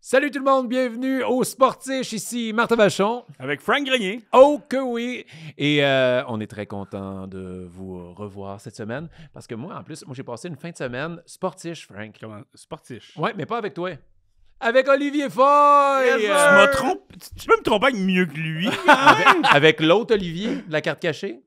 Salut tout le monde, bienvenue au Sportiche, ici Martin Vachon. Avec Frank Grenier. Oh que oui! Et on est très content de vous revoir cette semaine parce que moi, en plus, j'ai passé une fin de semaine sportiche, Frank. Comment? Sportiche. Ouais, mais pas avec toi. Avec Olivier Foy! Tu me trompes. Tu peux me tromper avec mieux que lui. Avec l'autre Olivier de la carte cachée.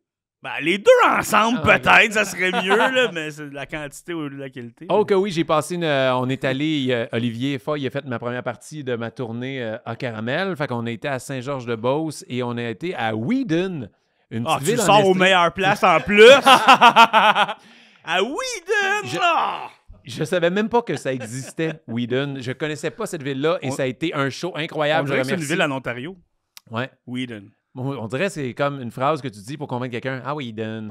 Ben, les deux ensemble, Ah, peut-être, ça serait mieux, là, mais c'est de la quantité ou de la qualité. Oh que oui, j'ai passé une... on est allé, Olivier Foy, il a fait ma première partie de ma tournée à Caramel. Fait qu'on a été à Saint-Georges-de-Beauce et on a été à Whedon, une petite Tu ville en sors aux Estrie. meilleures places en plus. À Whedon! Je savais même pas que ça existait, Whedon. Je connaissais pas cette ville-là et ça a été un show On incroyable. dirait Je que c'est une remercie. ville en Ontario. Ouais. Whedon. On dirait que c'est comme une phrase que tu dis pour convaincre quelqu'un. Ah, Whedon.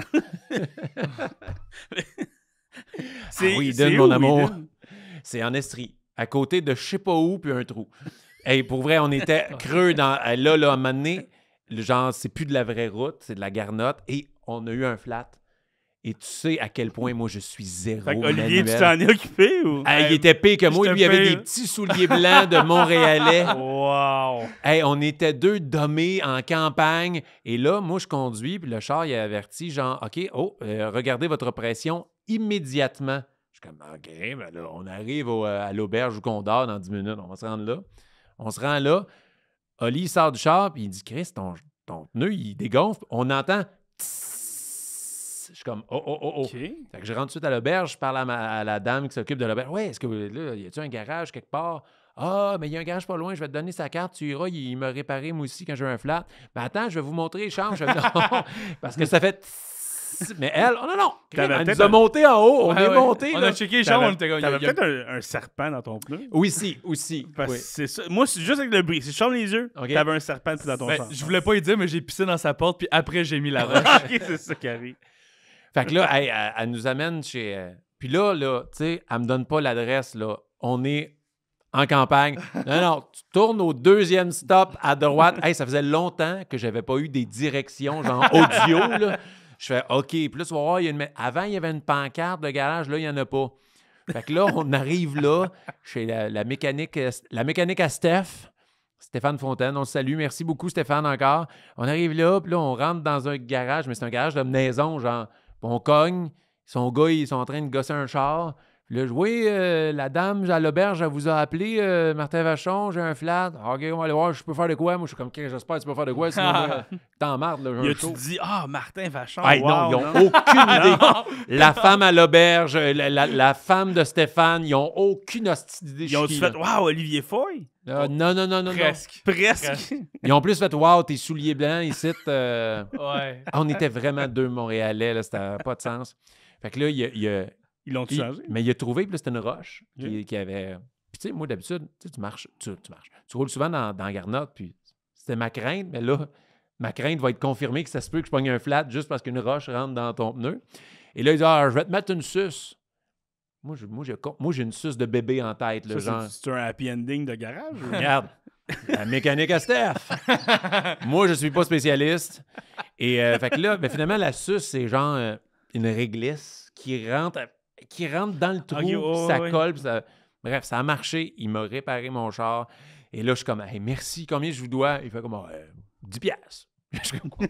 Whedon, mon amour. Whedon? C'est en Estrie, à côté de je sais pas où, puis un trou. Hey, pour vrai, on était creux dans... Là, à un moment donné, genre, c'est plus de la vraie route, c'est de la garnotte. Et on a eu un flat. Et tu sais à quel point moi, je suis zéro Fait qu'Olivier, tu manuel. t'en es occupé ou? Il était pire que moi. je te Lui, il avait paye. des petits souliers blancs de Montréalais. Wow! Hey, on était deux dommés en campagne. Et là, moi, je conduis, puis le char, il a averti, genre, OK, regardez votre pression immédiatement. Je suis comme, OK, ben là, on arrive à l'auberge où on dort dans 10 minutes. On va se rendre là. On se rend là. Oli, il sort du char, puis il dit, Chris, ton pneu, il dégonfle. On entend... Tss. Je suis comme, oh. OK. Fait que je rentre tout de suite à l'auberge, je parle à la dame qui s'occupe de l'auberge. Ouais, est-ce que là, y a-tu un garage quelque part? Ah, mais il y a un garage pas loin, je vais te donner sa carte, tu iras, il m'a réparé moi aussi quand j'ai un flat. Mais attends, je vais vous montrer les chambres. Non, parce que ça fait... Mais elle, oh non, T'avais elle peut-être nous a monté en haut, on est monté. On là. a checké les chambres, on était comme... T'avais il y a- peut-être un serpent dans ton pneu. Aussi. Parce Oui. que c'est ça. Moi, c'est juste avec le bruit. Si je ferme les yeux, OK. t'avais un serpent dans ton Ben, char. je voulais pas y dire, mais j'ai pissé dans sa porte, puis après, j'ai mis la roche. OK, c'est ça qui arrive. Fait que là, hey, elle nous amène chez... Puis là, tu sais, elle me donne pas l'adresse, là. On est en campagne. Non, tu tournes au deuxième stop à droite. Hey, ça faisait longtemps que j'avais pas eu des directions, genre audio, là. Je fais OK. Puis là, tu vas voir, avant, il y avait une pancarte de garage. Là, il n'y en a pas. Fait que là, on arrive là, chez la mécanique à Stéphane Fontaine. On le salue. Merci beaucoup, Stéphane, encore. On arrive là, puis là, on rentre dans un garage, mais c'est un garage de maison, genre. Puis on cogne. Son gars, ils sont en train de gosser un char. Puis là, oui, la dame à l'auberge, elle vous a appelé, Martin Vachon, j'ai un flat. Ah, OK, on va aller voir, je peux faire de quoi? Moi, je suis comme, j'espère que tu peux faire de quoi, sinon, t'en marre, là, j'ai Y un a-tu show. dit, Martin Vachon, Hey, wow, non, ils n'ont aucune idée. La femme à l'auberge, la femme de Stéphane, ils n'ont aucune hostie d'idée. Ils ont-tu chi, fait, là. wow, Olivier Foy? Non. Presque. Presque. Ils ont plus fait, wow, tes souliers blancs, ici. Ouais. On était vraiment deux Montréalais, là, ça n'a pas de sens. Fait que là, Ils l'ont changé? mais il a trouvé, puis là, c'était une roche Oui. qui avait... Puis tu sais, moi, d'habitude, tu marches. Tu roules souvent dans Garnotte, puis c'était ma crainte, mais là, ma crainte va être confirmée que ça se peut que je pogne un flat juste parce qu'une roche rentre dans ton pneu. Et là, il dit, je vais te mettre une suce. Moi, j'ai une suce de bébé en tête, là, Ça, genre... c'est un happy ending de garage? ou? Regarde, la mécanique à Steph. Moi, je suis pas spécialiste. Et fait que là, ben, finalement, la suce, c'est genre une réglisse qui rentre dans le trou, Ok, puis oh, ça ouais. colle. Puis ça... Bref, ça a marché. Il m'a réparé mon char. Et là, je suis comme, hey, merci, combien je vous dois? Il fait comme, 10 piastres. Je suis comme, quoi?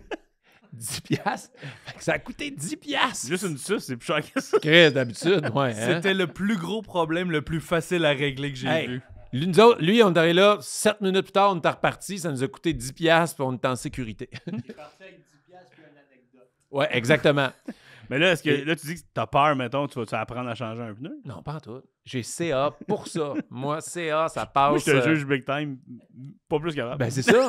10 piastres? Fait que ça a coûté 10 piastres. Juste une suce, c'est plus cher que ça. Chris, d'habitude, ouais. Hein? C'était le plus gros problème, le plus facile à régler que j'ai Hey. vu. Lui, on est arrivé là, 7 minutes plus tard, on est reparti, ça nous a coûté 10 piastres, puis on est en sécurité. Ouais, exactement. Mais là, est-ce que là, tu dis que t'as peur, mettons, tu vas apprendre à changer un pneu? Non, pas en tout. J'ai CA pour ça. Moi, CA, ça Moi, passe... je te juge big time, pas plus capable. Ben, c'est ça.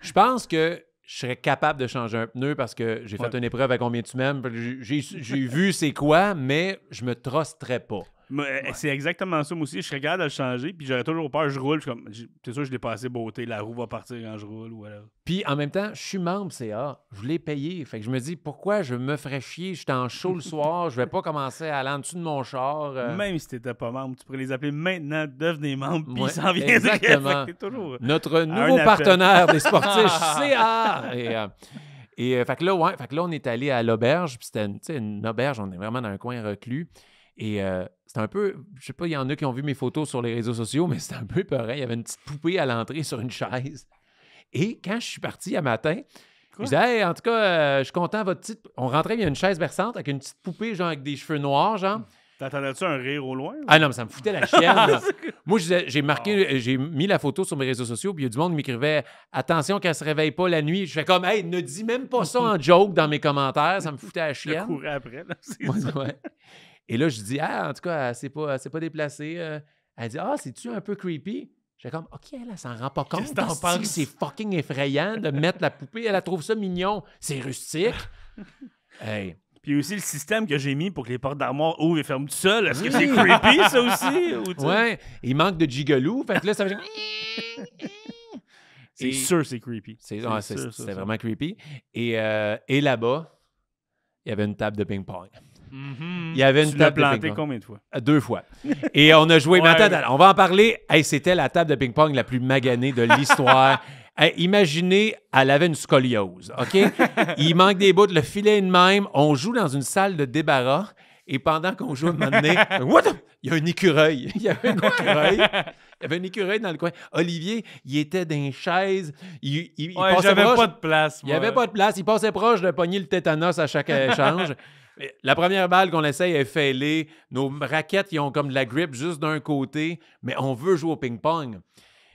Je pense que je serais capable de changer un pneu parce que j'ai fait Ouais. une épreuve à combien tu m'aimes. J'ai vu c'est quoi, mais je me trusterais pas. C'est exactement ça, moi aussi. Je serais capable de le changer, puis j'aurais toujours peur. Je roule, je suis comme, c'est sûr, je l'ai pas assez beauté. La roue va partir quand je roule, ou whatever. Puis en même temps, je suis membre CA. Je l'ai payé. Fait que je me dis, pourquoi je me ferais chier? J'étais en show le soir. Je vais pas commencer à aller en dessous de mon char. Même si t'étais pas membre, tu pourrais les appeler maintenant, devenez membre, puis Ouais, il s'en vient. exactement. Fait que t'es toujours... Notre un nouveau appel. partenaire des sportifs, CA! Fait que là, on est allé à l'auberge. Puis c'était une auberge, on est vraiment dans un coin reclus. Et c'était un peu... Je sais pas, il y en a qui ont vu mes photos sur les réseaux sociaux, mais c'était un peu pareil. Il y avait une petite poupée à l'entrée sur une chaise. Et quand je suis parti à matin, je disais, hey, en tout cas, je suis content, votre petite... On rentrait, il y a une chaise berçante avec une petite poupée, genre avec des cheveux noirs, genre. T'entendais-tu un rire au loin? Ah non, mais ça me foutait la chienne. Là. Moi, j'ai mis la photo sur mes réseaux sociaux, puis il y a du monde qui m'écrivait « Attention qu'elle se réveille pas la nuit. » Je fais comme « Hey, ne dis même pas ça en joke dans mes commentaires. » Ça me foutait la Je chienne. courais après. Là, Ouais. Et là, je dis « Ah, en tout cas, elle s'est pas déplacée. Elle dit « Ah, c'est-tu un peu creepy? » J'étais comme « OK, elle s'en rend pas compte. Qu'est-ce que t'en penses? C'est fucking effrayant de mettre la poupée. Elle trouve ça mignon. C'est rustique. » Hey. Puis aussi le système que j'ai mis pour que les portes d'armoire ouvrent et ferment tout seul. Est-ce que c'est creepy, ça aussi? Ou Ouais. Il manque de gigaloo. Fait que là, ça fait... C'est sûr c'est creepy. C'était sûr. vraiment creepy. Et là-bas, il y avait une table de ping-pong. Il y avait une Tu l'as table de planté ping-pong. combien de fois? 2 fois. Et on a joué... Ouais. Mais attends, on va en parler. Hey, c'était la table de ping-pong la plus maganée de l'histoire. Hey, imaginez, elle avait une scoliose, OK? Il manque des bouts, le filet est de même. On joue dans une salle de débarras. Et pendant qu'on joue, à un moment donné, il y a un écureuil. Il y avait un écureuil dans le coin. Olivier, il était dans une chaise. Il passait j'avais proche. pas de place. Il n'y avait pas de place. Il passait proche de pogner le tétanos à chaque échange. La première balle qu'on essaye est failée. Nos raquettes, ils ont comme de la grip juste d'un côté. Mais on veut jouer au ping-pong.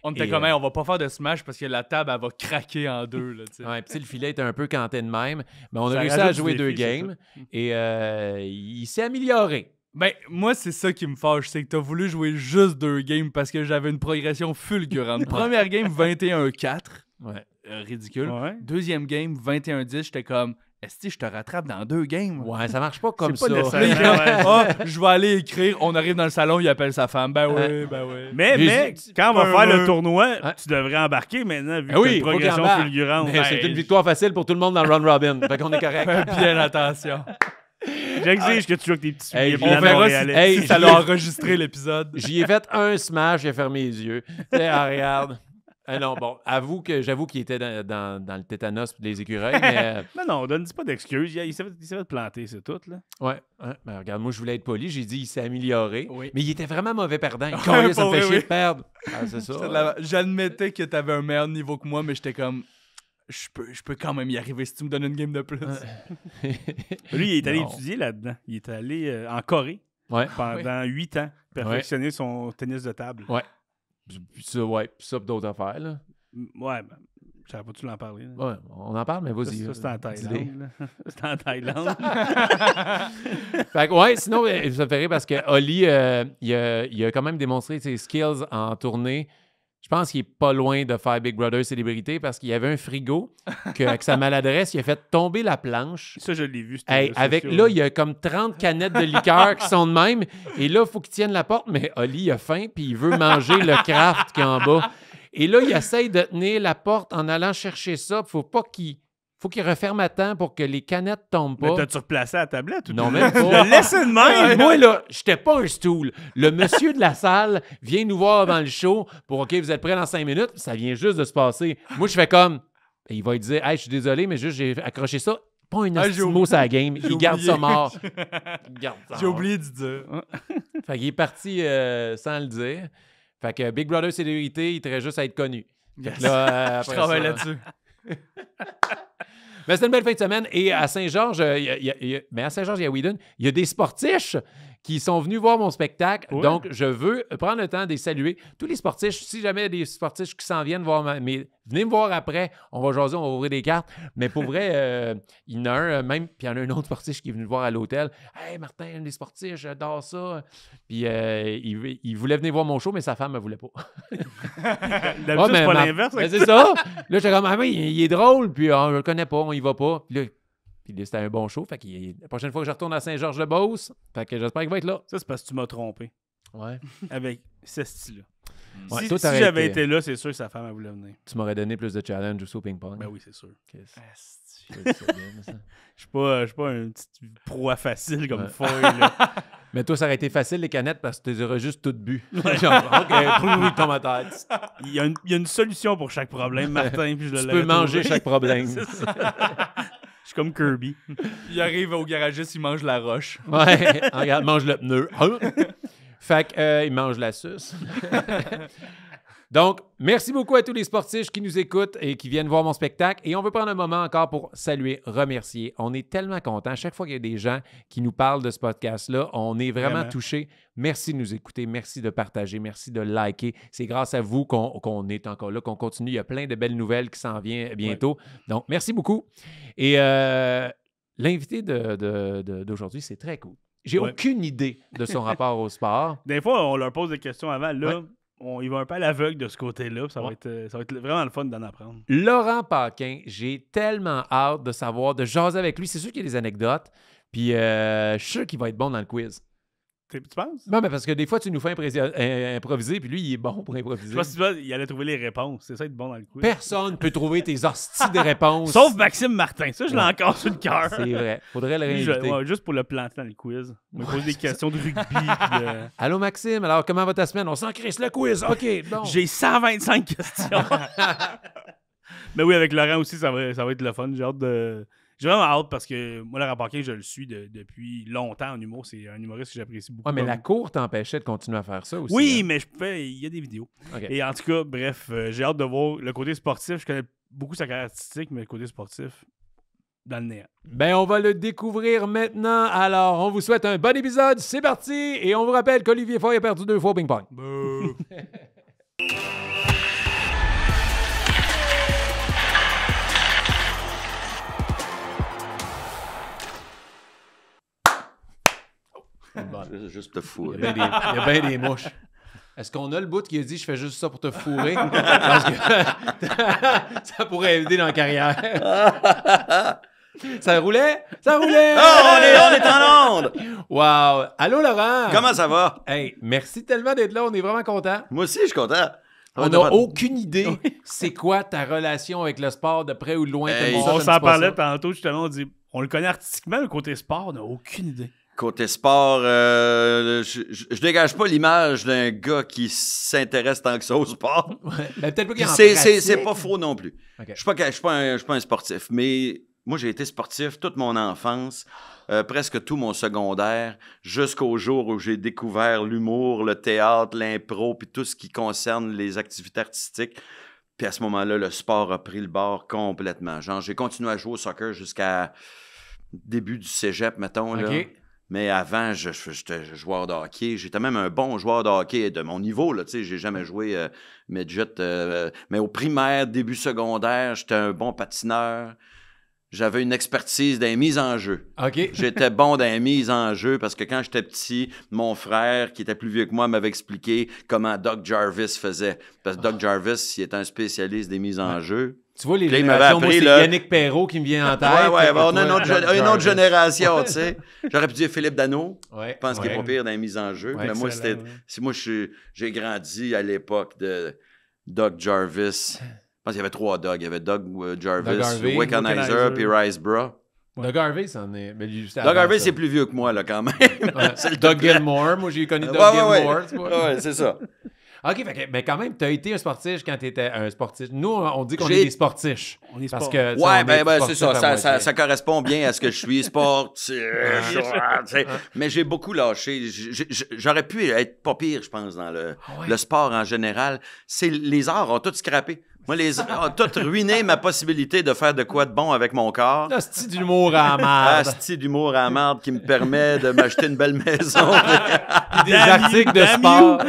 On était comme, on va pas faire de smash parce que la table, elle va craquer en deux. Là, Ouais, puis le filet était un peu canté de même. Mais on a Ça réussi à rajoute jouer du 2 défi, c'est games. Et il s'est amélioré. Ben, moi, c'est ça qui me fâche, c'est que t'as voulu jouer juste 2 games parce que j'avais une progression fulgurante. Première game, 21-4. Ouais. Ridicule. Ouais. Deuxième game, 21-10. J'étais comme, est-ce que je te rattrape dans 2 games? Ouais, ça marche pas comme C'est pas ça. nécessaire. Ah, je vais aller écrire. On arrive dans le salon, il appelle sa femme. Ben oui, ben oui. Mais quand on va faire le tournoi, Ouais. tu devrais embarquer maintenant, vu que Ah oui, t'as une faut qu'il progression embarque. fulgurante. Mais c'est une victoire facile pour tout le monde dans le round robin. Fait qu'on est correct. Fais bien attention. J'exige que tu joues avec tes petits Hey, souliers on blancs verra montréalais. Hey, si ça l'a enregistré l'épisode. J'y ai fait un smash, j'ai fermé les yeux. Tu sais, regarde. Ah non, bon, j'avoue qu'il était dans le tétanos et les écureuils, mais... Non, donne-dis pas d'excuses. Il s'est fait planter, c'est tout. Là. Ouais, ben, regarde, moi, je voulais être poli. J'ai dit, il s'est amélioré. Oui. Mais il était vraiment mauvais perdant. Ça pour me fait vrai, chier oui. de perdre. Ah, c'est ça. J'admettais que t'avais un meilleur niveau que moi, mais j'étais comme, je peux quand même y arriver si tu me donnes une game de plus. Lui, il est allé Non. étudier là-dedans. Il est allé en Corée Ouais. pendant 8 ans, perfectionner son tennis de table. Ouais. Puis ça, ouais. Puis ça, puis d'autres affaires, là. Ouais, ben, je savais pas tu l'en parler. là. Ouais, on en parle, mais vas-y. Ça, c'était en dis-les. Thaïlande. là. C'était en Thaïlande. Fait que, ouais, sinon, ça me fait rire parce que Oli, il a quand même démontré ses skills en tournée. Je pense qu'il est pas loin de faire Big Brother Célébrité parce qu'il y avait un frigo qu'avec sa maladresse, il a fait tomber la planche. Ça, je l'ai vu. c'était Hey, sur avec sociaux, là, il y a comme 30 canettes de liqueur qui sont de même. Et là, il faut qu'il tienne la porte, mais Oli a faim puis il veut manger le craft qui est en bas. Et là, il essaye de tenir la porte en allant chercher ça. Faut qu'il referme à temps pour que les canettes tombent Mais pas. t'as-tu replacé la tablette? Ou Non, tu- même Tu pas. l'as laissé de même! Moi, là, j'étais pas un stool. Le monsieur de la salle vient nous voir avant le show pour OK, vous êtes prêts dans 5 minutes. Ça vient juste de se passer. Moi, je fais comme. Il va lui dire Hey, je suis désolé, mais juste j'ai accroché ça. Pas un j'ai estimo sur la game. j'ai Il garde oublié. ça mort. Il garde ça J'ai mort. oublié de dire. Fait qu'il est parti sans le dire. Fait que Big Brother Célébrité, il devrait juste à être connu. Fait que là, Je après travaille ça- là-dessus. Mais c'était une belle fin de semaine. Et à Saint-Georges, mais à Saint-Georges et à Whedon, il y a des sportiches qui sont venus voir mon spectacle. Ouais. Donc, je veux prendre le temps de les saluer. Tous les sportifs, si jamais il y a des sportifs qui s'en viennent voir, mais venez me voir après. On va jaser, on va ouvrir des cartes. Mais pour vrai, il y en a un, même, puis il y en a un autre sportif qui est venu me voir à l'hôtel. Hey, Martin, les sportifs, j'adore ça. Puis il voulait venir voir mon show, mais sa femme ne voulait pas. D'habitude, Ouais, c'est pas ma- l'inverse. mais c'est ça. Là, j'étais comme, ah, mais il est drôle, puis on le connaît pas, on y va pas. Puis là, c'était un bon show. Fait que la prochaine fois que je retourne à Saint-Georges-de-Beauce, fait que j'espère qu'il va être là. Ça, c'est parce que tu m'as trompé Ouais. avec ce style-là. Ouais, Si, toi, si t'aurais j'avais été- été là, c'est sûr que sa femme elle voulait venir. Tu m'aurais donné plus de challenge aussi au ping-pong. Ben oui, c'est sûr. Qu'est-ce que c'est bien, ça. Je suis pas un petit proie facile comme Foy. Là. Mais toi, ça aurait été facile, les canettes, parce que tu les aurais juste toutes bu. Genre, OK, oui, tombe à tête. Il y a une solution pour chaque problème, Martin. Puis je le Tu l'aurais peux manger trouvé. chaque problème. C'est ça. suis comme Kirby. Il arrive au garagiste, il mange la roche. Ouais, regarde, mange le pneu. Fait que, il mange la suce. Donc, merci beaucoup à tous les sportifs qui nous écoutent et qui viennent voir mon spectacle. Et on veut prendre un moment encore pour saluer, remercier. On est tellement contents. Chaque fois qu'il y a des gens qui nous parlent de ce podcast-là, on est vraiment touchés. Merci de nous écouter. Merci de partager. Merci de liker. C'est grâce à vous qu'on est encore là, qu'on continue. Il y a plein de belles nouvelles qui s'en viennent bientôt. Donc, merci beaucoup. Et l'invité d'aujourd'hui, c'est très cool. J'ai aucune idée de son rapport au sport. Des fois, on leur pose des questions avant. Là, il va un peu à l'aveugle de ce côté-là. Ça va être vraiment le fun d'en apprendre. Laurent Paquin, j'ai tellement hâte de savoir, de jaser avec lui. C'est sûr qu'il y a des anecdotes. Puis je suis sûr qu'il va être bon dans le quiz. Tu penses? Non, mais parce que des fois, tu nous fais improviser, puis lui, il est bon pour improviser. Je pense qu'il allait trouver les réponses. C'est ça être bon dans le quiz. Personne ne peut trouver tes hosties de réponses. Sauf Maxime Martin. Ça, je l'ai encore sur le cœur. C'est vrai. Faudrait le réinviter. Juste pour le planter dans le quiz. On me pose des questions de rugby. Allô, Maxime. Alors, comment va ta semaine? On s'en crisse le quiz. OK, bon. J'ai 125 questions. Mais oui, avec Laurent aussi, ça va être le fun. J'ai vraiment hâte parce que moi, Laurent Paquin, je le suis depuis longtemps en humour. C'est un humoriste que j'apprécie beaucoup. Ouais, mais la cour t'empêchait de continuer à faire ça aussi. Oui, hein? mais il y a des vidéos. Okay. Et en tout cas, bref, j'ai hâte de voir le côté sportif. Je connais beaucoup sa carrière artistique, mais le côté sportif, dans le néant. Ben, on va le découvrir maintenant. Alors, on vous souhaite un bon épisode. C'est parti. Et on vous rappelle qu'Olivier Foy a perdu 2 fois au ping-pong. Juste te fourrer. Il y a bien des mouches. Est-ce qu'on a le bout qui a dit « Je fais juste ça pour te fourrer » Parce que ça pourrait aider dans la carrière. Ça roulait? Ça roulait! Oh, on est en onde! Wow! Allô, Laurent! Comment ça va? Hey, merci tellement d'être là. On est vraiment contents. Moi aussi, je suis content. On n'a aucune idée c'est quoi ta relation avec le sport de près ou de loin. Hey, on s'en parlait tantôt, justement. On le connaît artistiquement, le côté sport. On n'a aucune idée. Côté sport, je dégage pas l'image d'un gars qui s'intéresse tant que ça au sport. Ben, peut-être pas qu'il y en c'est pas faux non plus. Okay. Je suis pas un sportif, mais moi, j'ai été sportif toute mon enfance, presque tout mon secondaire, jusqu'au jour où j'ai découvert l'humour, le théâtre, l'impro, puis tout ce qui concerne les activités artistiques. Puis à ce moment-là, le sport a pris le bord complètement. Genre, j'ai continué à jouer au soccer jusqu'à début du cégep, mettons, là. Okay. Mais avant, j'étais joueur de hockey. J'étais même un bon joueur de hockey de mon niveau. Là, j'ai jamais joué midget. Mais au primaire, début secondaire, j'étais un bon patineur. J'avais une expertise dans les mises en jeu. OK. J'étais bon dans les mises en jeu parce que quand j'étais petit, mon frère, qui était plus vieux que moi, m'avait expliqué comment Doug Jarvis faisait. Parce que Doug Jarvis, il était un spécialiste des mises en jeu. Tu vois, les Puis générations, moi, c'est Yannick Perrault qui me vient en tête. Ouais, on a une autre génération, tu sais. J'aurais pu dire Philippe Dano. Ouais, Je pense qu'il est pas pire dans les mises en jeu. Ouais, mais moi, j'ai grandi à l'époque de Doug Jarvis. Je pense qu'il y avait 3 Doug. Il y avait Doug Jarvis, Wickenheiser, puis Riceborough. Doug Harvey, c'en est... Doug Harvey, c'est plus vieux que moi, là, quand même. Ouais. C'est le Doug Gilmore. Moi, j'ai connu Doug Gilmore. Tu vois. Ouais, c'est ça. OK, mais quand même, tu as été un sportif quand tu étais un sportif. Nous, on dit qu'on est des sportifs. On est parce sport. que, ouais, c'est ça. Ça correspond bien à ce que je suis. Sportif. Mais j'ai beaucoup lâché. J'aurais pu être pas pire, je pense, dans le sport en général. Les arts ont tout scrappé. Moi, les ont tout ruiné ma possibilité de faire de quoi de bon avec mon corps. Asti d'humour à la merde. Asti d'humour à la merde qui me permet de m'acheter une belle maison. Des articles de sport.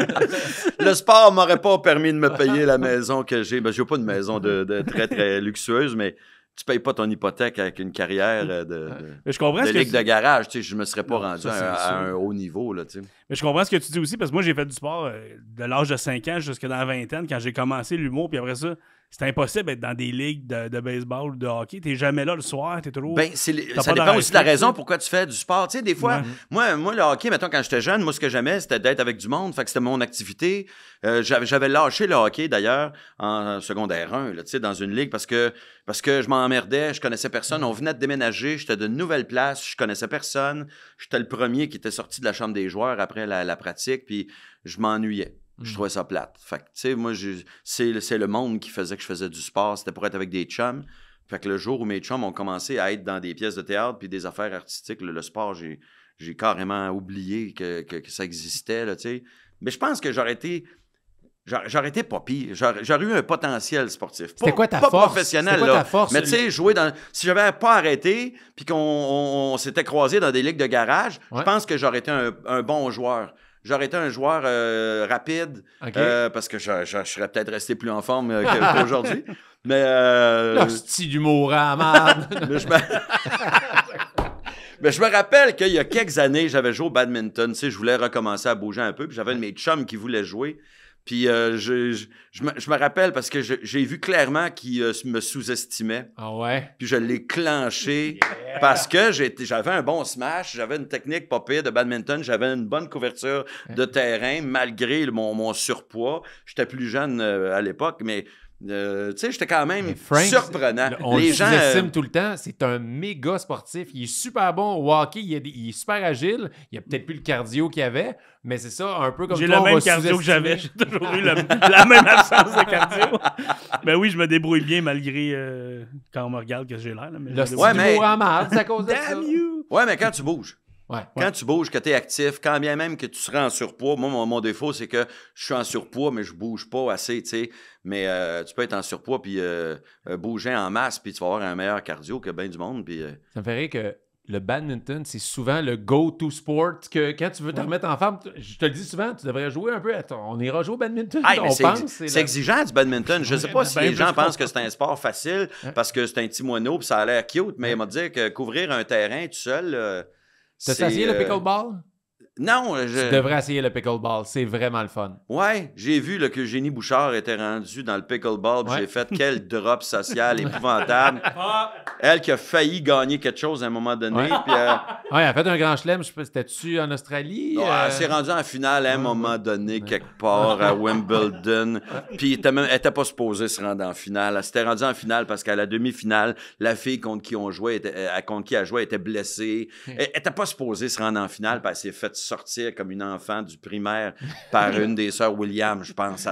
Le sport m'aurait pas permis de me payer la maison que j'ai. Ben, j'ai pas une maison de très, très luxueuse, mais tu payes pas ton hypothèque avec une carrière de ligue de garage. Tu sais, je me serais pas rendu à un haut niveau. Là, tu sais. Mais je comprends ce que tu dis aussi, parce que moi, j'ai fait du sport de l'âge de 5 ans jusqu'à dans la vingtaine, quand j'ai commencé l'humour, puis après ça, c'était impossible d'être dans des ligues de baseball ou de hockey. T'es jamais là le soir, t'es toujours... Ben, ça dépend aussi de la raison pourquoi tu fais du sport. Tu sais, des fois, moi, le hockey, mettons, quand j'étais jeune, moi, ce que j'aimais, c'était d'être avec du monde. Fait que c'était mon activité. J'avais lâché le hockey, d'ailleurs, en secondaire 1, là, tu sais, dans une ligue, parce que je m'emmerdais, je connaissais personne. On venait de déménager, j'étais d'une nouvelle place, je connaissais personne. J'étais le premier qui était sorti de la chambre des joueurs après la pratique, puis je m'ennuyais. Je trouvais ça plate. Fait que, tu sais, moi, c'est le monde qui faisait que je faisais du sport. C'était pour être avec des chums. Fait que le jour où mes chums ont commencé à être dans des pièces de théâtre puis des affaires artistiques, le sport, j'ai carrément oublié que ça existait, là, tu sais. Mais je pense que j'aurais été pas pire. J'aurais eu un potentiel sportif. C'était quoi ta pas force? professionnel, C'était quoi là. ta force? Mais tu sais, jouer dans... Si j'avais pas arrêté puis qu'on s'était croisés dans des ligues de garage, je pense que j'aurais été un bon joueur. J'aurais été un joueur rapide parce que je serais peut-être resté plus en forme qu'aujourd'hui. Mais... L'hostie d'humour à merde! Mais je me rappelle qu'il y a quelques années, j'avais joué au badminton. Tu sais, je voulais recommencer à bouger un peu. Puis j'avais un de mes chums qui voulait jouer. Puis je me rappelle parce que j'ai vu clairement qu'il me sous-estimait. Ah ouais? Puis je l'ai clenché parce que j'avais un bon smash, j'avais une technique pas pire de badminton, j'avais une bonne couverture de terrain malgré mon surpoids. J'étais plus jeune à l'époque, mais... tu sais, j'étais quand même surprenant. On les le gens sous-estime tout le temps. C'est un méga sportif. Il est super bon au hockey. Il est super agile. Il a peut-être plus le cardio qu'il avait, mais c'est ça, un peu comme j'ai toi, le même cardio que j'avais. J'ai toujours eu la même absence de cardio. Ben oui, je me débrouille bien malgré quand on me regarde que j'ai l'air. Le style en marde, c'est à cause de ça. Damn you! Ouais, mais quand tu bouges. Ouais. Quand tu bouges, que tu es actif, quand bien même que tu seras en surpoids, moi, mon défaut, c'est que je suis en surpoids, mais je bouge pas assez, tu sais. Mais tu peux être en surpoids puis bouger en masse, puis tu vas avoir un meilleur cardio que bien du monde. Puis, Ça me fait rire que le badminton, c'est souvent le go-to sport que quand tu veux te remettre en forme, je te le dis souvent, tu devrais jouer un peu. On ira jouer au badminton. Hey, on pense. C'est exigeant du badminton. Je ne sais pas si les gens pensent que c'est un sport facile parce que c'est un petit moineau puis ça a l'air cute, mais il m'a dit que couvrir un terrain tout seul... T'as essayé le pickleball? Non, Tu devrais essayer le pickleball. C'est vraiment le fun. Ouais, j'ai vu là, que Génie Bouchard était rendu dans le pickleball. J'ai fait quel drop social épouvantable. Elle qui a failli gagner quelque chose à un moment donné. Ouais. Puis, elle a fait un grand chelem. Je sais pas, c'était-tu en Australie? Elle s'est rendue en finale à un moment donné, quelque part, à Wimbledon. Puis elle n'était pas supposée se rendre en finale. Elle s'était rendue en finale parce qu'à la demi-finale, la fille contre qui elle jouait était blessée. Elle n'était pas supposée se rendre en finale, puis elle s'est faite sortir comme une enfant du primaire par une des sœurs Williams, je pense.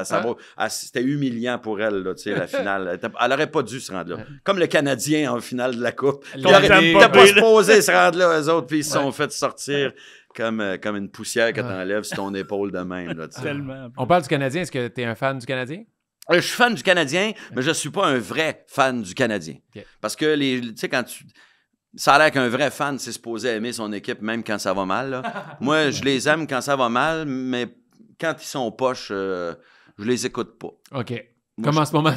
C'était humiliant pour elle, là, la finale. Elle n'aurait pas dû se rendre là. Comme le Canadien en finale de la Coupe. Ils n'étaient pas supposés se rendre là, eux autres, puis ils se sont fait sortir comme une poussière que t'enlèves sur ton épaule de même. Là, Tellement. On parle du Canadien. Est-ce que tu es un fan du Canadien? Je suis fan du Canadien, mais je ne suis pas un vrai fan du Canadien. Okay. Parce que, tu sais, quand tu... Ça a l'air qu'un vrai fan, c'est supposé aimer son équipe même quand ça va mal. Là. Moi, je les aime quand ça va mal, mais quand ils sont poches, je les écoute pas. OK. Comme en ce moment,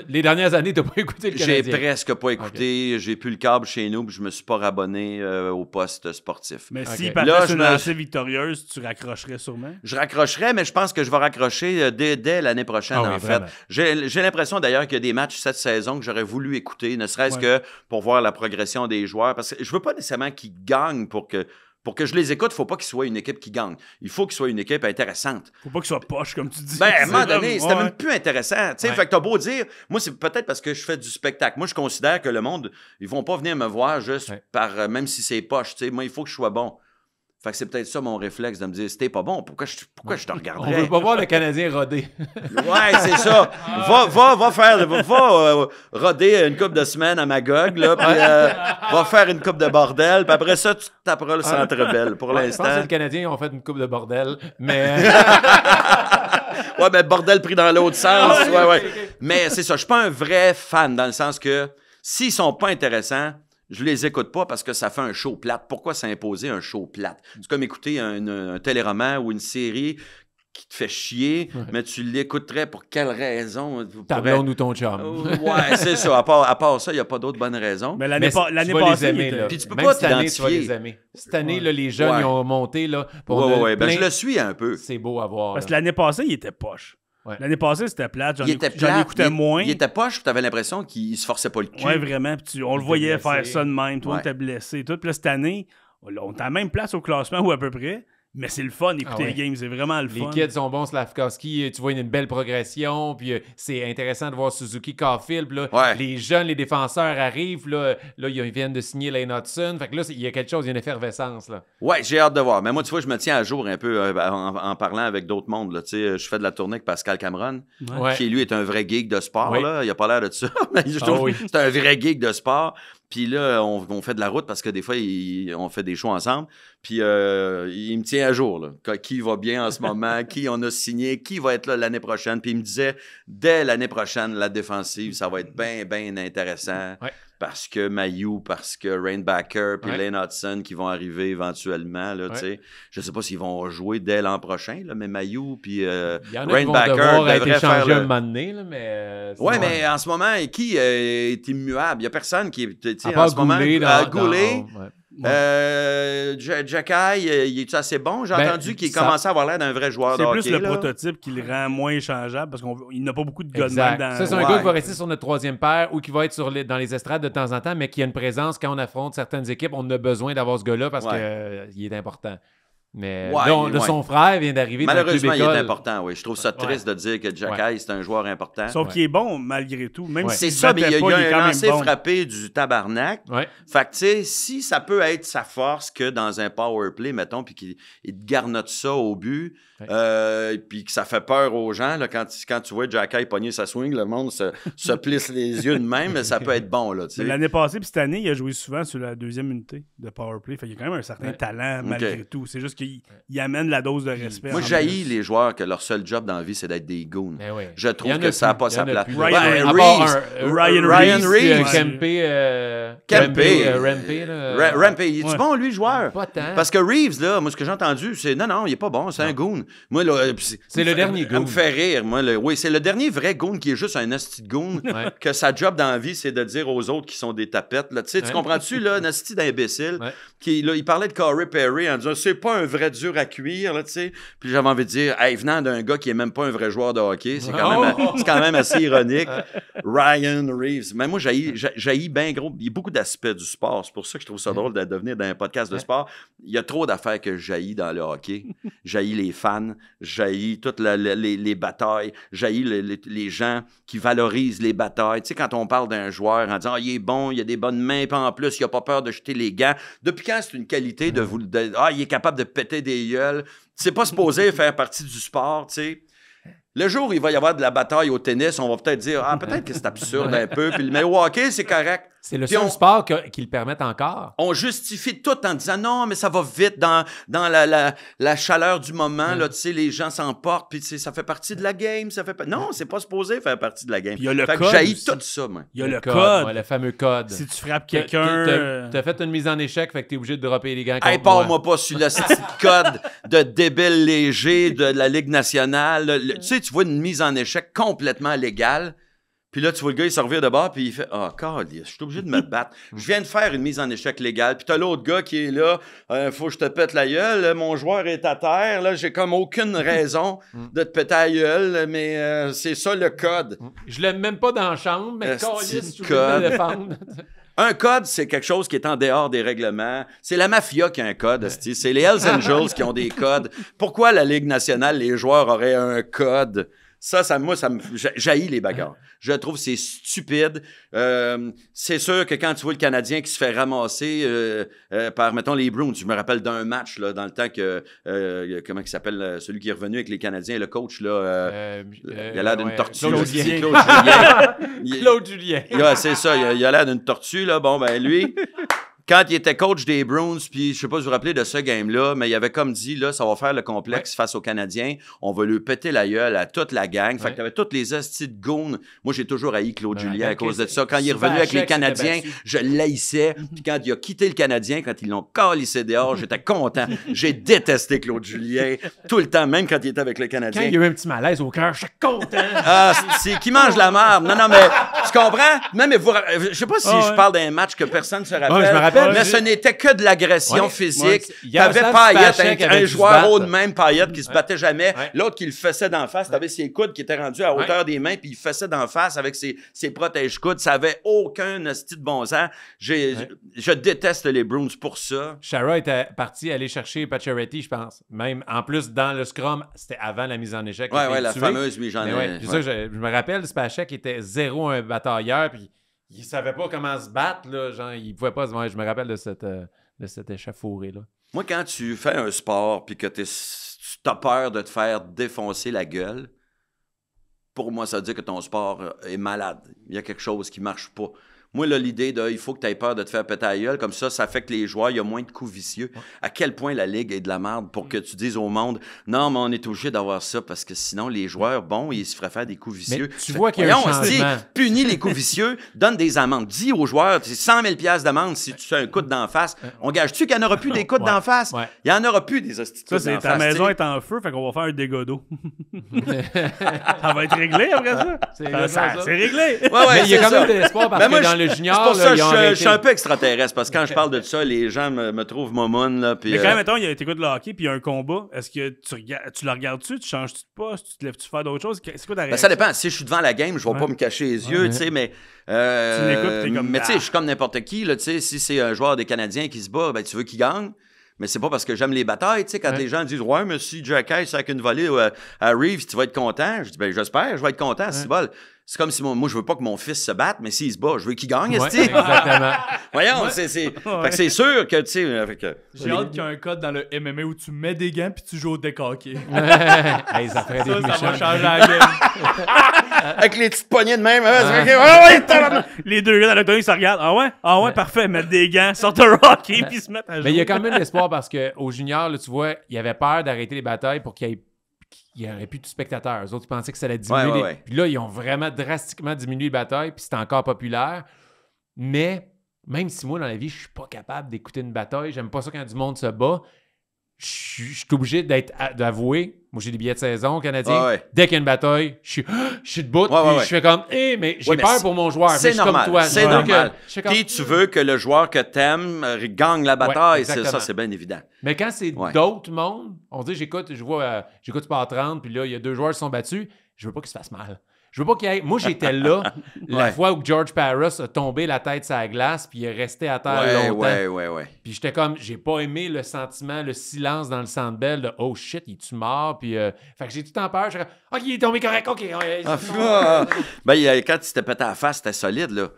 les dernières années, tu n'as pas écouté le Canadien? J'ai presque pas écouté. Okay. J'ai plus le câble chez nous, puis je me suis pas rabonné au poste sportif. Mais s'il partait une lancée victorieuse, tu raccrocherais sûrement? Je raccrocherais, mais je pense que je vais raccrocher dès l'année prochaine, en fait. J'ai l'impression d'ailleurs qu'il y a des matchs cette saison que j'aurais voulu écouter, ne serait-ce que pour voir la progression des joueurs. Parce que je veux pas nécessairement qu'ils gagnent pour que je les écoute, il ne faut pas qu'ils soient une équipe qui gagne. Il faut qu'ils soient une équipe intéressante. Il ne faut pas qu'ils soient poches, comme tu dis. Ben, à un moment donné, c'était même plus intéressant. Fait que t'as beau dire, moi, c'est peut-être parce que je fais du spectacle. Moi, je considère que le monde, ils vont pas venir me voir juste par, même si c'est poche. Moi, il faut que je sois bon. Fait que c'est peut-être ça mon réflexe de me dire, si t'es pas bon, pourquoi je te regarderais? On veut pas voir le Canadien roder. Ouais, c'est ça. Va roder une couple de semaines à Magog, là, puis va faire une coupe de bordel, puis après ça, tu taperas le Centre Bell. Pour l'instant. Je pense que le Canadien ont fait une coupe de bordel, mais... ouais, ben bordel pris dans l'autre sens. Ouais. Mais c'est ça, je suis pas un vrai fan, dans le sens que s'ils sont pas intéressants, je les écoute pas parce que ça fait un show plate. Pourquoi s'imposer un show plate? C'est comme écouter un téléroman ou une série qui te fait chier, mais tu l'écouterais pour quelle raison? Ta blonde ou ton chum. Ouais, c'est ça. À part ça, il n'y a pas d'autres bonnes raisons. Mais l'année passée, puis tu peux même pas cette année, tu vas les t'identifier. aimer. Cette année, là, les jeunes ils ont monté. Là, pour Ben, je le suis un peu. C'est beau à voir. Parce que l'année passée, il était poche. Ouais. L'année passée, c'était plate. J'en écoutais moins. Il était poche, tu avais l'impression qu'il se forçait pas le cul. Oui, vraiment. On le voyait blessé. Faire ça de même. Toi, on était blessé. Tout. Puis là, cette année, on est à la même place au classement ou à peu près. Mais c'est le fun, écouter les games, c'est vraiment le fun. Les kids sont bons, Slavkovski, tu vois une belle progression, puis c'est intéressant de voir Suzuki Caulfield, là, les jeunes, les défenseurs arrivent, là ils viennent de signer Lane Hudson, fait que là, il y a quelque chose, il y a une effervescence, là. Ouais, j'ai hâte de voir. Mais moi, tu vois, je me tiens à jour un peu en parlant avec d'autres mondes, là, tu sais, je fais de la tournée avec Pascal Cameron, qui lui est un vrai geek de sport, là, il a pas l'air de ça, mais je trouve que c'est un vrai geek de sport. Puis là, on fait de la route parce que des fois, on fait des shows ensemble. Puis il me tient à jour, là. Qui va bien en ce moment, qui on a signé, qui va être là l'année prochaine. Puis il me disait, dès l'année prochaine, la défensive, ça va être bien intéressant. Ouais. Parce que Mailloux, parce que Rainbacker, puis Lane Hudson qui vont arriver éventuellement. Là, je ne sais pas s'ils vont jouer dès l'an prochain, là, mais Mailloux, puis Rainbacker devrait faire un moment donné, là, mais... mais en ce moment, qui est immuable? Il n'y a personne qui est... À part Goulet. Jacky, il est-tu assez bon? J'ai entendu qu'il commençait à avoir l'air d'un vrai joueur de hockey. C'est plus le prototype qui le rend moins échangeable parce qu'il n'a pas beaucoup de gars de même dans... Ça, c'est un gars qui va rester sur notre troisième paire ou qui va être dans les estrades de temps en temps, mais qui a une présence quand on affronte certaines équipes. On a besoin d'avoir ce gars-là parce qu'il est important. Mais son frère vient d'arriver. Malheureusement, il est important, oui. Je trouve ça triste de dire que Jacky, c'est un joueur important. Sauf qu'il est bon malgré tout. Même si c'est ça, mais il a un lancé frappé du tabarnak. Fait que, tu sais, si ça peut être sa force que dans un power play, mettons, puis qu'il te garnotte ça au but, puis que ça fait peur aux gens, là, quand tu vois Jacky pogner sa swing, le monde se plisse les yeux de même, mais ça peut être bon, là, tu sais. L'année passée, puis cette année, il a joué souvent sur la deuxième unité de power play. Fait qu'il y a quand même un certain talent malgré tout. C'est juste qu'il amène la dose de respect. Moi, j'haïs les joueurs que leur seul job dans la vie, c'est d'être des goons. Je trouve que ça n'a pas sa place. Ryan Reeves. Rampé. Il est-tu bon, lui, joueur? Pas tant. Parce que Reeves, là, moi, ce que j'ai entendu, c'est non, il est pas bon, c'est un goon. Moi, là, c'est le dernier goon. Ça me fait rire. Oui, c'est le dernier vrai goon qui est juste un asti de goon, que sa job dans la vie, c'est de dire aux autres qui sont des tapettes. Là. Tu comprends-tu, là, un asti d'imbécile? Il parlait de Corey Perry en disant c'est pas un vrai dur à cuire, là, tu sais. Puis j'avais envie de dire, venant d'un gars qui est même pas un vrai joueur de hockey, c'est quand même assez ironique. Ryan Reeves. Mais moi, j'haïs bien gros. Il y a beaucoup d'aspects du sport. C'est pour ça que je trouve ça drôle de venir dans un podcast de sport. Il y a trop d'affaires que j'haïs dans le hockey. J'haïs les fans, j'haïs toutes les batailles, j'haïs les gens qui valorisent les batailles. Tu sais, quand on parle d'un joueur en disant, il est bon, il a des bonnes mains, puis en plus, il n'a pas peur de jeter les gants. Depuis quand c'est une qualité il est capable de péter des gueules. C'est pas supposé faire partie du sport, tu sais. Le jour où il va y avoir de la bataille au tennis, on va peut-être dire, peut-être que c'est absurde un peu, mais au hockey, c'est correct. C'est le seul sport qui le permet encore. On justifie tout en disant non, mais ça va vite dans la chaleur du moment. Là, tu sais, les gens s'emportent, puis ça fait partie de la game. Non, c'est pas supposé faire partie de la game. Il y a le code. J'haïs tout ça, moi. Il y a le code. Le fameux code. Si tu frappes quelqu'un... T'as fait une mise en échec, fait que t'es obligé de dropper les gants. Parle-moi pas sur le style code de débile léger de la Ligue nationale. Tu sais, tu vois une mise en échec complètement légale. Puis là, tu vois le gars, il se revient de bord, puis il fait « je suis obligé de me battre. Je viens de faire une mise en échec légale. » Puis t'as l'autre gars qui est là, « Faut que je te pète la gueule. Mon joueur est à terre. Là, j'ai comme aucune raison de te péter la gueule, mais c'est ça le code. » Je l'aime même pas dans la chambre, mais quand je suis obligé de le défendre. Un code, c'est quelque chose qui est en dehors des règlements. C'est la mafia qui a un code. C'est les Hells Angels qui ont des codes. Pourquoi la Ligue nationale, les joueurs auraient un code? J'haïs les bagarres. Je trouve que c'est stupide. C'est sûr que quand tu vois le Canadien qui se fait ramasser par, mettons, les Bruins, je me rappelle d'un match, là, dans le temps que, comment il s'appelle, celui qui est revenu avec les Canadiens, le coach, là, il a l'air d'une tortue. Claude Julien. C'est ça, il a l'air d'une tortue, là. Bon, ben, lui... Quand il était coach des Bruins, puis je sais pas si vous vous rappelez de ce game-là, mais il avait comme dit, là, ça va faire le complexe face aux Canadiens. On va lui péter la gueule à toute la gang. Fait que t'avais toutes les hosties de goons. Moi, j'ai toujours haï Claude Julien à cause de ça. Quand il est revenu avec les Canadiens, je l'haïssais. Puis quand il a quitté le Canadien, quand ils l'ont calissé dehors, j'étais content. J'ai détesté Claude Julien tout le temps, même quand il était avec le Canadien. Quand il y a eu un petit malaise au cœur, je suis content. C'est qui mange la merde. Non, mais Tu comprends? Non, mais je sais pas si je parle d'un match que personne ne se rappelle. Je me rappelle. Mais ce n'était que de l'agression physique. T'avais T'avais Payette, un un joueur haut de même, Payette, qui se battait jamais. Ouais. L'autre qui le fessait d'en face. T'avais ses coudes qui étaient rendus à hauteur des mains, puis il fessait d'en face avec ses protège-coudes. Ça avait aucun hostie de bon sens. Je déteste les Bruins pour ça. Chara était parti aller chercher Pacioretty, je pense. Même, en plus, dans le scrum, c'était avant la mise en échec. Ouais, la fameuse mise en échec. C'est ça que je me rappelle, Spacek était 0 un batailleur, puis il savait pas comment se battre, là. Genre, il pouvait pas se... Ouais, je me rappelle de cette échafaudée-là. Moi, quand tu fais un sport, puis que tu as peur de te faire défoncer la gueule, pour moi, ça veut dire que ton sport est malade. Il y a quelque chose qui marche pas. Moi, là, l'idée de il faut que tu aies peur de te faire péter la gueule, comme ça fait que les joueurs, il y a moins de coups vicieux. Ouais. À quel point la Ligue est de la merde pour que tu dises au monde non, mais on est obligé d'avoir ça parce que sinon, les joueurs, bon, ils se feraient faire des coups vicieux. Mais tu vois qu'il y a un changement. Punis les coups vicieux, donne des amendes. Dis aux joueurs, c'est 100 000 $ d'amende si tu fais un coup d'en face. On gage-tu qu'il n'y en aura plus des coups d'en face? Ouais. Il n'y en aura plus des hosties de coups d'en face. Ta maison est en feu, fait qu'on va faire un dégât d'eau. Ça va être réglé après ça. C'est réglé. Ouais, il y a quand même de l'espoir parce que dans le junior, c'est pour ça je suis un peu extraterrestre parce que quand je parle de ça, les gens me trouvent momoun. Là, mais quand même, mettons, il y a t'écoutes le hockey puis il y a un combat. Est-ce que tu le regardes-tu? Tu changes-tu de poste? Tu te lèves-tu faire d'autres choses? C'est quoi ta réaction? Ça dépend. Si je suis devant la game, je vais pas me cacher les yeux, tu sais, mais... tu l'écoutes, t'es comme... Mais tu sais, je suis comme n'importe qui, là, tu sais. Si c'est un joueur des Canadiens qui se bat, ben tu veux qu'il gagne. Mais c'est pas parce que j'aime les batailles, tu sais, quand les gens disent « Ouais, mais si Jack Hayes avec une volée à Reeves, tu vas être content. » Je dis « Ben, j'espère, je vais être content, c'est bon. » C'est comme si moi, je veux pas que mon fils se batte, mais s'il se bat, je veux qu'il gagne, exactement. Voyons, c'est fait que c'est sûr que, tu sais... J'ai hâte qu'il y ait un code dans le MMA où tu mets des gants puis tu joues au deck hockey. Hey, ça ferait des ça va changer la game. Avec les petites poignées de même. Les deux gars dans l'octogone, ils se regardent. Ah ouais, parfait. Mettre des gants, sortent un hockey puis se mettent à jouer. Mais il y a quand même l'espoir parce qu'au junior, là, tu vois, il avait peur d'arrêter les batailles pour qu'il n'y aurait plus de spectateurs. Eux autres, ils pensaient que ça allait diminuer. Ouais. Puis là, ils ont vraiment drastiquement diminué les batailles, puis c'est encore populaire. Mais même si moi, dans la vie, je suis pas capable d'écouter une bataille, j'aime pas ça quand du monde se bat, je suis obligé d'avouer, moi j'ai des billets de saison canadiens, dès qu'il y a une bataille, je suis debout, puis je fais comme, mais j'ai peur pour mon joueur. C'est normal, comme toi. C'est normal. Puis tu veux que le joueur que t'aimes gagne la bataille, ça c'est bien évident. Mais quand c'est d'autres mondes, on dit j'écoute Sport 30, puis là il y a 2 joueurs qui sont battus, je veux pas qu'ils se fassent mal. Je veux pas qu'il y ait... Moi, j'étais là la fois où George Parros a tombé la tête sur la glace puis il est resté à terre longtemps. Puis j'étais comme... J'ai pas aimé le sentiment, le silence dans le Centre Bell de « Oh shit, il est-tu mort? » Puis... Fait que j'ai tout le temps peur. J'étais comme « OK, il est tombé correct. OK. » Quand il s'était pété à la face, c'était solide, là.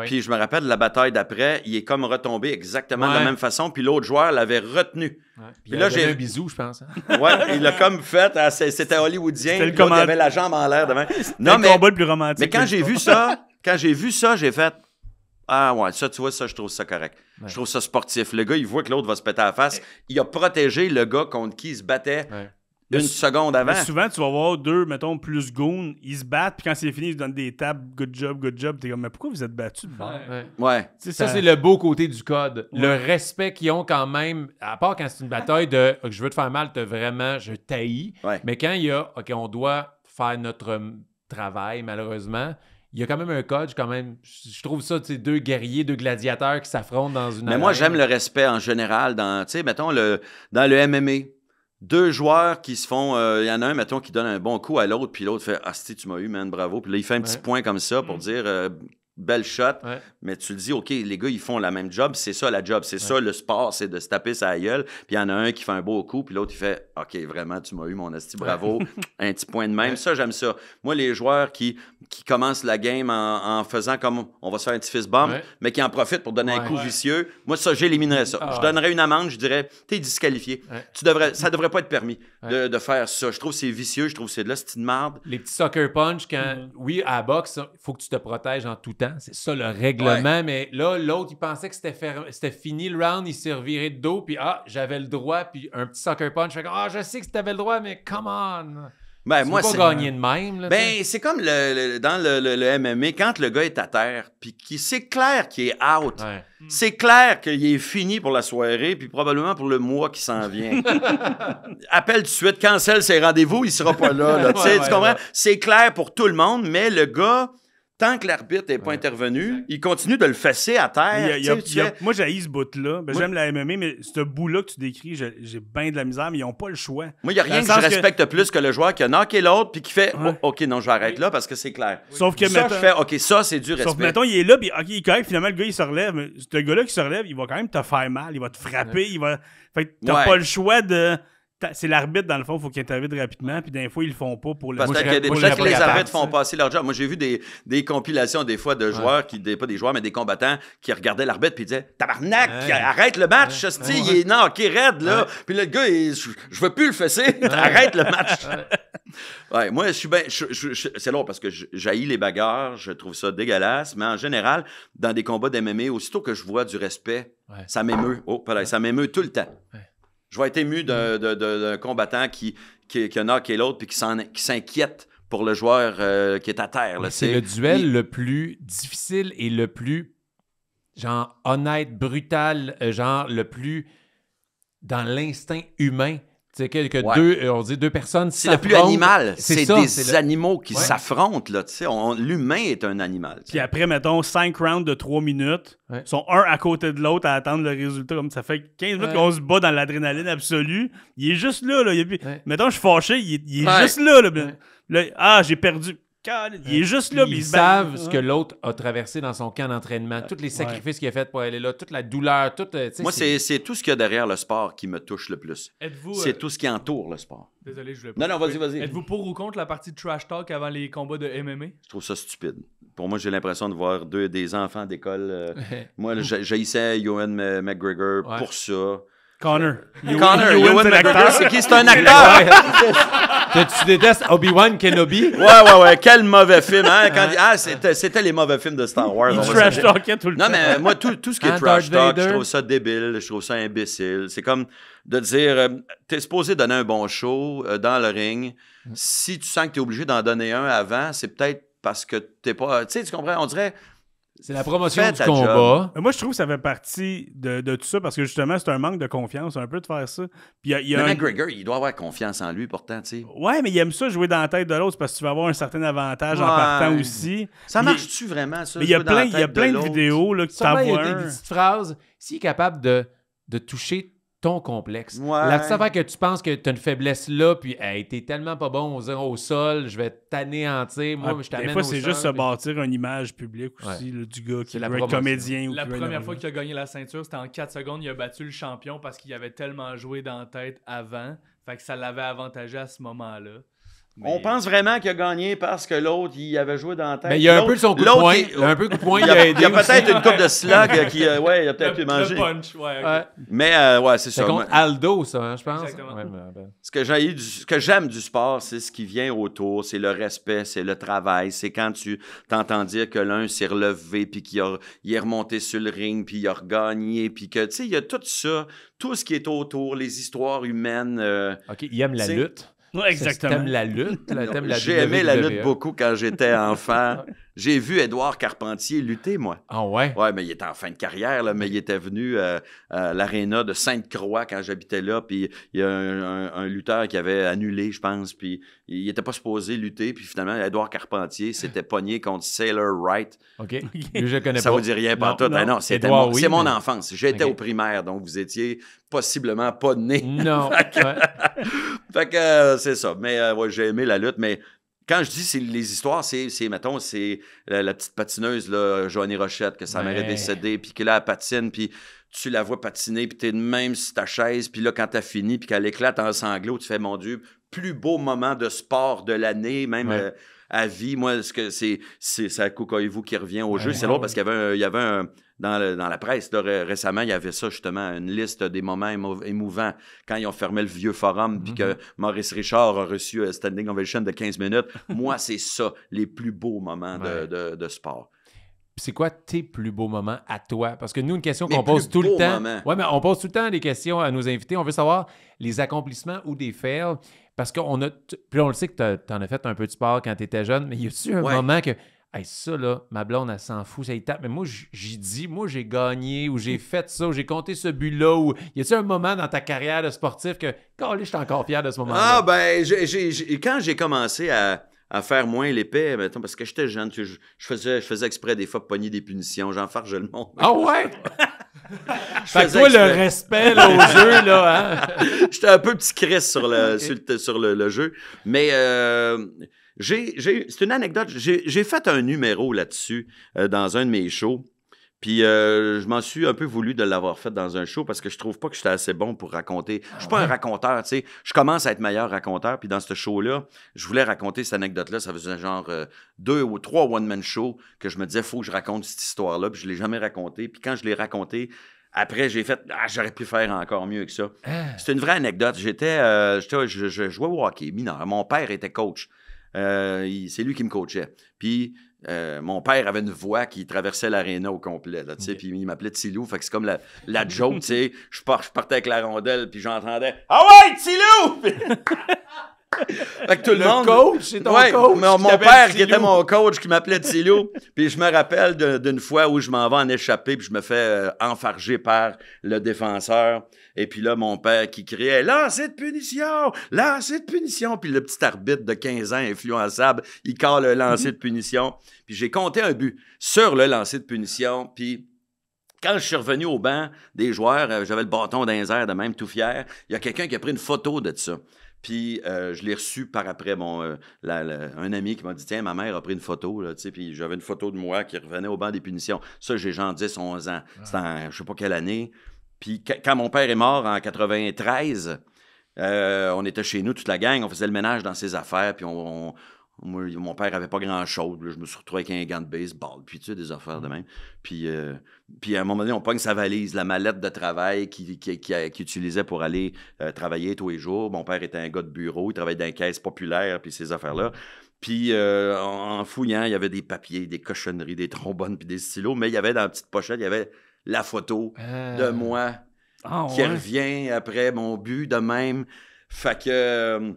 Puis je me rappelle de la bataille d'après, il est comme retombé exactement de la même façon puis l'autre joueur l'avait retenu. Puis là, j'ai un bisou, je pense. Il l'a comme fait. C'était hollywoodien. Il avait la jambe en l'air devant. Non, mais combat le plus romantique. Mais quand j'ai vu ça, j'ai fait ah ouais, ça, tu vois, ça, je trouve ça correct. Je trouve ça sportif. Le gars, il voit que l'autre va se péter à la face. Il a protégé le gars contre qui il se battait une seconde avant. Mais souvent, tu vas voir 2, mettons, plus goons, ils se battent, puis quand c'est fini, ils se donnent des tapes, good job. T'es comme, mais pourquoi vous êtes battus? Ouais. Ça, c'est le beau côté du code. Le respect qu'ils ont quand même, à part quand c'est une bataille de je veux te faire mal, je taillis. Mais quand il y a, OK, on doit faire notre travail, malheureusement, il y a quand même un code, je trouve ça, tu sais, 2 guerriers, 2 gladiateurs qui s'affrontent dans une Mais moi, j'aime le respect en général dans, tu sais, mettons, dans le MMA. 2 joueurs qui se font... Il y en a un, mettons, qui donne un bon coup à l'autre, puis l'autre fait « Ah, si tu m'as eu, man, bravo. » Puis là, il fait un petit point comme ça pour dire belle shot. Mais tu le dis, OK, les gars, ils font la même job. C'est ça, la job. C'est ça, le sport, c'est de se taper sa gueule. Puis il y en a un qui fait un beau coup, puis l'autre, il fait « OK, vraiment, tu m'as eu, mon asti, bravo. » Un petit point de même. Ça, j'aime ça. Moi, les joueurs qui commencent la game en faisant comme on va se faire un petit fist bump, mais qui en profitent pour donner un coup vicieux, moi, ça, j'éliminerais ça. Je donnerais une amende, je dirais, t'es disqualifié. Ça devrait pas être permis de faire ça. Je trouve que c'est vicieux, je trouve que c'est de la petite marde. Les petits sucker punch, oui, à la boxe, il faut que tu te protèges en tout temps. C'est ça le règlement, mais là, l'autre, il pensait que c'était fini le round, il s'est reviré de dos, puis j'avais le droit, puis un petit sucker punch, fait je sais que t'avais le droit, mais come on! Ben, moi, pas gagner de même. Là, c'est comme dans le MMA, quand le gars est à terre, puis c'est clair qu'il est out. C'est clair qu'il est fini pour la soirée, puis probablement pour le mois qui s'en vient. Appelle tout de suite, cancelle ses rendez-vous, il sera pas là. Tu comprends? C'est clair pour tout le monde, mais le gars... Tant que l'arbitre n'est pas intervenu, il continue de le fesser à terre. Moi, j'ai ce bout-là. J'aime la MMA, mais ce bout-là que tu décris, j'ai bien de la misère, mais ils n'ont pas le choix. Moi, il n'y a rien que je respecte plus que le joueur qui a knocké l'autre puis qui fait OK, non, je vais arrêter là parce que c'est clair. Sauf que ça, je fais OK, ça, c'est du respect. Sauf que, mettons, il est là, puis OK, il est correct, finalement, le gars, il se relève. Mais ce gars-là qui se relève, il va quand même te faire mal, il va te frapper, il va. Fait que t'as pas le choix de. C'est l'arbitre, dans le fond, il faut qu'il intervienne rapidement, puis des fois, ils le font pas pour le... Parce que les arbitres font passer leur job. Moi, j'ai vu des compilations, des fois, de joueurs, pas des joueurs, mais des combattants, qui regardaient l'arbitre, puis disaient « Tabarnak, arrête le match, il est knocké raide, là. » Puis le gars, je veux plus le fesser, arrête le match. Ouais, moi, je suis bien... C'est long, parce que j'haïs les bagarres, je trouve ça dégueulasse, mais en général, dans des combats d'MMA, aussitôt que je vois du respect, ça m'émeut. Ça m'émeut tout le temps. Je vais être ému d'un combattant qui a knocké l'autre puis qui s'inquiète pour le joueur qui est à terre. C'est le duel le plus difficile et le plus genre honnête, brutal, genre le plus dans l'instinct humain. C'est que deux personnes c'est le plus animal. C'est des animaux qui s'affrontent. L'humain est un animal. Puis après, mettons, 5 rounds de 3 minutes, ils sont un à côté de l'autre à attendre le résultat. Comme ça fait 15 minutes qu'on se bat dans l'adrénaline absolue. Il est juste là. Mettons, je suis fâché, il est juste là. Là, j'ai perdu. Il est juste là. Ils savent ce que l'autre a traversé dans son camp d'entraînement, tous les sacrifices qu'il a fait pour aller là, toute la douleur, moi, c'est tout ce qu'il y a derrière le sport qui me touche le plus. C'est tout ce qui entoure le sport. Désolé, je voulais pas. Non, vas-y. Êtes-vous pour ou contre la partie de trash talk avant les combats de MMA? Je trouve ça stupide. Pour moi, j'ai l'impression de voir des enfants d'école. Moi, j'haïssais Ewan McGregor pour ça. Connor. Ewan McGregor, c'est qui? C'est un acteur! Tu détestes Obi-Wan Kenobi? Ouais. Quel mauvais film, hein? C'était les mauvais films de Star Wars. Il trash talkait tout le temps. Non, mais moi, tout ce qui est trash talk, je trouve ça débile, je trouve ça imbécile. C'est comme de dire, t'es supposé donner un bon show dans le ring. Si tu sens que t'es obligé d'en donner un avant, c'est peut-être parce que t'es pas... Tu sais, tu comprends? On dirait... C'est la promotion du combat. Moi, je trouve que ça fait partie de tout ça parce que justement, c'est un manque de confiance un peu de faire ça. Puis McGregor, il doit avoir confiance en lui pourtant, tu sais. Ouais, mais il aime ça jouer dans la tête de l'autre parce que tu vas avoir un certain avantage en partant aussi. Ça marche-tu vraiment, ça? Mais il y a plein de vidéos là, que tu il y a des petites phrases. S'il est capable de toucher ton complexe. La petite affaire que tu penses que tu as une faiblesse là, puis hey, t'es tellement pas bon au sol, je vais t'anéantir. Moi, je t'amène au sol. Des fois, c'est juste se bâtir une image publique aussi du gars qui veut être comédien. La première fois qu'il a gagné la ceinture, c'était en 4 secondes. Il a battu le champion parce qu'il avait tellement joué dans la tête avant. Fait que ça l'avait avantagé à ce moment-là. Mais... On pense vraiment qu'il a gagné parce que l'autre, il avait joué dans la tête. Mais il y a un peu de son coup de poing. Il y a un peu de coup de poing. Il y a peut-être une coupe de slug qui il a peut-être pu manger. Le punch, Mais c'est ça. C'est contre Aldo, ça, hein, je pense. Exactement. Ce que j'aime du sport, c'est ce qui vient autour. C'est le respect, c'est le travail. C'est quand tu t'entends dire que l'un s'est relevé, puis qu'il est remonté sur le ring, puis il a regagné, puis que, tu sais, il y a tout ça, tout ce qui est autour, les histoires humaines. OK, il aime la lutte. Ouais, exactement. T'aimes la lutte? J'ai aimé la lutte beaucoup quand j'étais enfant. J'ai vu Édouard Carpentier lutter, moi. Ah ouais? Ouais, mais il était en fin de carrière, là, mais il était venu à l'aréna de Sainte-Croix quand j'habitais là, puis il y a un lutteur qui avait annulé, je pense, puis il était pas supposé lutter, puis finalement, Édouard Carpentier s'était pogné contre Sailor Wright. OK. Je connais ça pas. vous dit rien pantoute? Non, c'est mon enfance. J'étais au primaire, donc vous étiez possiblement pas né. Non. Fait que c'est ça. Mais j'ai aimé la lutte, mais quand je dis c'est les histoires, c'est la petite patineuse, là, Joanie Rochette, que sa mère est décédée, puis que là, elle patine, puis tu la vois patiner, puis t'es de même sur ta chaise, puis là, quand t'as fini, puis qu'elle éclate en sanglots, tu fais, mon Dieu, plus beau moment de sport de l'année, même à vie. Moi, c'est Kokoivu qui revient au jeu. C'est drôle parce qu'il y avait un dans la presse, là, récemment, il y avait ça, justement, une liste des moments émouvants quand ils ont fermé le vieux forum, puis que Maurice Richard a reçu Standing Ovation de 15 minutes. Moi, c'est ça, les plus beaux moments de sport. C'est quoi tes plus beaux moments à toi? Parce que nous, une question qu'on pose tout le temps. Oui, mais on pose tout le temps des questions à nos invités. On veut savoir les accomplissements ou des fails. Parce qu'on a. Puis on le sait que tu en as fait un peu de sport quand tu étais jeune, mais y a-tu un moment que. Hey, ça, là, ma blonde, elle s'en fout, ça y tape. Mais moi, j'ai dit, moi, j'ai gagné, ou j'ai fait ça, ou j'ai compté ce but-là, ou y a-tu un moment dans ta carrière de sportif que, je suis encore fier de ce moment-là? Ah, ben, quand j'ai commencé à à faire moins l'épais, mettons, parce que j'étais jeune. Je faisais exprès des fois de pogner des punitions. J'enfargeais le monde. Ah ouais? Fait que faisais toi, le exprès. respect là, au jeu, là, hein? J'étais un peu petit Chris sur le jeu. Mais c'est une anecdote. J'ai fait un numéro là-dessus dans un de mes shows. Puis je m'en suis un peu voulu de l'avoir fait dans un show parce que je trouve pas que j'étais assez bon pour raconter. Je suis pas un raconteur, tu sais. Je commence à être meilleur raconteur. Puis dans ce show-là, je voulais raconter cette anecdote-là. Ça faisait genre 2 ou 3 one-man shows que je me disais, faut que je raconte cette histoire-là. Puis je l'ai jamais racontée. Puis quand je l'ai racontée, après, j'ai fait, j'aurais pu faire encore mieux que ça. C'est une vraie anecdote. Je jouais au hockey mineur. Mon père était coach. C'est lui qui me coachait. Puis mon père avait une voix qui traversait l'aréna au complet. Là, puis il m'appelait Tilou. Fait que c'est comme la joke. Je partais avec la rondelle, puis j'entendais « Ah ouais, Tilou! » Fait que tout le monde... coach, c'est ton coach. Mon père, qui était mon coach, qui m'appelait Tilou. Puis je me rappelle d'une fois où je m'en vais en échapper, puis je me fais enfarger par le défenseur. Et puis là, mon père qui criait « Lancer de punition! Lancer de punition! » Puis le petit arbitre de 15 ans influençable, il cale le lancer de punition. Puis j'ai compté un but sur le lancer de punition. Puis quand je suis revenu au banc des joueurs, j'avais le bâton dans les airs de même, tout fier. Il y a quelqu'un qui a pris une photo de ça. Puis je l'ai reçu par après, un ami qui m'a dit « Tiens, ma mère a pris une photo. » Puis j'avais une photo de moi qui revenait au banc des punitions. Ça, j'ai genre 10, 11 ans. C'était en je sais pas quelle année. Puis quand mon père est mort en 93, on était chez nous, toute la gang, on faisait le ménage dans ses affaires, puis mon père avait pas grand-chose. Là, je me suis retrouvé avec un gant de baseball, puis tu sais, des affaires de même. Puis à un moment donné, on pogne sa valise, la mallette de travail qu'il utilisait pour aller travailler tous les jours. Mon père était un gars de bureau, il travaillait dans les caisses populaires, puis ces affaires-là. Puis en fouillant, il y avait des papiers, des cochonneries, des trombones, puis des stylos, mais il y avait dans la petite pochette, il y avait la photo de moi qui revient après mon but de même. Fait que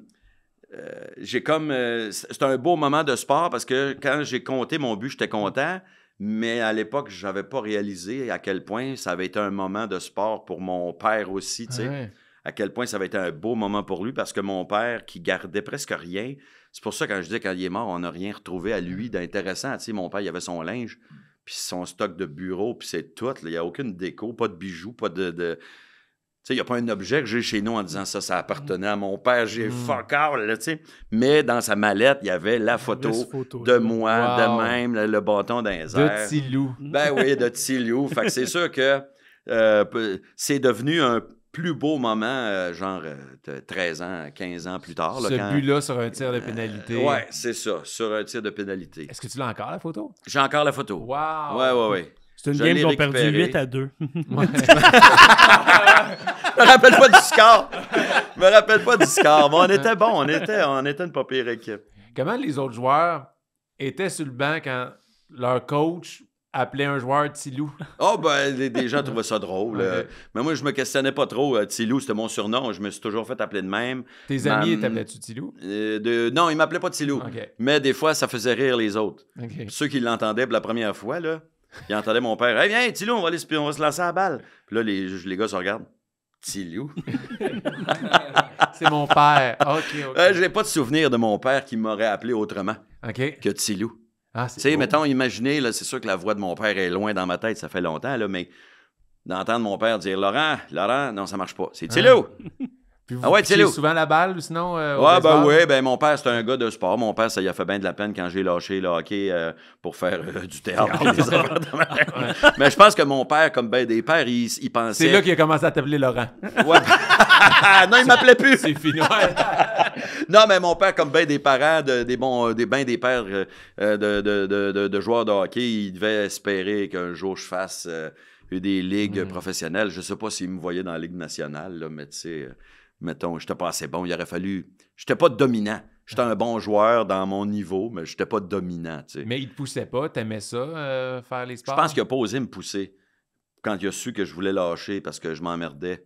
j'ai comme... c'est un beau moment de sport parce que quand j'ai compté mon but, j'étais content, mais à l'époque, je n'avais pas réalisé à quel point ça avait été un moment de sport pour mon père aussi, tu sais. À quel point ça avait été un beau moment pour lui parce que mon père qui gardait presque rien, c'est pour ça quand je dis quand il est mort, on n'a rien retrouvé à lui d'intéressant. Tu sais, mon père, il avait son linge, puis son stock de bureau, puis c'est tout. Il n'y a aucune déco, pas de bijoux, pas de... Tu sais, il n'y a pas un objet que j'ai chez nous en disant ça appartenait à mon père, j'ai fuck all, là, tu sais. Mais dans sa mallette, il y avait la photo de moi, de même, le bâton dans les airs. De Tilou. Ben oui, de Tilou. Fait que c'est sûr que c'est devenu un plus beau moment, 13 ans, 15 ans plus tard. Là, Ce but-là sur un tir de pénalité. Ouais, c'est ça, sur un tir de pénalité. Est-ce que tu l'as encore, la photo? J'ai encore la photo. Wow! Ouais. C'est une Je game l'ai qu'ils ont perdu récupéré. 8-2. Je me rappelle pas du score. Je me rappelle pas du score. Mais on était bon. On était une pas pire équipe. Comment les autres joueurs étaient sur le banc quand leur coach appelait un joueur Tilou? Oh, ben, des gens trouvaient ça drôle. Okay. Mais moi, je me questionnais pas trop. Tilou, c'était mon surnom. Je me suis toujours fait appeler de même. Tes amis t'appelaient-tu Tilou? Non, ils m'appelaient pas Tilou. Okay. Mais des fois, ça faisait rire les autres. Okay. Ceux qui l'entendaient pour la première fois, là, ils entendaient mon père. « Hey, viens, Tilou, on va se lancer à la balle. » Puis là, les gars se regardent. Tilou? C'est mon père. OK. J'ai pas de souvenir de mon père qui m'aurait appelé autrement que Tilou. Ah, tu sais, mettons, imaginez, là, c'est sûr que la voix de mon père est loin dans ma tête, ça fait longtemps, là, mais d'entendre mon père dire Laurent, non, ça marche pas. C'est Tilou! Puis vous ouais, pitchez souvent la balle, ou sinon au ouais, baseball? oui, mon père, c'est un gars de sport. Mon père, ça lui a fait bien de la peine quand j'ai lâché le hockey pour faire du théâtre. Mais je pense que mon père, comme ben des pères, il pensait... C'est là qu'il a commencé à t'appeler Laurent. Ouais. Non, il m'appelait plus. C'est fini. Non, mais mon père, comme ben des parents, des pères de joueurs de hockey, il devait espérer qu'un jour je fasse des ligues professionnelles. Je sais pas s'il me voyait dans la Ligue nationale, là, mais tu sais... Mettons, j'étais pas assez bon. Il aurait fallu... J'étais pas dominant. J'étais un bon joueur dans mon niveau, mais j'étais pas dominant, tu sais. Mais il te poussait pas? T'aimais ça, faire les sports? Je pense qu'il a pas osé me pousser quand il a su que je voulais lâcher parce que je m'emmerdais.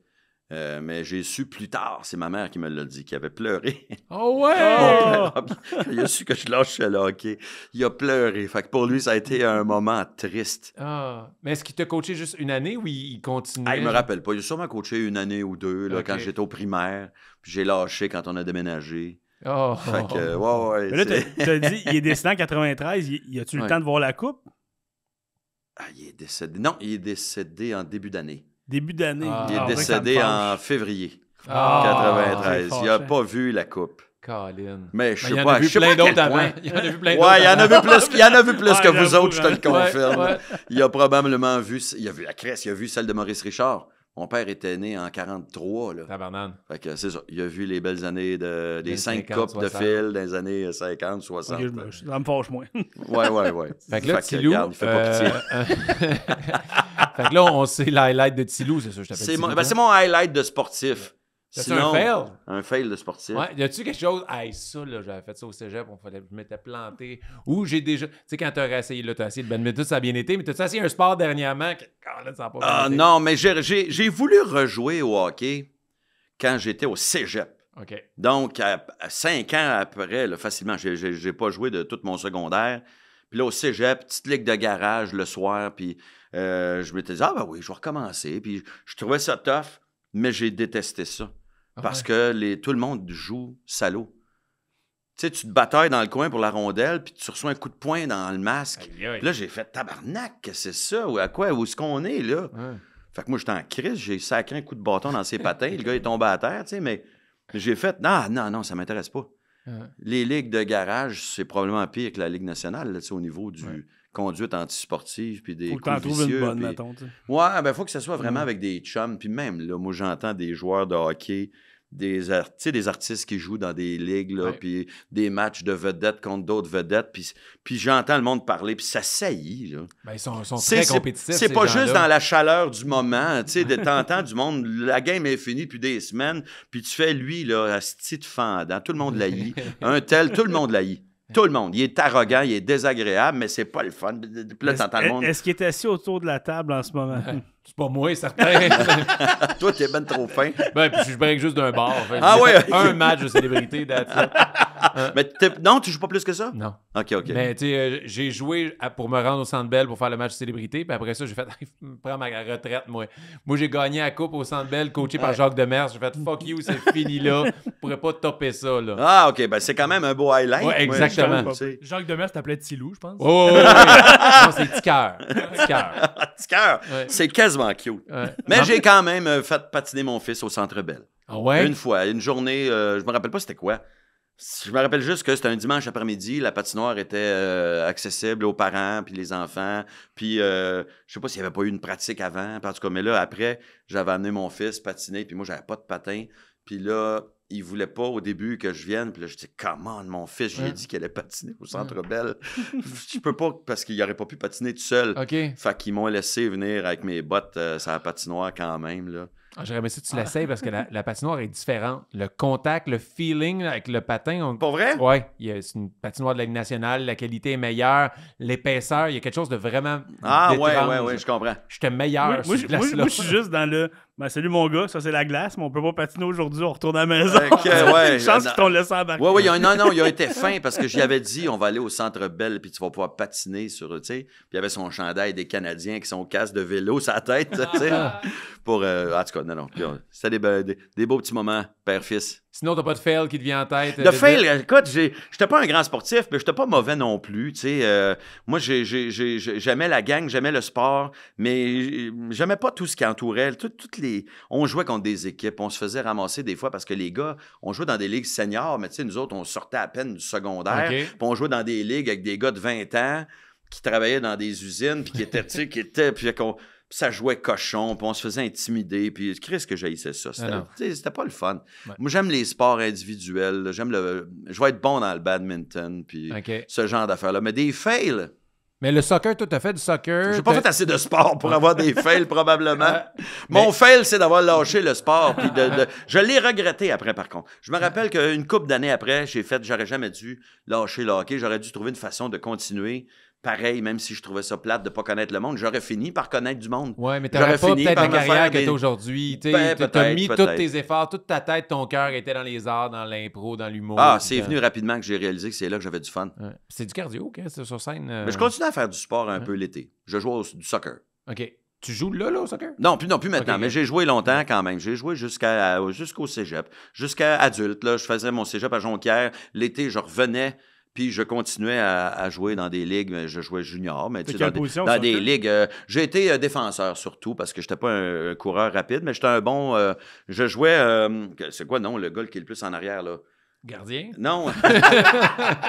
Mais j'ai su plus tard, c'est ma mère qui me l'a dit, qui avait pleuré. Oh ouais! Mon père, il a su que je lâchais le hockey. Il a pleuré. Fait que pour lui, ça a été un moment triste. Ah. Mais est-ce qu'il t'a coaché juste une année ou il continuait? Il me rappelle pas. Il a sûrement coaché une année ou deux là, quand j'étais au primaire. Puis j'ai lâché quand on a déménagé. Oh. Fait que, ouais. Mais là, t'as dit, il est décédé en 93. Y a-tu le temps de voir la coupe? Ah, il est décédé. Non, il est décédé en début d'année. Début d'année. Ah. Il est vrai que ça me décédé fâche. en février Ah, 93. c'est Il n'a fâchant. pas vu la coupe. Colin. Mais je Il y sais en pas. a vu je sais plein pas à d'autres quel avant. point. Il y en a vu plein d'autres. Ouais, il y en a vu plus, il y en a vu plus que vous j'avoue, autres, je te le confirme. Ouais. Il a probablement vu, il a vu la crèche, il a vu celle de Maurice Richard. Mon père était né en 43, là. Tabarnane. Fait que c'est ça. Il a vu les belles années des Des 5 50, coupes de 60. fil des années 50, 60. Ok, ça me fâche moins. Ouais. Fait que là, Tilou. regarde, il fait pas pitié. Fait que là, on sait l'highlight de Tilou, c'est ça, je t'appelle. C'est Tilou, c'est mon highlight de sportif. C'est un fail? Un fail de sportif. Ouais, y a-tu quelque chose? Hey, ça, là, j'avais fait ça au cégep, je m'étais planté. Ou j'ai déjà. Tu sais, quand t'as essayé, là, t'as essayé de badminton, ça a bien été, mais t'as-tu essayé un sport dernièrement? Là, ça a pas bien Ah été? non, mais j'ai voulu rejouer au hockey quand j'étais au cégep. OK. Donc, à 5 ans après, là, facilement, j'ai pas joué de tout mon secondaire. Puis là, au cégep, petite ligue de garage le soir, puis je m'étais dit, ah ben oui, je vais recommencer. Puis je trouvais ça tough, mais j'ai détesté ça. Parce que tout le monde joue salaud. Tu sais, tu te batailles dans le coin pour la rondelle, puis tu reçois un coup de poing dans le masque. Aïe, aïe. Puis là, j'ai fait tabarnak, que c'est ça? Ou à quoi? Où est-ce qu'on est, là? Ouais. Fait que moi, j'étais en crise, j'ai sacré un coup de bâton dans ses patins. Le gars est tombé à terre, tu sais, mais j'ai fait, non, ça m'intéresse pas. Ouais. Les ligues de garage, c'est probablement pire que la Ligue nationale, là, tu sais, au niveau du conduite antisportive, puis des Faut que coups t'en trouves une vicieux, bonne, puis- mettons. tu sais. Ouais, ben faut que ce soit vraiment avec des chums. Puis même, là, moi, j'entends des joueurs de hockey, tu sais, des artistes qui jouent dans des ligues, là, Ouais. puis des matchs de vedettes contre d'autres vedettes. Puis j'entends le monde parler, puis ça saillit, là. Ben, ils sont très C'est compétitifs. c'est ces pas gens-là. juste dans la chaleur du moment, tu sais, de t'entends du monde, la game est finie depuis des semaines, puis tu fais, lui, là, asti de fendant, tout le monde l'haït. Un tel, tout le monde l'haït. Tout le monde. Il est arrogant, il est désagréable, mais c'est pas le fun. Puis là, t'entends le monde. Est-ce qu'il est assis autour de la table en ce moment? C'est pas moi, certain. Toi, t'es ben trop fin. Ben, puis je break juste d'un bar. Fait que Ah j'ai ouais, fait ok. un match de célébrité, that's it. Mais non, tu joues pas plus que ça? Non. OK. Mais tu sais, j'ai joué pour me rendre au Centre Bell pour faire le match de célébrité, puis après ça, j'ai fait prends ma retraite, moi. Moi, j'ai gagné la coupe au Centre Bell, coaché par Jacques Demers. J'ai fait fuck you, c'est fini là. Je pourrais pas topper ça, là. Ah, OK. Ben, c'est quand même un beau highlight. Ouais, exactement. tu sais. Jacques Demers t'appelait Tilou, je pense. Oh, ouais. Non, c'est petit cœur. Petit cœur. Petit cœur. Ouais. C'est quasiment cute. Ouais. Mais j'ai quand même fait patiner mon fils au Centre Bell. Ah ouais? Une fois, une journée, je me rappelle pas c'était quoi. Je me rappelle juste que c'était un dimanche après-midi, la patinoire était accessible aux parents puis les enfants. Puis je sais pas s'il y avait pas eu une pratique avant, en tout cas, mais là après, j'avais amené mon fils patiner, puis moi j'avais pas de patin. Puis là, il voulait pas au début que je vienne, puis là je dis come on, mon fils, j'ai dit qu'il allait patiner au Centre Bell. Je peux pas parce qu'il aurait pas pu patiner tout seul. OK. Fait qu'ils m'ont laissé venir avec mes bottes sur la patinoire quand même là. Ah, j'aurais aimé ça que tu l'essayes parce que la patinoire est différente. Le contact, le feeling là, avec le patin. Pour vrai? Ouais, c'est une patinoire de la Ligue nationale, la qualité est meilleure, l'épaisseur, il y a quelque chose de vraiment Ah d'étrange. ouais, je comprends. J'étais meilleur Moi, sur cette glace-là. moi, je suis juste dans le. Ben, salut mon gars, ça c'est la glace, mais on peut pas patiner aujourd'hui, on retourne à la maison. Ok, ouais. Une chance qu'ils t'ont laissé embarquer. Ouais, non, il a été fin parce que j'y avais dit, on va aller au Centre Bell puis tu vas pouvoir patiner sur, tu sais. Puis il y avait son chandail des Canadiens qui sont au casque de vélo sur la tête, tu sais. Pour, en tout cas, non. Puis, c'était des beaux petits moments, père-fils. Sinon, t'as pas de fail qui te vient en tête. Le fail, écoute, j'étais pas un grand sportif, mais j'étais pas mauvais non plus, tu sais. Moi, j'aimais la gang, j'aimais le sport, mais j'aimais pas tout ce qui entourait. On jouait contre des équipes, on se faisait ramasser des fois parce que les gars, on jouait dans des ligues seniors, mais tu sais, nous autres, on sortait à peine du secondaire, OK. puis on jouait dans des ligues avec des gars de 20 ans qui travaillaient dans des usines, puis qui étaient, tu sais, puis ça jouait cochon, puis on se faisait intimider, puis qu'est-ce que j'haïssais ça? C'était pas le fun. Ouais. Moi, j'aime les sports individuels, là. Je vais être bon dans le badminton, puis OK. ce genre d'affaires-là. Mais des fails, Mais le soccer, toi, t'as fait du soccer. j'ai pas fait assez de sport pour avoir des fails, probablement. Mon fail, c'est d'avoir lâché le sport, puis je l'ai regretté après, par contre. Je me rappelle qu'une couple d'années après, j'aurais jamais dû lâcher le hockey, j'aurais dû trouver une façon de continuer. Pareil, même si je trouvais ça plate de ne pas connaître le monde, j'aurais fini par connaître du monde. Ouais, mais t'aurais J'aurais pas fini peut-être par la me faire carrière que des- t'as aujourd'hui. Ben, T'as mis tous peut-être. tes efforts, toute ta tête, ton cœur était dans les arts, dans l'impro, dans l'humour. Ah, puis c'est dans- venu rapidement que j'ai réalisé que c'est là que j'avais du fun. Ouais. C'est du cardio, OK, c'est sur scène. Mais je continue à faire du sport un peu l'été. Je joue du soccer. OK. Tu joues là, au soccer? Non, plus maintenant, Ok. mais j'ai joué longtemps quand même. J'ai joué jusqu'au cégep, jusqu'à adulte. Là, je faisais mon cégep à Jonquière. L'été, je revenais, puis je continuais à jouer dans des ligues. Mais je jouais junior, mais tu sais, quelle position, dans au des soccer? ligues. J'ai été défenseur surtout, parce que j'étais pas un coureur rapide, mais j'étais un bon... je jouais... c'est quoi, non, le gars qui est le plus en arrière, là? Gardien? Non,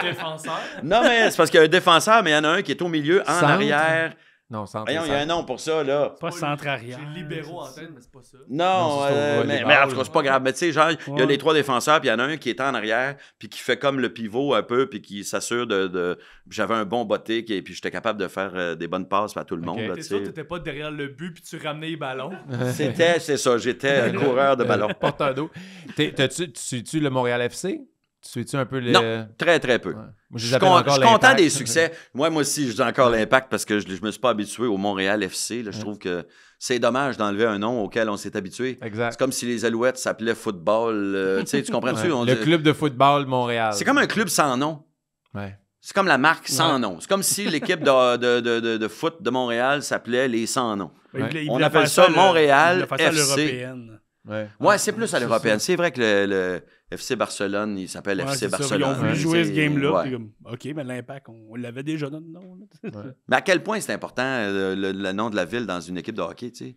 Défenseur. non, mais c'est parce qu'il y a un défenseur, mais il y en a un qui est au milieu, en Centre? arrière. Non, centre. Voyons, il y a un nom pour ça, là. Pas centre arrière. J'ai libéraux en tête, mais c'est pas ça. Non, Non, c'est au mais volleyball. en tout cas, c'est pas grave. Mais tu sais, genre, il y a Ouais. les 3 défenseurs, puis il y en a un qui est en arrière, puis qui fait comme le pivot un peu, puis qui s'assure de... J'avais un bon botté, puis j'étais capable de faire des bonnes passes à tout le monde. Là, T'es tu sûr que sais. t'étais pas derrière le but puis tu ramenais les ballons? C'est ça, j'étais un coureur de ballon. Porteur d'eau. Tu suis-tu le Montréal FC? Tu suis-tu un peu le... Non, très, très peu. Ouais. Moi, je Je les suis appelle encore content l'Impact. des succès. Moi aussi, je dis encore l'Impact parce que je me suis pas habitué au Montréal FC. Là. Je trouve que c'est dommage d'enlever un nom auquel on s'est habitué. Exact. C'est comme si les Alouettes s'appelaient football. Tu sais, tu comprends-tu? Ouais. On Le dit- club de football Montréal. C'est comme un club sans nom. Ouais. C'est comme la marque sans nom. C'est comme si l'équipe de foot de Montréal s'appelait les sans noms. Il On voulait appelle faire ça le- Montréal il voulait faire ça à FC. l'européenne. Ouais. Ouais, c'est plus à l'européenne. C'est vrai que le FC Barcelone, il s'appelle Ouais, FC c'est ça. Barcelone. Ils ont voulu Ouais, jouer ce C'est- game-là. ouais. puis comme, OK, mais l'Impact, on l'avait déjà notre nom. là. Mais à quel point c'est important le nom de la ville dans une équipe de hockey, tu sais?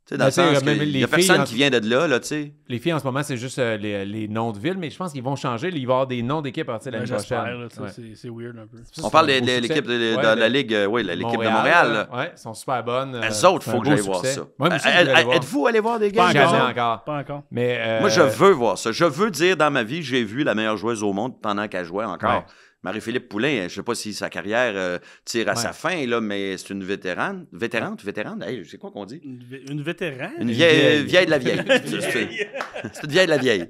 Tu sais, dans Ben, le sens tu sais, même qu'il les y a filles, personne en- qui vient de là, tu sais. Les filles, en ce moment, c'est juste les noms de villes, mais je pense qu'ils vont changer. Il va y avoir des noms d'équipes à partir de Ben, l'année J'espère. prochaine. là, tu sais, Ouais. c'est weird un peu. Ça, On c'est parle un de beau l'équipe succès. de Ouais, la Ligue, oui, l'équipe de Montréal. Oui, elles sont super bonnes. Elles autres, il c'est faut un que beau j'aille voir succès. ça. Moi aussi, je voulais aller voir. Êtes-vous allé voir des Pas games? Jamais encore. encore. Pas encore. Mais, Moi, je veux voir ça. Je veux dire, dans ma vie, j'ai vu la meilleure joueuse au monde pendant qu'elle jouait encore. Ouais. Marie-Philippe Poulin, je ne sais pas si sa carrière tire à sa fin, là, mais c'est une vétérane. Vétérante? Hey, c'est quoi qu'on dit? Une vétérane? Une vieille de la vieille. C'est une vieille de la vieille.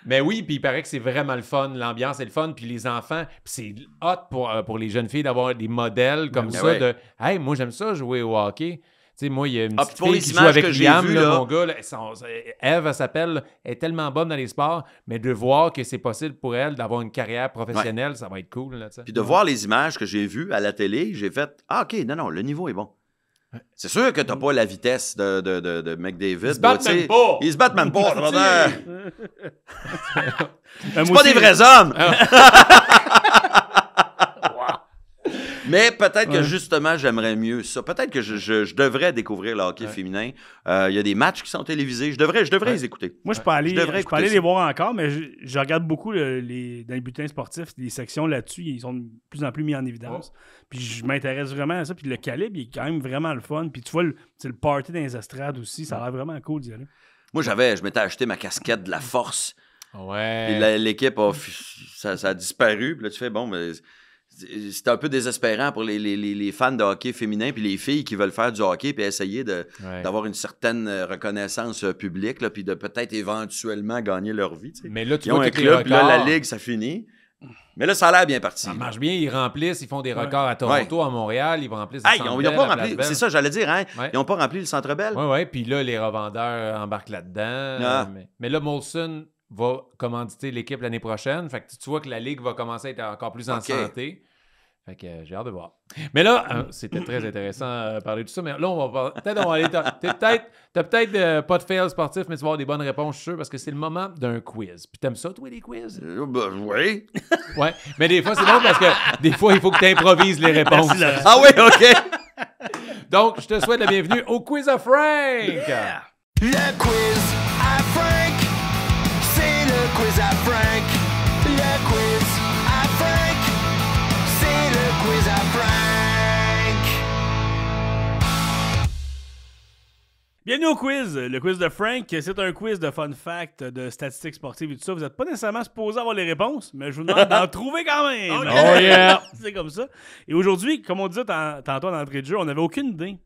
Mais oui, puis il paraît que c'est vraiment le fun. L'ambiance est le fun. Puis les enfants, puis c'est hot pour les jeunes filles d'avoir des modèles comme Ben ça. ouais. De hey, moi, j'aime ça jouer au hockey. Tu sais, moi, il y a une Ah, petite puis pour fille les qui joue images avec que j'ai Liam, vues, là, là. mon gars. Là, Eve, elle s'appelle, elle est tellement bonne dans les sports, mais de voir que c'est possible pour elle d'avoir une carrière professionnelle, ça va être cool. Là, tu sais. Puis de voir les images que j'ai vues à la télé, j'ai fait « Ah, OK, non, le niveau est bon. » C'est sûr que t'as pas la vitesse de McDavid. Ils se battent là, tu sais. même pas. Ils se battent même pas. C'est C'est pas des vrais hommes! Mais peut-être que justement, j'aimerais mieux ça. Peut-être que je devrais découvrir le hockey féminin. Il y a des matchs qui sont télévisés. Je devrais les écouter. Moi, je peux aller, Je devrais je peux aller écouter les ça. voir encore, mais je regarde beaucoup dans les bulletins sportifs, les sections là-dessus, ils sont de plus en plus mis en évidence. Puis je m'intéresse vraiment à ça. Puis le calibre, il est quand même vraiment le fun. Puis tu vois, le party dans les estrades aussi, ça a l'air vraiment cool d'y aller. Moi, je m'étais acheté ma casquette de la force. Ouais. Puis l'équipe ça a disparu. Puis là, tu fais, bon, mais c'est un peu désespérant pour les fans de hockey féminin puis les filles qui veulent faire du hockey puis essayer Ouais. d'avoir une certaine reconnaissance publique là, puis de peut-être éventuellement gagner leur vie. Tu sais. Mais là, tu Ils ont vois un tous les club, puis là, la records. ligue, ça finit. Mais là, ça a l'air bien parti. Ça là. marche bien, ils remplissent, ils font des records à Toronto, à Montréal, ils vont remplir Hey, ils n'ont pas rempli, c'est ça, j'allais dire, hein? Ouais. Ils n'ont pas rempli le Centre Bell. Oui, oui. Puis là, les revendeurs embarquent là-dedans. Ah. Mais là, Molson va commanditer l'équipe l'année prochaine. Fait que tu vois que la Ligue va commencer à être encore plus en OK. santé. Fait que j'ai hâte de voir. Mais là, c'était très intéressant de parler de tout ça. Mais là, on va peut-être on va aller. T'as peut-être pas de fail sportif, mais tu vas avoir des bonnes réponses, je suis sûr, parce que c'est le moment d'un quiz. Puis t'aimes ça, toi, les quiz? Oui. Ouais. Mais des fois, c'est bon parce que des fois, il faut que tu improvises les réponses. Ah oui, OK. Donc, je te souhaite la bienvenue au Quiz à Frank! Le quiz à Frank, c'est le quiz à Frank. Le quiz à Frank, c'est le quiz à Frank. Bienvenue au quiz, le quiz de Frank. C'est un quiz de fun fact, de statistiques sportives et tout ça. Vous n'êtes pas nécessairement supposé avoir les réponses, mais je vous demande d'en trouver quand même. OK. Oh yeah! C'est comme ça. Et aujourd'hui, comme on disait tantôt dans l'entrée de jeu, on n'avait aucune idée.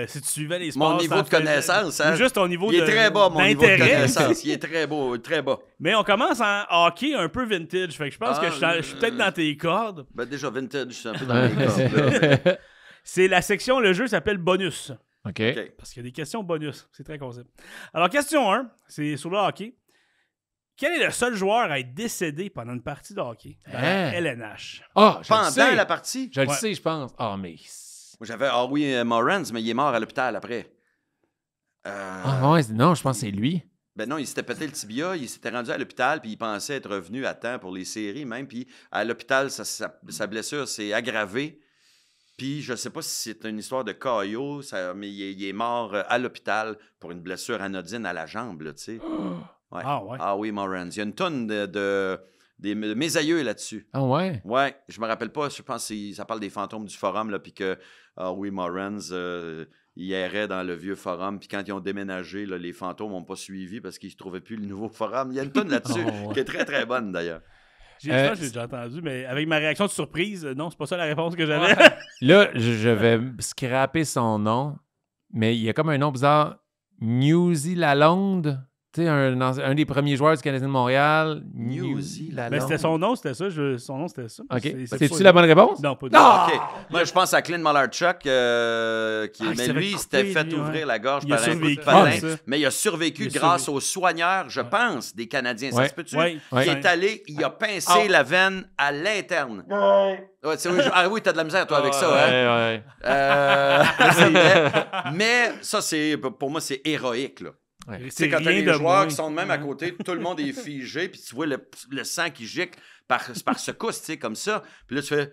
Si tu suivais les sports, Mon niveau ça de faisait- connaissance, hein? Juste ton niveau Il est très bas, mon niveau de d'intérêt. connaissance. Il est très beau, très bas. Mais on commence en hockey un peu vintage. Fait que je pense que je suis peut-être dans tes cordes. Ben, déjà, vintage, c'est un peu dans mes cordes, là. C'est la section, le jeu s'appelle bonus. OK. OK. Parce qu'il y a des questions bonus. C'est très concept. Alors, question 1, c'est sur le hockey. Quel est le seul joueur à être décédé pendant une partie de hockey dans la Hein? LNH? Ah, je le Pendant sais. la partie? Je le Ouais. sais, je pense. Ah, mais Moi, j'avais Morans, mais il est mort à l'hôpital après. Ah ouais, non, je pense que c'est lui. Ben non, il s'était pété le tibia, il s'était rendu à l'hôpital, puis il pensait être revenu à temps pour les séries même, puis à l'hôpital, sa blessure s'est aggravée. Puis je sais pas si c'est une histoire de KO, mais il est mort à l'hôpital pour une blessure anodine à la jambe, là, tu sais. Ouais. Ah ouais. Ah oui, Morans. Il y a une tonne de mes aïeux là-dessus. Ah ouais? Ouais, je me rappelle pas, je pense que ça parle des fantômes du forum, là, puis que, Morans, il errait dans le vieux forum, puis quand ils ont déménagé, là, les fantômes n'ont pas suivi parce qu'ils ne trouvaient plus le nouveau forum. Il y a une tonne là-dessus Oh, ouais. qui est très, très bonne, d'ailleurs. Je pense que j'ai déjà entendu, mais avec ma réaction de surprise, non, c'est pas ça la réponse que j'avais. Là, je vais scraper son nom, mais il y a comme un nom bizarre. Newsy Lalonde. Tu sais, un des premiers joueurs du Canadien de Montréal. Newsy Lalonde. Mais c'était son nom, c'était ça. Son nom, c'était ça. OK. C'est C'est-tu pas- la bonne réponse? Non, pas du Non! tout. OK. Moi, je pense à Clint Malarchuk, mais s'est lui, il fait s'était couper, fait lui, ouvrir ouais. la gorge Il a par un coup de survécu, patin, ça. mais il a survécu Il a grâce survécu. aux soigneurs, je pense, des Canadiens. Ça Ouais. se peut-tu? Ouais. Ouais. Il est allé, il a pincé la veine à l'interne. Ouais, oui, t'as de la misère, toi, avec ça, hein? Ouais, ouais. C'est vrai. Mais ça, pour moi, c'est héroïque, là. Tu sais, quand t'as rien les de joueurs moins. qui sont de même à côté, tout le monde est figé, puis tu vois le sang qui gicle par secousse, tu sais, comme ça. Puis là, tu fais...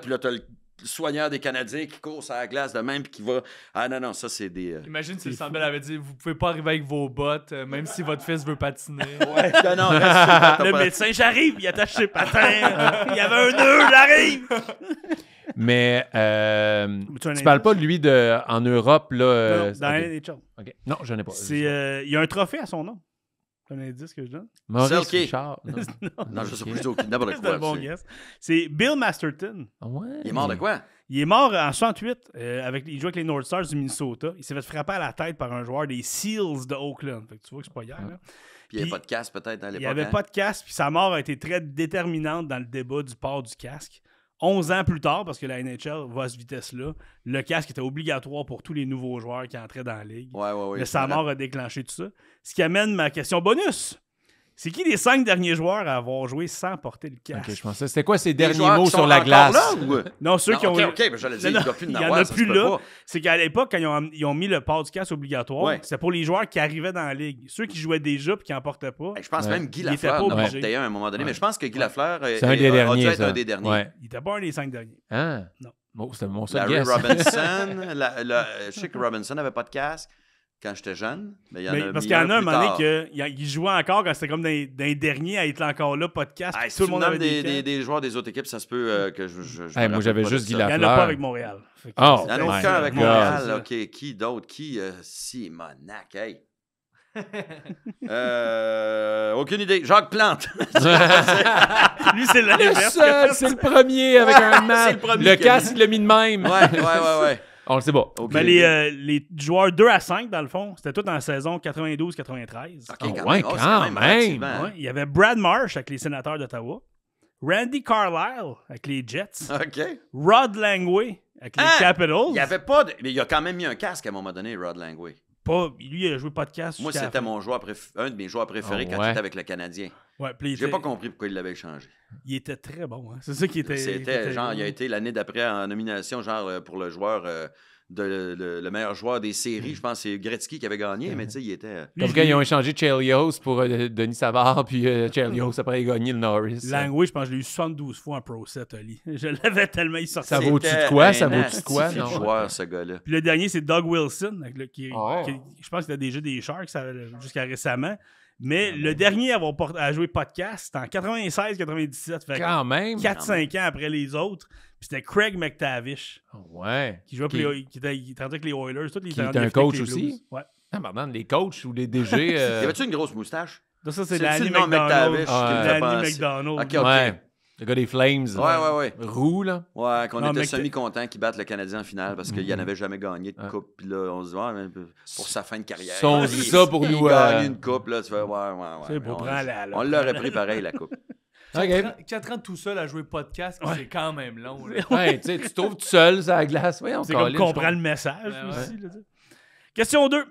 puis là, t'as le soigneur des Canadiens qui court sur la glace de même, puis qui va... Ah non, ça, c'est des... Imagine si le Sandbell avait dit vous pouvez pas arriver avec vos bottes, même si votre fils veut patiner. Ouais, non, reste Le médecin, j'arrive, il attache ses patins. Il y avait un nœud, j'arrive. Mais Tu as un tu parles indice? pas de lui en Europe, là. Non, dans la OK. NHL. OK. Non, je n'ai pas. Il y a un trophée à son nom. C'est un indice que je donne. Maurice Selke. Richard. Non, je sais pas, je dis aucune, n'importe C'est un quoi. bon guess. C'est Bill Masterton. Ah ouais? Il est mort de quoi? Il est mort en 68. Il jouait avec les North Stars du Minnesota. Il s'est fait frapper à la tête par un joueur des Seals de Oakland. Fait que tu vois que c'est pas hier. Là. Puis il y avait pas de casse, peut-être, à l'époque. Il n'y avait hein? pas de casque. Puis sa mort a été très déterminante dans le débat du port du casque. 11 ans plus tard, parce que la NHL va à cette vitesse-là, le casque était obligatoire pour tous les nouveaux joueurs qui entraient dans la ligue. Ouais. Mais sa mort a déclenché tout ça. Ce qui amène ma question bonus. C'est qui les 5 derniers joueurs à avoir joué sans porter le casque? OK, je pensais. C'était quoi ses Les derniers joueurs mots qui sont sur la encore glace? Là, ou... Non, ceux Non, qui ont... OK, mais j'allais dire, il doit plus il en y en avoir, a ça se plus peut là. pas. C'est qu'à l'époque, quand ils ont mis le port du casque obligatoire, Ouais. c'était pour les joueurs qui arrivaient dans la ligue. Ceux qui jouaient déjà et qui n'en portaient pas, Je pense Ouais. même Guy Il était Lafleur pas en obligé. portait un à un moment donné, mais je pense que Guy Lafleur C'est un des a dû derniers, être ça. un des derniers. Ouais. il n'était pas un des 5 derniers. Hein? Non. Bon, c'était mon seul Larry guess. Robinson, je sais que Robinson n'avait pas de casque quand j'étais jeune, mais il y en a Parce mis qu'il y en a un plus moment tard. donné qu'il jouait encore quand c'était comme dans les derniers à être encore là, pas de casque. Ah, puis si tout tu le monde me avait nommes des casques. des joueurs des autres équipes, ça se peut que je me Hey, moi, rappelle j'avais pas juste de Guy ça. Il n'y en a Lafleur. pas avec Montréal. Fait que Oh, Il y en a my aucun God. avec Montréal. OK, qui d'autre? Qui? Simonac, hey. Aucune idée. Jacques Plante. Lui, c'est Le l'inverse. seul, c'est le premier avec un C'est man. le premier Le qui a casque, il l'a mis de même. Ouais. On le sait pas. Aucune Mais idée. les joueurs 2 à 5, dans le fond, c'était tout en saison 92-93. OK, Ah quand ouais, même. quand C'est quand même. même. relativement, hein. Ouais, il y avait Brad Marsh avec les Sénateurs d'Ottawa, Randy Carlyle avec les Jets, OK. Rod Langway avec les Ah! Capitals. Il n'y avait pas de... Mais il a quand même mis un casque à un moment donné, Rod Langway. Lui, il a joué pas de casque. Moi, jusqu'à la c'était fin. un de mes joueurs préférés Oh, quand ouais. il était avec le Canadien. Ouais, puis il J'ai était- pas compris pourquoi il l'avait échangé. Il était très bon. Hein. C'est ça qui était. C'était genre, il a été l'année d'après en nomination, genre pour le joueur, le meilleur joueur des séries. Je pense que c'est Gretzky qui avait gagné, mais tu sais, il était. Comme quand ils ont échangé Chelios pour Denis Savard, puis Chelios, après, il a gagné le Norris. Langway, je pense que je l'ai eu 72 fois en Pro set, Oli. Je l'avais tellement, il sortait. Ça vaut-tu de C'était quoi? un Ça vaut-tu de quoi? astifi de Non. joueur, ce gars-là. Puis le dernier, c'est Doug Wilson, Ah ouais. qui- je pense qu'il a déjà des Sharks jusqu'à récemment. Mais le dernier à jouer podcast, c'était en 96-97. Fait Quand même. 4-5 ans après les autres. Puis c'était Craig McTavish, Ouais. qui jouait Qui- qui était avec les Oilers. Tous les qui est étaient un avec coach les aussi? Blues. Ouais. Ah, pardon, les coachs ou les DG. Y avait-tu une grosse moustache? Donc ça, c'est C'est Danny le nom McDonald. McTavish qui me fait Danny penser. McDonald. OK. Ouais. Le gars des Flames. Ouais. Roux, là. Ouais, qu'on Non, était mais semi-content qu'il batte le Canadien en finale parce qu'il n'avait jamais gagné de Ouais. coupe. Puis là, on se dit, ouais, mais pour sa fin de carrière. Si on il- dit ça pour il nous, gagne une coupe, là, tu fais, ouais. C'est pour On- prendre On l'aurait pris pareil, la coupe. 4 ans tout seul à jouer podcast, c'est quand même long. là. Ouais, tu sais, tu te trouves tout seul sur la glace. Voyons, C'est comme Colin, comprendre je le message Ouais, aussi. là, tu sais. Question 2.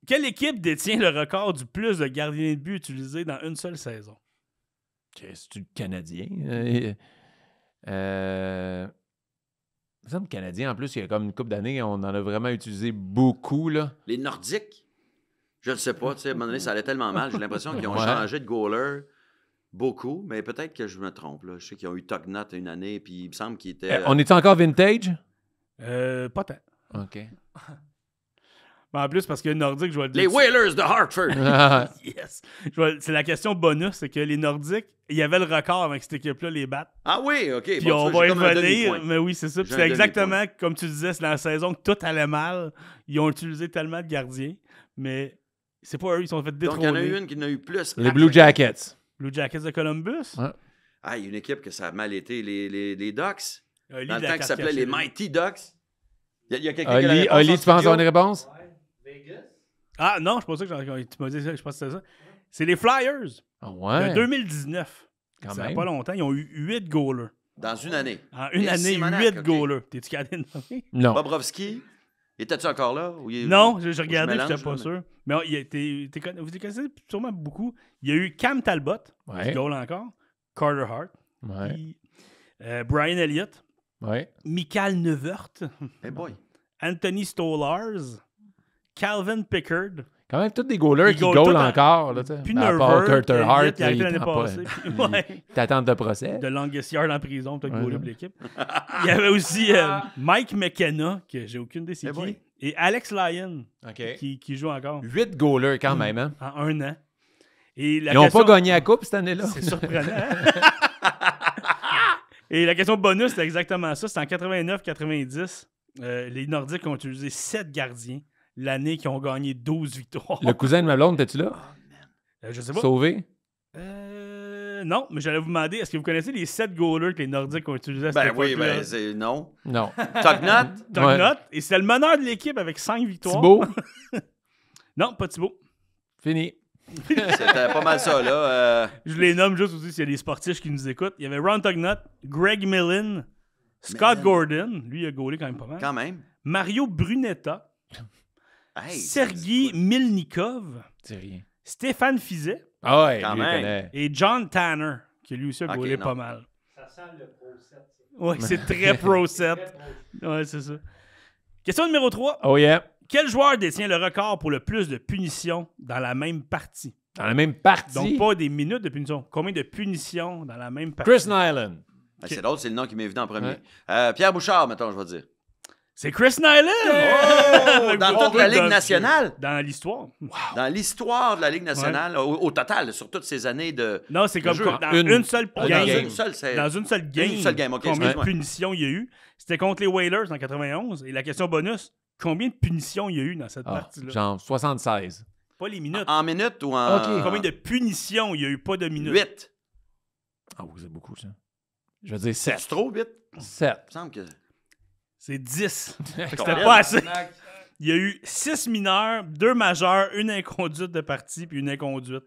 Quelle équipe détient le record du plus de gardiens de but utilisés dans une seule saison? C'est-tu le Canadien? me semble Canadien, en plus, il y a comme une couple d'années, on en a vraiment utilisé beaucoup, là. Les Nordiques, je ne sais pas. Tu sais, à un moment donné, ça allait tellement mal. J'ai l'impression qu'ils ont Ouais. changé de goaler beaucoup, mais peut-être que je me trompe. Là. Je sais qu'ils ont eu Tognot une année, puis il me semble qu'il était... On est encore vintage? Pas tant. OK. Mais en plus, parce que les Nordiques, je vais le dire. Les Whalers de Hartford! Yes! C'est la question bonus, c'est que les Nordiques, il y avait le record avec cette équipe-là, les battre. Ah oui, OK. Puis Bon, on tu vois, va j'ai y comme un revenir, demi-point. mais oui, c'est ça. Puis J'ai c'est un exactement comme tu disais, c'est dans la saison que tout allait mal. Ils ont utilisé tellement de gardiens, mais c'est pas eux, ils sont fait Donc, détrôner. il y en a eu une qui en a eu plus. Les Blue Jackets. Blue Jackets de Columbus. Ouais. Ah, il y a une équipe que ça a mal été, les Ducks. Oli Dans le de la temps qui s'appelait les Carcachée. Mighty Ducks. Il y a quelqu'un qui a la Oli, réponse en tu penses studio? avoir une réponse? Ah non, je pense pas que tu m'as dit ça, je pense que c'était ça. C'est les Flyers Ah de ouais. 2019. Quand Ça fait même. pas longtemps, ils ont eu 8 goalers. Dans une année. En une Et année, Simonac, 8 ok. goalers. T'es-tu capable de nommer? Non. Bobrovski, étais-tu encore là? Ou Non, je je regardais, mélange, j'étais pas là, sûr. Mais vous les connaissez sûrement beaucoup. Il y a eu Cam Talbot, Ouais. qui goal encore. Carter Hart. Ouais. Puis, Brian Elliott. Ouais. Michael Neuvert. Hey boy. Anthony Stolarz. Calvin Pickard. Quand même, tous des goalers Ils qui goalent goalent tous en- encore. Là, Puis à part Nerveux. Carter Elliott, Hart, il a arrêté il l'année tend pas. passée. Puis, ouais. T'attends de procès. De longest yard en prison, peut-être Ouais, goaler ouais. pour l'équipe. Il y avait aussi Mike McKenna, que j'ai aucune idée c'est Eh qui. boy. Et Alex Lyon, OK. qui joue encore 8 goalers quand même, hein? en un an. Et la Ils n'ont question- pas gagné la coupe cette année-là. C'est surprenant. hein? Et la question bonus, c'est exactement ça. C'est en 89-90. Les Nordiques ont utilisé 7 gardiens l'année qui ont gagné 12 victoires. Le cousin de ma blonde, t'es-tu là? Je sais pas. Sauvé? Non, mais j'allais vous demander, est-ce que vous connaissez les 7 goalers que les Nordiques ont utilisés à cette Ben oui, époque-là? ben c'est non. Non. Tognot, Tognot, et c'était le meneur de l'équipe avec 5 victoires. Thibault? Non, pas Thibault. Fini. c'était pas mal ça, là. Je les nomme juste aussi s'il y a des sportifs qui nous écoutent. Il y avait Ron Tognot, Greg Millen, Scott Millen. Gordon, lui il a gaulé quand même pas mal. Quand même. Mario Brunetta, Hey, Sergei Milnikov, C'est rien. Stéphane Fizet Ah ouais, Quand lui, il même. connaît. et John Tanner, qui lui aussi a Ok, gaulé non. pas mal. Ça sent le Pro 7. Oui, c'est très Pro 7. Ouais, c'est ça. Question numéro 3. Oh yeah. Quel joueur détient le record pour le plus de punitions dans la même partie? Dans la même partie. Donc, pas des minutes de punition. Combien de punitions dans la même partie? Chris Nyland. Ben, c'est drôle, c'est le nom qui m'est venu en premier. Ouais. Pierre Bouchard, mettons, je vais dire. C'est Chris Nyland! Oh! Dans Bravo, toute la Ligue Dodge. nationale? Dans l'histoire. Dans l'histoire de la Ligue nationale, au total, sur toutes ces années de... Non, c'est comme jeu. dans Une- une seule Dans game. game. Une seule, c'est... Dans une seule game. Une seule game, ok, Combien de excuse-moi. punitions il y a eu? C'était contre les Whalers en 91. Et la question bonus, combien de punitions il y a eu dans cette Ah, partie-là? genre 76. Pas les minutes. En minutes ou en... Ok. Combien de punitions il y a eu? Pas de minutes. 8. Ah oui, c'est beaucoup, ça. Je veux dire 7. C'est trop 8? Il 7. me semble que... C'est 10. Fait que Combien? c'était pas assez. Il y a eu 6 mineurs, 2 majeurs, une inconduite de partie puis une inconduite.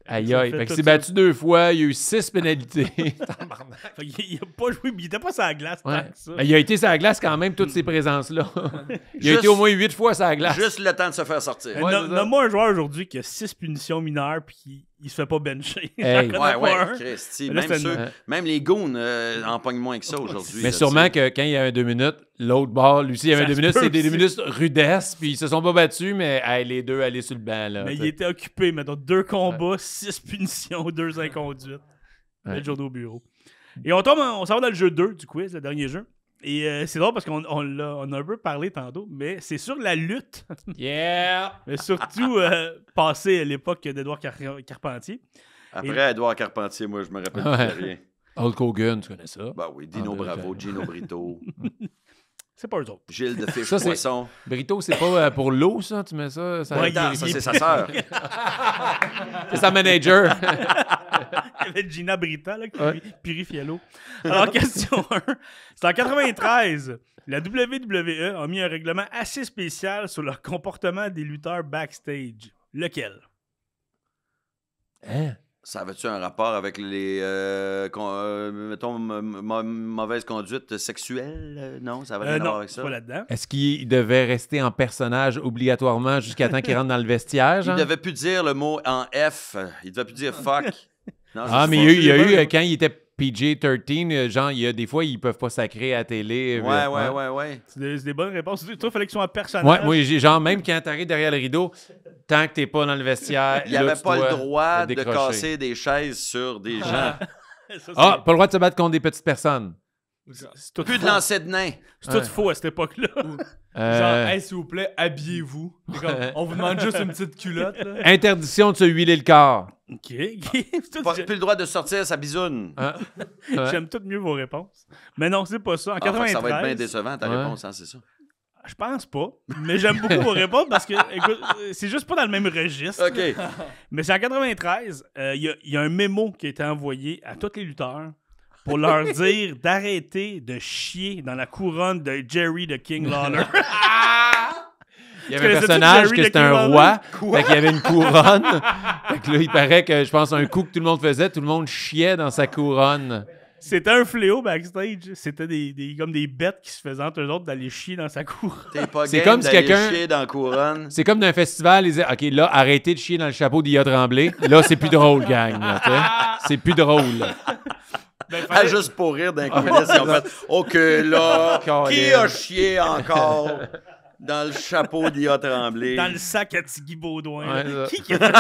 Aïe Ça aïe. fait Fait que tout c'est ça. battu 2 fois. Il y a eu 6 pénalités. Fait qu'il a pas joué, mais il était pas sur la glace tant Ouais. que ça. Mais il a été sur la glace quand même, toutes ces présences-là. Il a Juste- été au moins 8 fois sur la glace. Juste le temps de se faire sortir. Ouais, c'est ça. Nomme-moi un joueur aujourd'hui qui a 6 punitions mineures puis qui il se fait pas bencher. Hey. J'en connais Ouais, pas ouais, un. Christy. Mais là, Même, c'est une- même les goons en pognent moins que ça aujourd'hui. Mais là, sûrement tu sais. que quand il y a un 2 minutes, l'autre bord, lui aussi, il y avait Ça 2 se minutes, peut c'est des 2 aussi. minutes rudesse, puis ils se sont pas battus, mais hey, les deux allaient sur le banc. Là, Mais il t'sais. était occupé, mettons, 2 combats, 6 punitions, 2 inconduites. Ouais. Le jour au bureau. Et on s'en va dans le jeu 2 du quiz, le dernier jeu. Et c'est drôle parce qu'on on a un peu parlé tantôt, mais c'est sur la lutte, Yeah! mais surtout passé à l'époque d'Edouard Carpentier. Après Edouard Carpentier, moi, je me rappelle Ouais. plus de rien. Hulk Hogan, tu connais ça? Ben oui, Dino Ah, ben, Bravo, Gino Brito, C'est pas eux autres. Gilles de Fiche Ça, c'est- Poisson. Brito, c'est pas pour l'eau, ça? Tu mets ça? Ça Ouais, Ça, c'est sa sœur. c'est sa manager. Il y avait Gina Brita, là, qui purifie l'eau. Alors, question 1. C'est en 93. La WWE a mis un règlement assez spécial sur le comportement des lutteurs backstage. Lequel? Hein? Ça avait-tu un rapport avec les, mettons, mauvaise conduite sexuelle? Non, ça avait rien à voir Non, avec c'est ça. pas là-dedans. Est-ce qu'il devait rester en personnage obligatoirement jusqu'à temps qu'il rentre dans le vestiaire, Il genre? devait plus dire le mot en F. Il devait plus dire fuck. Non, je Ah, sais mais pas. il y a eu bien. quand il était PG-13, genre, il y a des fois, ils peuvent pas sacrer à la télé. Ouais. C'est des bonnes réponses. Toi, il fallait qu'ils soient un personnage. Ouais, moi, genre, même quand t'arrives derrière le rideau, tant que t'es pas dans le vestiaire, Il n'y avait pas le droit de casser des chaises sur des gens. Ça, c'est- Ah, pas le droit de se battre contre des petites personnes. c'est tout Plus de faux. lancer de nains. C'est tout faux à cette époque-là. Genre, hey, s'il vous plaît, habillez-vous. C'est comme, on vous demande juste une petite culotte, là. Interdiction de se huiler le corps. OK. C'est tout- Plus le droit de sortir sa bisoune. Hein? Ouais. J'aime tout mieux vos réponses. Mais non, c'est pas ça. En Ah, fait que 93, ça va être bien décevant ta Ouais. réponse, hein, c'est ça. je pense pas. Mais j'aime beaucoup vos réponses parce que, écoute, c'est juste pas dans le même registre. OK. Mais c'est en 93, il y a un mémo qui a été envoyé à tous les lutteurs pour leur dire d'arrêter de chier dans la couronne de Jerry the King Lawler. Il y avait un connaissais-tu personnage Jerry que the c'était King un Lawler? roi. Fait qu'il y avait une couronne. Fait que là, il paraît que, je pense, un coup que tout le monde faisait, tout le monde chiait dans sa couronne. C'était un fléau backstage. C'était comme des bêtes qui se faisaient entre eux autres d'aller chier dans sa couronne. T'es pas C'est game comme si d'aller quelqu'un- chier dans la couronne. C'est comme d'un festival, ils disaient, OK, là, arrêtez de chier dans le chapeau d'Ia Tremblay. Là, c'est plus drôle, gang. Là, tu sais. C'est plus drôle. Ah, juste pour rire d'un coulisses, ils ont fait « OK, là, qui a chié encore dans le chapeau d'Ia Tremblay? » Dans le sac à Tiggy Baudouin. Ouais, là. ça. Qui a fait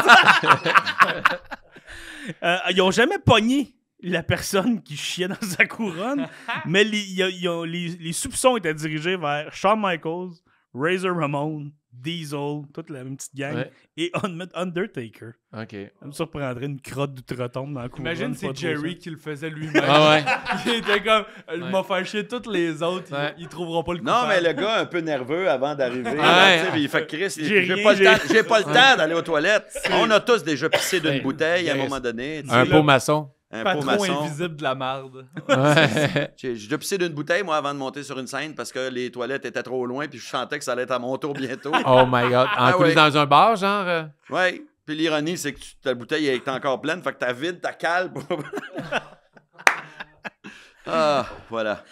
ça? Ils ont jamais pogné la personne qui chiait dans sa couronne, mais les soupçons étaient dirigés vers Shawn Michaels, Razor Ramon, Diesel, toute la même petite gang, Ouais. et Undertaker. OK. Ça me surprendrait une crotte d'outre-tombe dans la couronne. Imagine pas c'est trop Jerry ça. qui le faisait lui-même. Ah ouais. Il était comme, je Ouais. m'en faire chier tous les autres, Ouais. ils trouveront pas le Non, coupable. mais le gars un peu nerveux avant d'arriver, là, Ouais. tu sais, puis il fait Chris, J'ai j'ai rien, pas, j'ai- j'ai pas le temps d'aller aux toilettes. On a tous déjà pissé d'une bouteille à un moment donné. tu sais. Un pot maçon. Un pot Patron maçon. invisible de la marde. Ouais. J'ai déjà pissé d'une bouteille, moi, avant de monter sur une scène parce que les toilettes étaient trop loin puis je sentais que ça allait être à mon tour bientôt. Oh my God. En Ah coulisses ouais. dans un bar, genre? Ouais. Puis l'ironie, c'est que ta bouteille est encore pleine, fait que t'as vide, t'as cale. Ah, voilà.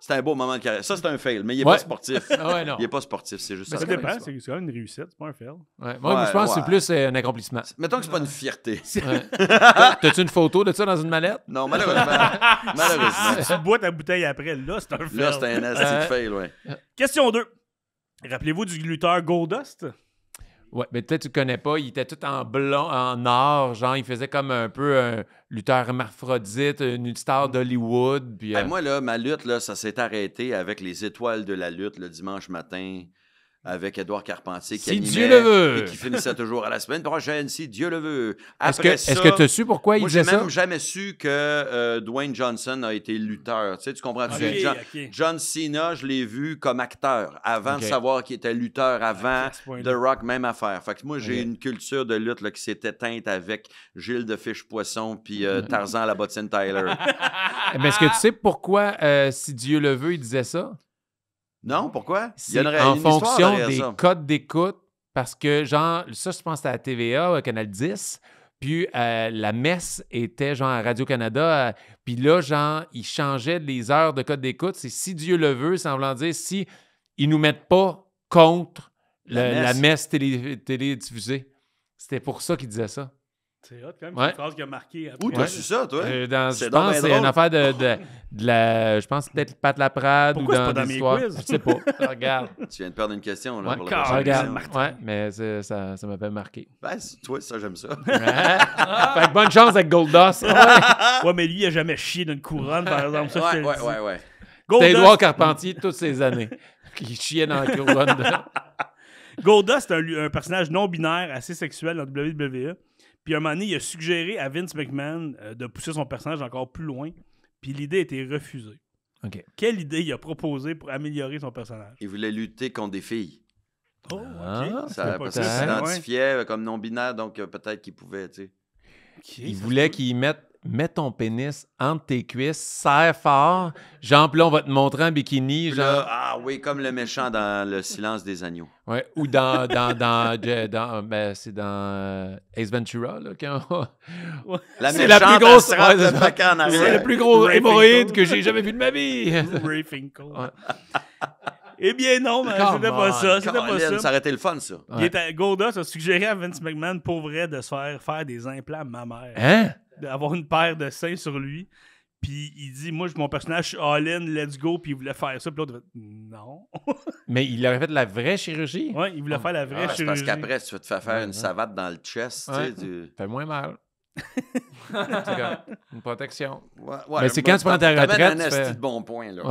C'était un beau moment de carrière. Ça, c'est un fail, mais il est Ouais. pas sportif. Ah ouais, non. Il est pas sportif, c'est juste Ça ça. dépend, c'est quand même une réussite, c'est pas un fail. Ouais. Moi, Ouais, je pense que c'est ouais. plus un accomplissement. Mettons que c'est pas une fierté. Ouais. T'as-tu une photo de ça dans une mallette? Non, malheureusement. Malheureusement. Tu bois ta bouteille après, là, c'est un fail. Là, c'était un asti de fail, ouais. Question 2. Rappelez-vous du lutteur Goldust? Ouais, mais peut-être tu le connais pas. Il était tout en blond, en or. Genre, il faisait comme un peu un lutteur hermaphrodite, une star d'Hollywood. Puis, Hey, moi, là, ma lutte, là, ça s'est arrêté avec les étoiles de la lutte le dimanche matin avec Édouard Carpentier qui Si animait Dieu le veut. et qui finissait toujours à la semaine prochaine, si Dieu le veut. est-ce Après que tu as su pourquoi il moi, j'ai disait ça? même jamais su que Dwayne Johnson a été lutteur. Tu sais, tu comprends? Ok, ok. John Cena, je l'ai vu comme acteur avant Ok. de savoir qu'il était lutteur avant. À ce point-là. The Rock, même affaire. Fait que moi, j'ai Ok. une culture de lutte là, qui s'est éteinte avec Gilles de Fiche-Poisson puis Tarzan la bottine Tyler. Mais est-ce que tu sais pourquoi, si Dieu le veut, il disait ça? Non, pourquoi? Il y C'est a en une histoire fonction derrière des ça. codes d'écoute, parce que, genre, ça, je pense que c'était à TVA, Canal 10, puis la messe était, genre, à Radio-Canada, puis là, genre, ils changeaient les heures de code d'écoute. C'est si Dieu le veut, semblant dire, si ils nous mettent pas contre la messe télédiffusée. C'était pour ça qu'ils disaient ça. C'est hot quand même, Ouais. c'est une phrase qui a marqué. Où t'as su ça, toi? C'est Je donc pense bien que c'est une drôle. affaire de la... Je pense peut-être Pat Laprade Pourquoi ou c'est dans pas dans mes l'histoire. quiz? Je sais pas. Regarde. Tu viens de perdre une question, là, Ouais, pour la car- prochaine regarde. émission. Ouais, mais ça m'avait marqué. Ben, toi, ça, j'aime ça. Fait que bonne chance avec Goldust. Ouais. Ouais, mais lui, il a jamais chié d'une couronne, par exemple. Ça, je te le dis. ouais. C'était Goldust, Édouard Carpentier toutes ces années. Qui chiait dans la couronne. Goldust, c'est un personnage non-binaire assez sexuel dans WWE. Puis à un moment donné, il a suggéré à Vince McMahon de pousser son personnage encore plus loin. Puis l'idée a été refusée. OK. Quelle idée il a proposé pour améliorer son personnage? Il voulait lutter contre des filles. Oh, Ah, ok. Ça, C'était pas parce ça, qu'il peut-être. s'identifiait comme non-binaire, donc peut-être qu'il pouvait, tu sais. Ok, Il ça voulait se peut. qu'il mette ton pénis entre tes cuisses, serre fort. Genre, puis là, on va te montrer en bikini. Puis Genre, là, ah oui, comme le méchant dans Le silence des agneaux. ouais, ou ben, c'est dans Ace Ventura. Là, quand La c'est la méchante, plus grosse. elle se rentre ouais, le paquet en c'est arrière. le plus gros Ray hémorroïde Finkel. que j'ai jamais vu de ma vie. Ray Finkel. Ouais. Eh bien non, mais Come c'était pas on, ça. C'était pas Colin, ça. ça aurait été le fun, ça. Ouais. Goldust a suggéré à Vince McMahon, pour vrai, de se faire des implants mammaires. Hein? D'avoir une paire de seins sur lui. Puis il dit, moi, mon personnage, je suis all-in, let's go, puis il voulait faire ça. Puis l'autre, non. Mais il aurait fait de la vraie chirurgie? Ouais, il voulait faire la vraie C'est chirurgie. parce qu'après, tu vas te faire faire Ouais, une ouais. savate dans le chest. Tu sais, Ouais. du... Fait moins mal. C'est comme une protection. Ouais, Mais c'est quand tu prends ta t'amènes retraite, un tu esti fais- de bon point, là.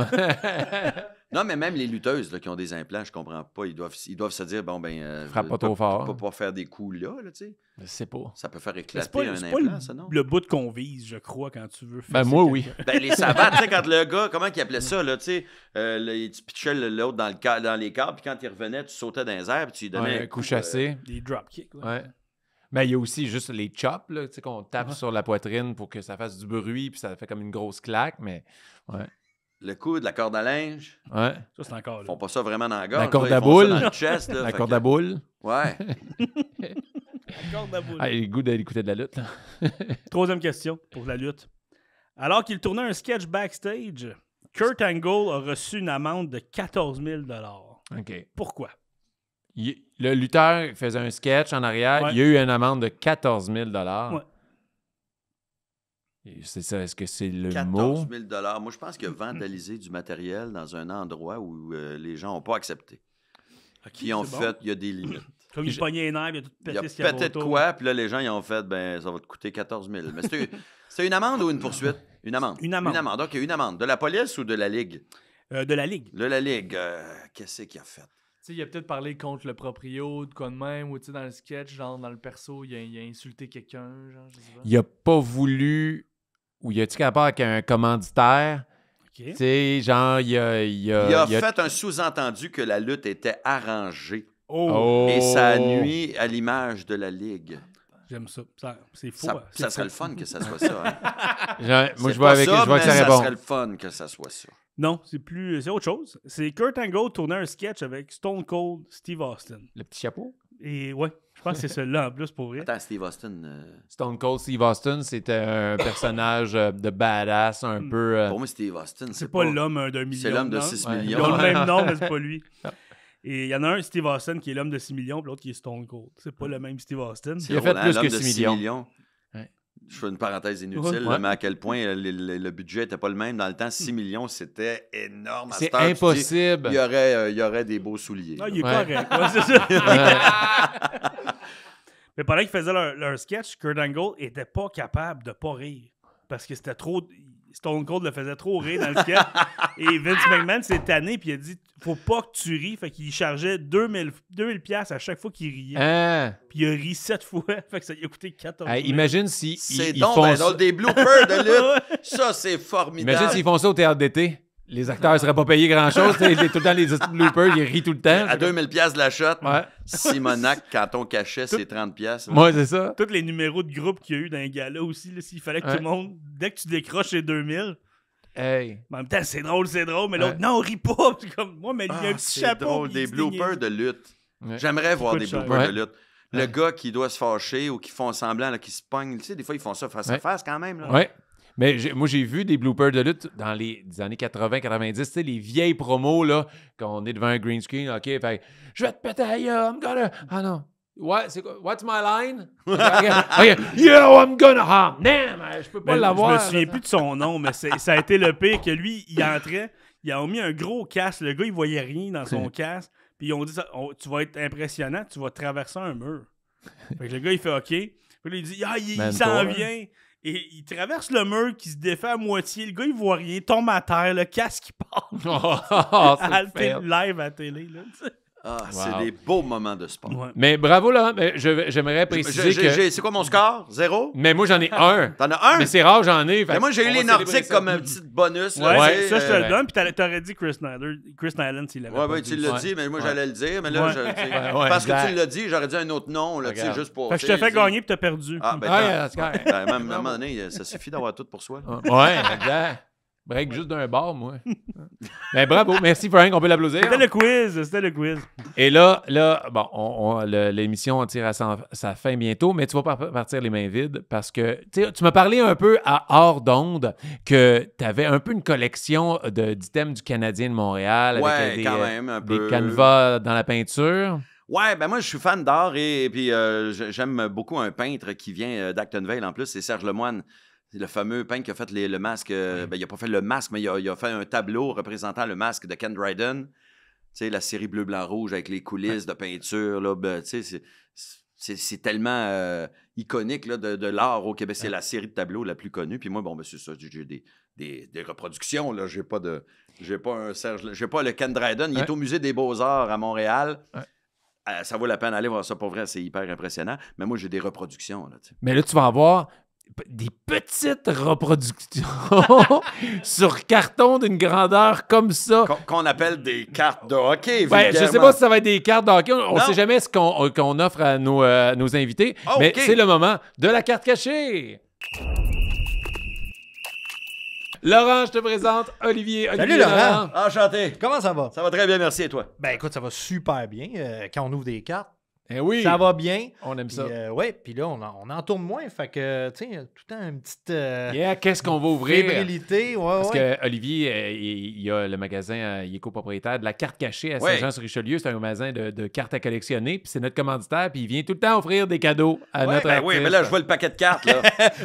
Non, mais même les lutteuses là, qui ont des implants, je comprends pas. Ils doivent se dire, bon, ben... Frappe pas je peux trop fort. peux pas faire des coups là, tu sais. Je sais pas. Ça peut faire Mais éclater c'est pas, un c'est pas implant, ça, non? le bout qu'on vise, je crois, quand tu veux faire Ben, moi, oui. Ben, les savates, tu sais, quand le gars, comment il appelait ça, là, tu sais, tu pitchais l'autre dans les câbles, puis quand il revenait, tu sautais dans les airs, puis tu lui donnais Ouais, un coup chassé. Des dropkicks. là. Ouais. Mais il y a aussi juste les chops, là, tu sais, qu'on tape sur la poitrine pour que ça fasse du bruit, puis ça fait comme une grosse claque, mais ouais. le coude, la corde à linge. Ouais. Ça, c'est encore Ils là. font pas ça vraiment dans la gorge. La corde là, à ils font ça boule. dans le chest, là, La fait corde que- à boule. Ouais. La corde à boule. Ah, il a le goût d'aller écouter de la lutte, là. Troisième question pour la lutte. Alors qu'il tournait un sketch backstage, Kurt Angle a reçu une amende de 14 000 $. OK. Pourquoi? Le lutteur faisait un sketch en arrière. Ouais. Il y a eu une amende de 14 000 Ouais. Et c'est ça. Est-ce que c'est le 14 mot? 000 Moi, je pense qu'il a vandalisé du matériel dans un endroit où les gens n'ont pas accepté. Qui ont c'est fait, bon. il y a des limites. Comme il pognait les nerfs, il a tout Il a pété ce qu'il y avait peut-être autour. quoi, puis là, les gens, ils ont fait, ben, ça va te coûter 14 000. Mais c'était une amende ou une poursuite? Une amende. Une amende. Une amende. OK, une amende. De la police ou de la Ligue? De la Ligue. De la Ligue. Qu'est-ce qu'il a fait? Tu sais, il a peut-être parlé contre le proprio, de quoi de même, ou tu sais, dans le sketch, genre dans le perso, il a insulté quelqu'un, genre, je sais pas. Il a pas voulu... Ou y a-tu rapport avec un commanditaire? OK. Tu sais, genre, il a... Il a fait un sous-entendu que la lutte était arrangée. Oh, Et ça nuit à l'image de la Ligue. j'aime ça. C'est faux. Ça, c'est ça serait faux. le fun que ça soit ça. Hein? Moi, C'est je vois pas avec... ça, je vois que mais ça ça répond. serait le fun que ça soit ça. Non, c'est autre chose. C'est Kurt Angle tournait un sketch avec Stone Cold Steve Austin. Le petit chapeau? Et ouais, je pense que c'est celui-là en plus pour vrai. Attends, Steve Austin, Stone Cold Steve Austin, c'était un personnage de badass, un peu... pour moi, Steve Austin, C'est pas l'homme d'un million. C'est l'homme de non? 6 Ouais. Ils millions. ont le même nom, mais c'est pas lui. Et il y en a un, Steve Austin, qui est l'homme de 6 millions, puis l'autre qui est Stone Cold. C'est pas le même Steve Austin. C'est Il a drôle, fait plus l'homme que de 6 millions. Ouais. Je fais une parenthèse inutile, Ouais. là, mais à quel point le budget n'était pas le même. Dans le temps, 6 millions, c'était énorme. À C'est cette heure, tu dis, impossible. il y aurait des beaux souliers. Ah, il est Ouais. correct. Ouais, c'est ça. Mais pendant qu'ils faisaient leur sketch, Kurt Angle était pas capable de pas rire. Parce que c'était trop. Stone Cold le faisait trop rire dans le sketch. Et Vince McMahon s'est tanné, puis il a dit faut pas que tu ris. Fait qu'il chargeait 2000 piastres à chaque fois qu'il riait. Hein? Puis il a ri 7 fois. Fait que ça lui a coûté 14 000. Hey, imagine si C'est ils donc font ben ça. drôle, des bloopers de lutte. Ça, c'est formidable. Imagine s'ils font ça au théâtre d'été. Les acteurs ne seraient pas payés grand-chose. Tout le temps, les bloopers, ils rient tout le temps. À 2000 pièces de la shot, Ouais. Simonac, quand on cachait, c'est 30 pièces. Moi, c'est ça. Tous les numéros de groupe qu'il y a eu dans les gars-là aussi, là, s'il fallait que Ouais. tout le monde, dès que tu décroches les 2000, Hey. en même temps, c'est drôle, mais l'autre, Ouais. non, ris pas. Puis comme, moi, mais il y a un Ah, petit c'est chapeau. drôle, puis des il dit niaiseries. bloopers de lutte. Ouais. J'aimerais voir coûte des cher. bloopers Ouais. de lutte. Le gars qui doit se fâcher ou qui font semblant, là, qui se pogne, tu sais, des fois, ils font ça face à Ouais. face quand même. Là. Ouais. Mais moi, j'ai vu des bloopers de lutte dans les années 80-90, tu sais, les vieilles promos, là, quand on est devant un green screen, OK, fait je vais te péter la gueule, I'm gonna... Ah non. What? C'est quoi? What's my line? OK. Yo, I'm gonna... Ah, damn, je peux pas Mais l'avoir. je me souviens plus de son nom, mais ça a été le pire que lui, il entrait, il a mis un gros casque. Le gars, il voyait rien dans son casque. Puis ils ont dit, tu vas être impressionnant, tu vas traverser un mur. Fait que le gars, il fait OK. Puis là, il dit, il s'en Mentor. vient. Et il traverse le mur qui se défait à moitié. Le gars, il voit rien, tombe à terre, le casque, il part. Oh, À c'est fait. live à la télé. Là, tu sais. Ah, Wow. c'est des beaux moments de sport. Ouais. Mais bravo, Laurent. Mais j'aimerais préciser que... C'est quoi mon score? 0? Mais moi, j'en ai un. T'en as un? Mais c'est rare, j'en ai. Mais moi, j'ai eu les Nordiques comme un petit bonus. Ouais, là, tu sais, ça, je te le ouais. donne. Puis t'aurais dit Chris Nyland s'il l'avait Ouais, pas ouais, dit. tu l'as Ouais. dit, mais moi, Ouais. j'allais le dire. Mais là, Ouais. tu sais, Ouais, parce exact. que tu l'as dit, j'aurais dit un autre nom, là, tu sais, Regarde. juste pour. Fait que je te tu sais, fais dire- gagner puis t'as perdu. Ah, ben, Ah, tant. yeah, c'est correct. Ben, même à un moment donné, ça suffit d'avoir tout pour soi. là. Ouais, exact. Break juste d'un bar, moi. Mais bravo, merci Frank, on peut l'applaudir. C'était le quiz. Et là bon, l'émission tire à sa fin bientôt, mais tu vas pas partir les mains vides parce que tu m'as parlé un peu à hors d'onde que tu avais un peu une collection d'items du Canadien de Montréal Ouais, avec quand même, un peu. des canevas dans la peinture. Ouais, ben moi, je suis fan d'art et puis j'aime beaucoup un peintre qui vient d'Actonville en plus, c'est Serge Lemoine. le fameux peintre qui a fait le masque. Ben, il n'a pas fait le masque, mais il a fait un tableau représentant le masque de Ken Dryden. Tu sais, la série Bleu, Blanc, Rouge avec les coulisses de peinture. Là, ben, tu sais, c'est tellement iconique là, de l'art au Québec. C'est la série de tableaux la plus connue. Puis moi, bon, ben, c'est ça. J'ai des reproductions. Là. J'ai pas un Serge. J'ai pas le Ken Dryden. Il est au Musée des Beaux-Arts à Montréal. Ouais. Ça vaut la peine d'aller voir ça. Pour vrai, c'est hyper impressionnant. Mais moi, j'ai des reproductions. Là, mais là, tu vas avoir des petites reproductions sur carton d'une grandeur comme ça. Qu'on appelle des cartes de hockey. Ouais, je sais pas si ça va être des cartes de hockey. On ne sait jamais ce qu'on offre à nos invités. Mais c'est le moment de la carte cachée. Laurent, je te présente Olivier. Salut Laurent. Enchanté. Comment ça va? Ça va très bien, merci. Et toi? Ben écoute, ça va super bien. Quand on ouvre des cartes, oui. ça va bien. On aime ça. Oui, puis là, on en tourne moins. Fait que, tu sais, tout le temps une petite. Qu'est-ce qu'on va ouvrir? Fébrilité, Parce que Olivier, il a le magasin, il est copropriétaire de la carte cachée à Saint-Jean-sur-Richelieu. C'est un magasin de cartes à collectionner. Puis c'est notre commanditaire. Puis il vient tout le temps offrir des cadeaux à notre artiste. Oui, mais là, je vois le paquet de cartes. Là.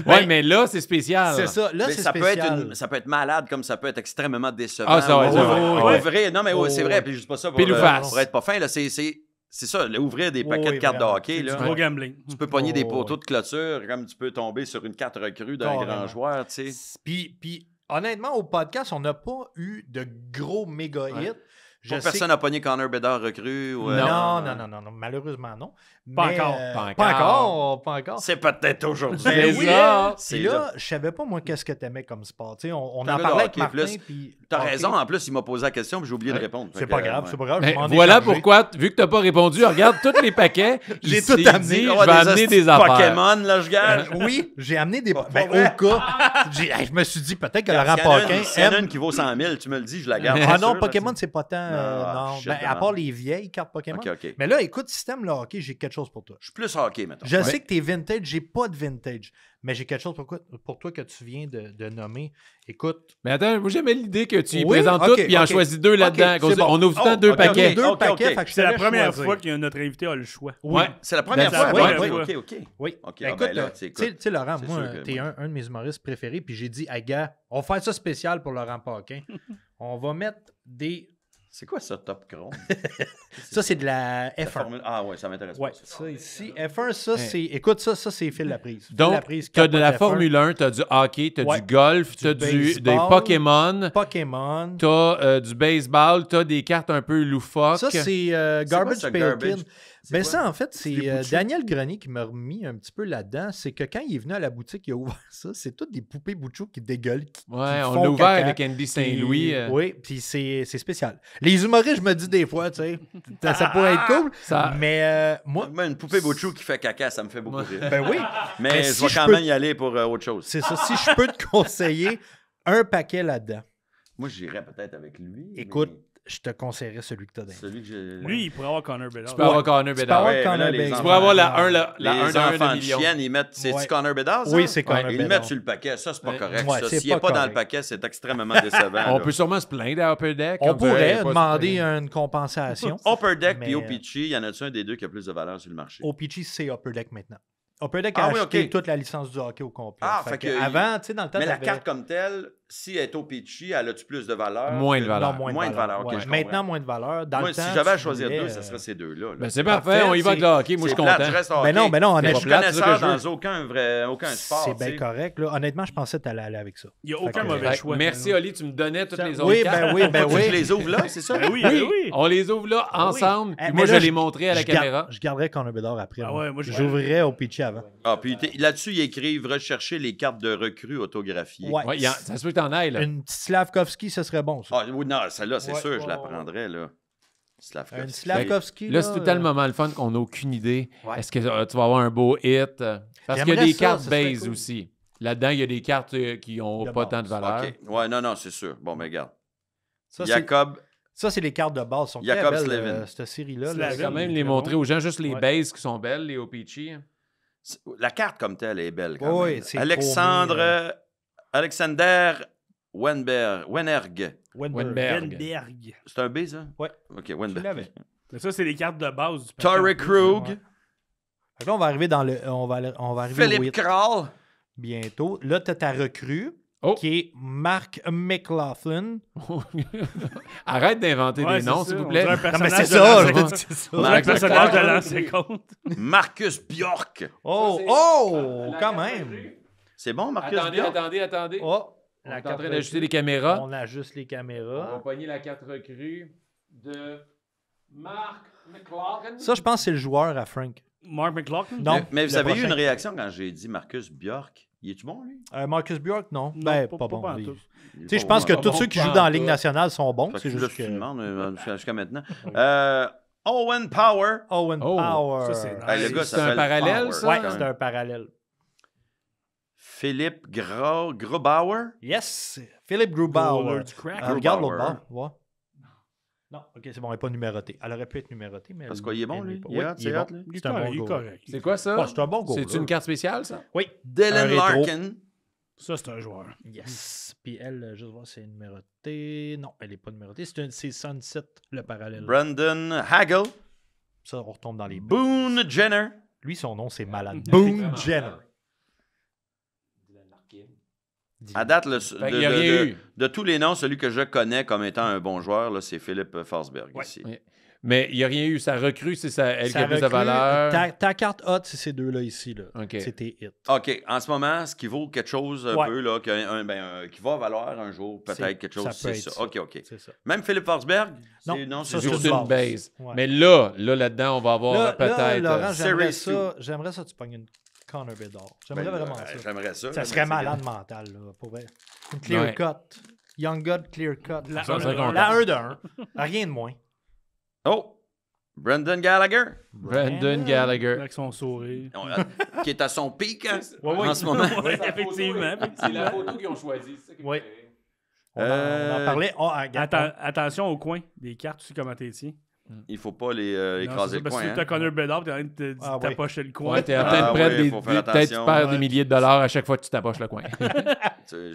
Oui, mais là, c'est spécial. C'est ça. Là, mais c'est ça spécial. ça peut être malade comme ça peut être extrêmement décevant. Ah, ça va être vrai. Non, mais c'est vrai. Puis je dis pas ça pour être pas fin. Là, c'est ça, ouvrir des paquets de cartes de hockey. C'est là. du gros gambling. Tu peux pogner des poteaux de clôture comme tu peux tomber sur une carte recrue d'un grand joueur, tu sais. Puis, honnêtement, au podcast, on n'a pas eu de gros méga hits. Personne n'a pogné Connor Bedard recrue? Ou, non, malheureusement non. Pas encore. C'est peut-être aujourd'hui. Oui, et là, je savais pas, moi, qu'est-ce que t'aimais comme sport. Tu sais, on en parlait avec Martin. T'as raison, en plus, il m'a posé la question et j'ai oublié de répondre. C'est pas grave, c'est pas grave. Voilà pourquoi, vu que t'as pas répondu, regarde tous les paquets. J'ai tout amené. Je vais amener des affaires. Pokémon, là, je gage. Oui, j'ai amené des... Ben, au cas, je me suis dit peut-être que Laurent Paquin s'il y en a une qui vaut 100 000, tu me le dis, je la garde. Ah non, Pokémon, c'est pas tant... Non, à part les vieilles cartes Pokémon. OK. Mais là, écoute, si t'aimes le hockey, j'ai quelque chose pour toi. Je suis plus hockey, maintenant. Je sais que t'es vintage, j'ai pas de vintage, mais j'ai quelque chose pour toi que tu viens de nommer. Écoute. Mais attends, moi j'aimais l'idée que tu y présentes toutes puis en choisis deux là-dedans. On ouvre tout le temps deux paquets. Deux paquets. C'est la première fois que notre invité a le choix. Oui, c'est la première fois. Oui. Écoute, tu sais, Laurent, moi, t'es un de mes humoristes préférés, puis j'ai dit, gars, on va faire ça spécial pour Laurent Paquin. On va mettre des... C'est quoi ça, Top Chrome? Ça, c'est de la F1. Ah ouais, ça m'intéresse pas. Ça ici, F1, ça, c'est... Écoute, ça, c'est fil la prise. Donc, tu as de la Formule 1, tu as du hockey, tu as du golf, tu as des Pokémon. Tu as du baseball, tu as des cartes un peu loufoques. Ça, c'est Garbage Pail. Ben ça, en fait, c'est Daniel Grenier qui m'a remis un petit peu là-dedans. C'est que quand il est venu à la boutique, il a ouvert ça. C'est toutes des poupées Bouchou qui dégueulent. On l'a ouvert avec Andy Saint-Louis. Oui, puis c'est spécial. Les humoristes, je me dis des fois, tu sais, ça pourrait être cool. Mais moi... Une poupée Bouchou qui fait caca, ça me fait beaucoup rire. Ben oui. Mais je vais quand même y aller pour autre chose. C'est ça. Si je peux te conseiller un paquet là-dedans. Moi, j'irais peut-être avec lui. Écoute, je te conseillerais celui que tu as dans Lui, il pourrait avoir Connor Bedard. Tu peux avoir Connor Bedard. Tu pourrais avoir la 1 les enfants de chienne, ils mettent... C'est-tu Connor Bedard, ça? Oui, c'est Connor Bedard. Ils le mettent sur le paquet. Ça, c'est pas correct. S'il n'est pas dans le paquet, c'est extrêmement décevant. On peut sûrement se plaindre à Upper Deck. On pourrait demander une compensation. Upper Deck puis O-Pee-Chee, il y en a-tu un des deux qui a plus de valeur sur le marché? O-Pee-Chee, c'est Upper Deck maintenant. Upper Deck a acheté toute la licence du hockey au complet. Fait que avant, tu sais, dans le temps... Mais la carte comme telle, si elle est O-Pee-Chee, elle a-tu plus de valeur? Moins de valeur. Non, moins de valeur. Okay, maintenant, moins de valeur. Dans moi, le temps, si j'avais à choisir deux, ce serait ces deux-là. Ben, c'est parfait, on y va avec le hockey. Moi, je suis content. Ben non, je suis connaisseur dans aucun sport. C'est bien correct. Là. Honnêtement, je pensais que tu allais aller avec ça. Il n'y a aucun mauvais choix. Merci, Oli, tu me donnais toutes les autres cartes. Oui. Je les ouvre là, c'est ça? Oui, on les ouvre là, ensemble. Puis moi, je les montrer à la caméra. Je garderai Connor Bedard après. Moi, j'ouvrirais O-Pee-Chee avant. Ah, puis là-dessus, ils écrivent « Rechercher les cartes de recrues autographiées ». Ouais, ça se peut que t'en ailles, là. Une petite Slavkovski, ce serait bon, ça. Ah, oui, non, celle-là, c'est sûr, je la prendrais, là. Une Slavkovski, là, c'est tout le moment le fun qu'on n'a aucune idée. Est-ce que tu vas avoir un beau hit? Parce qu'il y a des cartes base aussi. Là-dedans, il y a des cartes qui n'ont pas tant de valeur. Ouais, non, c'est sûr. Bon, mais regarde. Jacob... Ça, c'est les cartes de base. Sont très belles, cette série-là. Je vais quand même les montrer aux gens, juste les bases qui sont belles, les O-Pee-Chee. La carte comme telle est belle. Oui, c'est Alexander Wenberg. C'est un B, ça? Oui. OK, Wenberg. Mais ça, c'est les cartes de base du Torrey Krug. Là, on va arriver dans le... On va arriver Philippe Kral. bientôt. Là, tu as ta recrue, qui est Mark McLaughlin. Arrête d'inventer Ouais, des noms, c'est s'il ça. vous plaît. On dirait un Non, mais personnage c'est de ça, l'an je 50. te dis ça. On dirait un personnage de l'an 50. Marcus Bjork. Oh, quand même. C'est bon, Marcus Attendez, Bjork? attendez. Oh, On est en train d'ajuster les caméras. On ajuste les On va caméras. pogner la 4 recrues de Mark McLaughlin. Ça, je pense que c'est le joueur à Frank. Mark McLaughlin? Non. Mais vous le avez eu prochain. une réaction quand j'ai dit Marcus Bjork. Il est-tu bon, lui? Marcus Bjork, non. Non, Ben, pas pas bon. en lui. tout. Tu sais, je pense que Pas tous bon, ceux qui pas jouent en dans la tout. Ligue nationale sont bons. Fait C'est que là, juste tu que... demandes jusqu'à maintenant. Owen Power. Owen Oh, Power. ça, c'est Le gars C'est un s'appelle parallèle, Power. ça? Ouais, quand c'est même. un parallèle. Philippe Grubauer. Yes! Philippe Grubauer. Roller du crack. Regarde l'autre Grubauer. bord. Ouais. Non, ok, c'est bon, elle n'est pas numérotée. Elle aurait pu être numérotée, mais. Parce qu'il est bon, elle lui? l'est pas. Il est Oui, hot, il c'est est hot, bon. lui? Il est C'est un bon correct, il est goal. correct. C'est quoi ça? Oh, c'est un bon goal. C'est une carte spéciale, ça? Oui. Dylan Un rétro. Larkin. Ça, c'est un joueur. Yes. Puis elle, juste voir si elle est numérotée. Non, elle n'est pas numérotée. C'est Sunset, le parallèle. Brandon Hagel. Ça, on retombe dans les bouts. Boone Jenner. Lui, son nom, c'est malade. Boone Jenner. À date, Fait qu'il y a rien eu. de tous les noms, celui que je connais comme étant un bon joueur, là, c'est Philippe Forsberg Ouais. ici. Oui. Mais il n'y a rien eu. Ça recrue, c'est elle qui Ça a plus de recrue, valeur. ta carte hot, c'est ces deux-là ici. Là. OK. C'est tes hits. OK. En ce moment, ce qui vaut quelque chose un Ouais. peu, là, qui va valoir un jour, peut-être C'est- quelque chose, ça c'est peut être ça. ça. OK. C'est ça. Même Philippe Forsberg? Non, c'est ça, C'est juste une une base. Ouais. Mais là-dedans, on va avoir Là, peut-être. Laurent, j'aimerais Series ça, tu pognes une Connor Bedard. J'aimerais Ben, vraiment ça. J'aimerais ça. Ça là, serait mais malade mental, là, pour vrai. Une clear Ouais. cut. Young God clear cut. La Ça, un c'est de un. content. La 1 de 1. Rien de moins. Oh! Brendan Gallagher. Brandon Gallagher. Avec son sourire. Qui est à son pic hein, Ouais, ouais. en ce moment. Ouais, effectivement. C'est la photo qu'ils ont choisie. C'est ça qui me Oui. fait rire. On en parlait. Oh, regarde. Attention au coin des cartes, tu sais comment t'es tiens. Il faut pas les Non, écraser c'est ça, le parce coin. que hein. t'as Connor Bedard, t'es en train de Ah, ouais. t'approcher le coin. Ouais, t'es peut-être près ouais, des. faut faire Peut-être tu attention. perds des Ouais. milliers de dollars à chaque fois que tu t'approches le coin.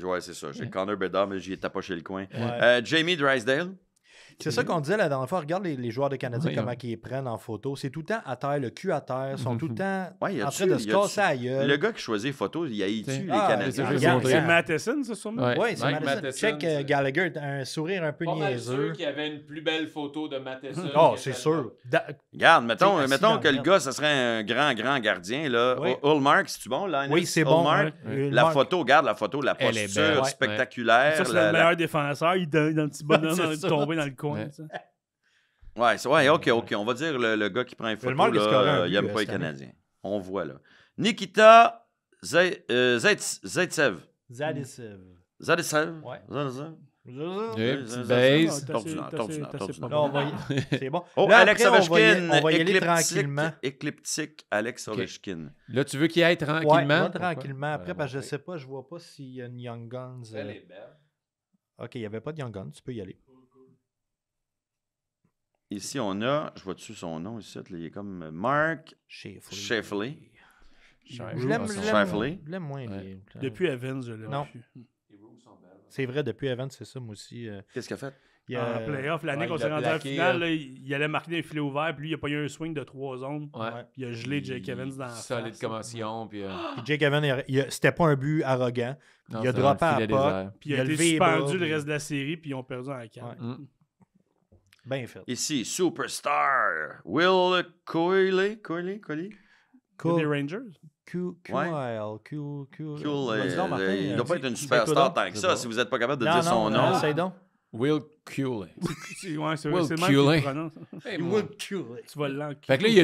Ouais, c'est ça. J'ai Connor Bedard, mais j'y ai tapoché le coin. Ouais. Jamie Drysdale. C'est ça qu'on disait la dernière fois. Regarde les joueurs de Canadiens, Oui, comment ouais. ils prennent en photo. C'est tout le temps à terre, le cul à terre. Ils sont tout le temps Ouais, y en a-tu- train de se y a-tu- casser la gueule. Le gars qui choisit photo, il haït-tu Tiens. les Ah, Canadiens? c'est ça, regarde, C'est regarde. Matheson, ça, sûrement? Ouais. Oui, c'est Mike Madison. Matheson, Check c'est- Gallagher, un sourire un peu Pas mal niaiseux. sûr qu'il y avait une plus belle photo de Matheson. Oh, que c'est celle-là. sûr. Regarde, T'sais, assis mettons dans que le le gars, ça serait un grand gardien. Là. Oui. Ulmark, c'est-tu bon? Linus? Oui, c'est bon. Ulmark? Ouais. La photo, regarde la photo, la Elle est posture belle, ouais. spectaculaire. Ça, c'est la- le meilleur défenseur. Il est dans le petit bonhomme C'est ça. tombé dans le coin. Ouais. ça. Ouais, OK. On va dire le gars qui prend une photo, Ulmark, il a scoré un là, but, il aime pas les cette année. Canadiens. On voit, là. Nikita Zaitsev. Zaitsev. Zaitsev? Ouais. Zaitsev? Ouais, petite Ah, base. t'as Tordu- assez- tordu- t'as tordu- assez pas Là, on bon. va y... C'est bon. Oh, Là, Alex après, Ovechkin. on va y aller tranquillement. Écliptique Alex Ovechkin. Là, tu veux qu'il aille Ouais, tranquillement? va tranquillement. Après, Pourquoi? parce que je sais pas, je vois pas s'il y a une Young Guns. Elle est belle. OK, il n'y avait pas de Young Guns, tu peux y aller. Ici, on a, je vois dessus son nom ici, là, il est comme Mark Sheffley. Je l'aime, je Sheffley. l'aime. Je l'aime moins. Ouais. lui. Depuis Evans, je l'aime Non. plus. C'est vrai, depuis Evans, c'est ça, moi aussi. Qu'est-ce qu'il a fait? Il y a- En playoff, l'année ouais, qu'on il s'est a rendu en plaqué, finale, là, il allait marquer un filet ouvert, puis lui, il a pas eu un swing de 3 zones. Ouais. Puis il a gelé Jake Evans dans la Solide face. commotion. Puis, Puis Jake Evan, c'était pas un but arrogant. non, il a c'est droppé un à filet la puck. désert. Puis il Il a a été levé les suspendu bras, le puis- reste de la série, puis ils ont perdu en 4. Ouais. Bien fait. Ici, Superstar. Will Coyley. Les Cool. Rangers. Cool. Ouais. Cool. Cool, Vas-y donc, Martin, il doit pas être une dis- superstar dis-toi tant que ça, si vous n'êtes pas capable de donc. dire son nom. Essaye donc. Will Cooley. Ouais, c'est Will c'est le même qui Cooley. le prononce. Hey, moi. Cool. Tu vas le lancer. Fait que là, il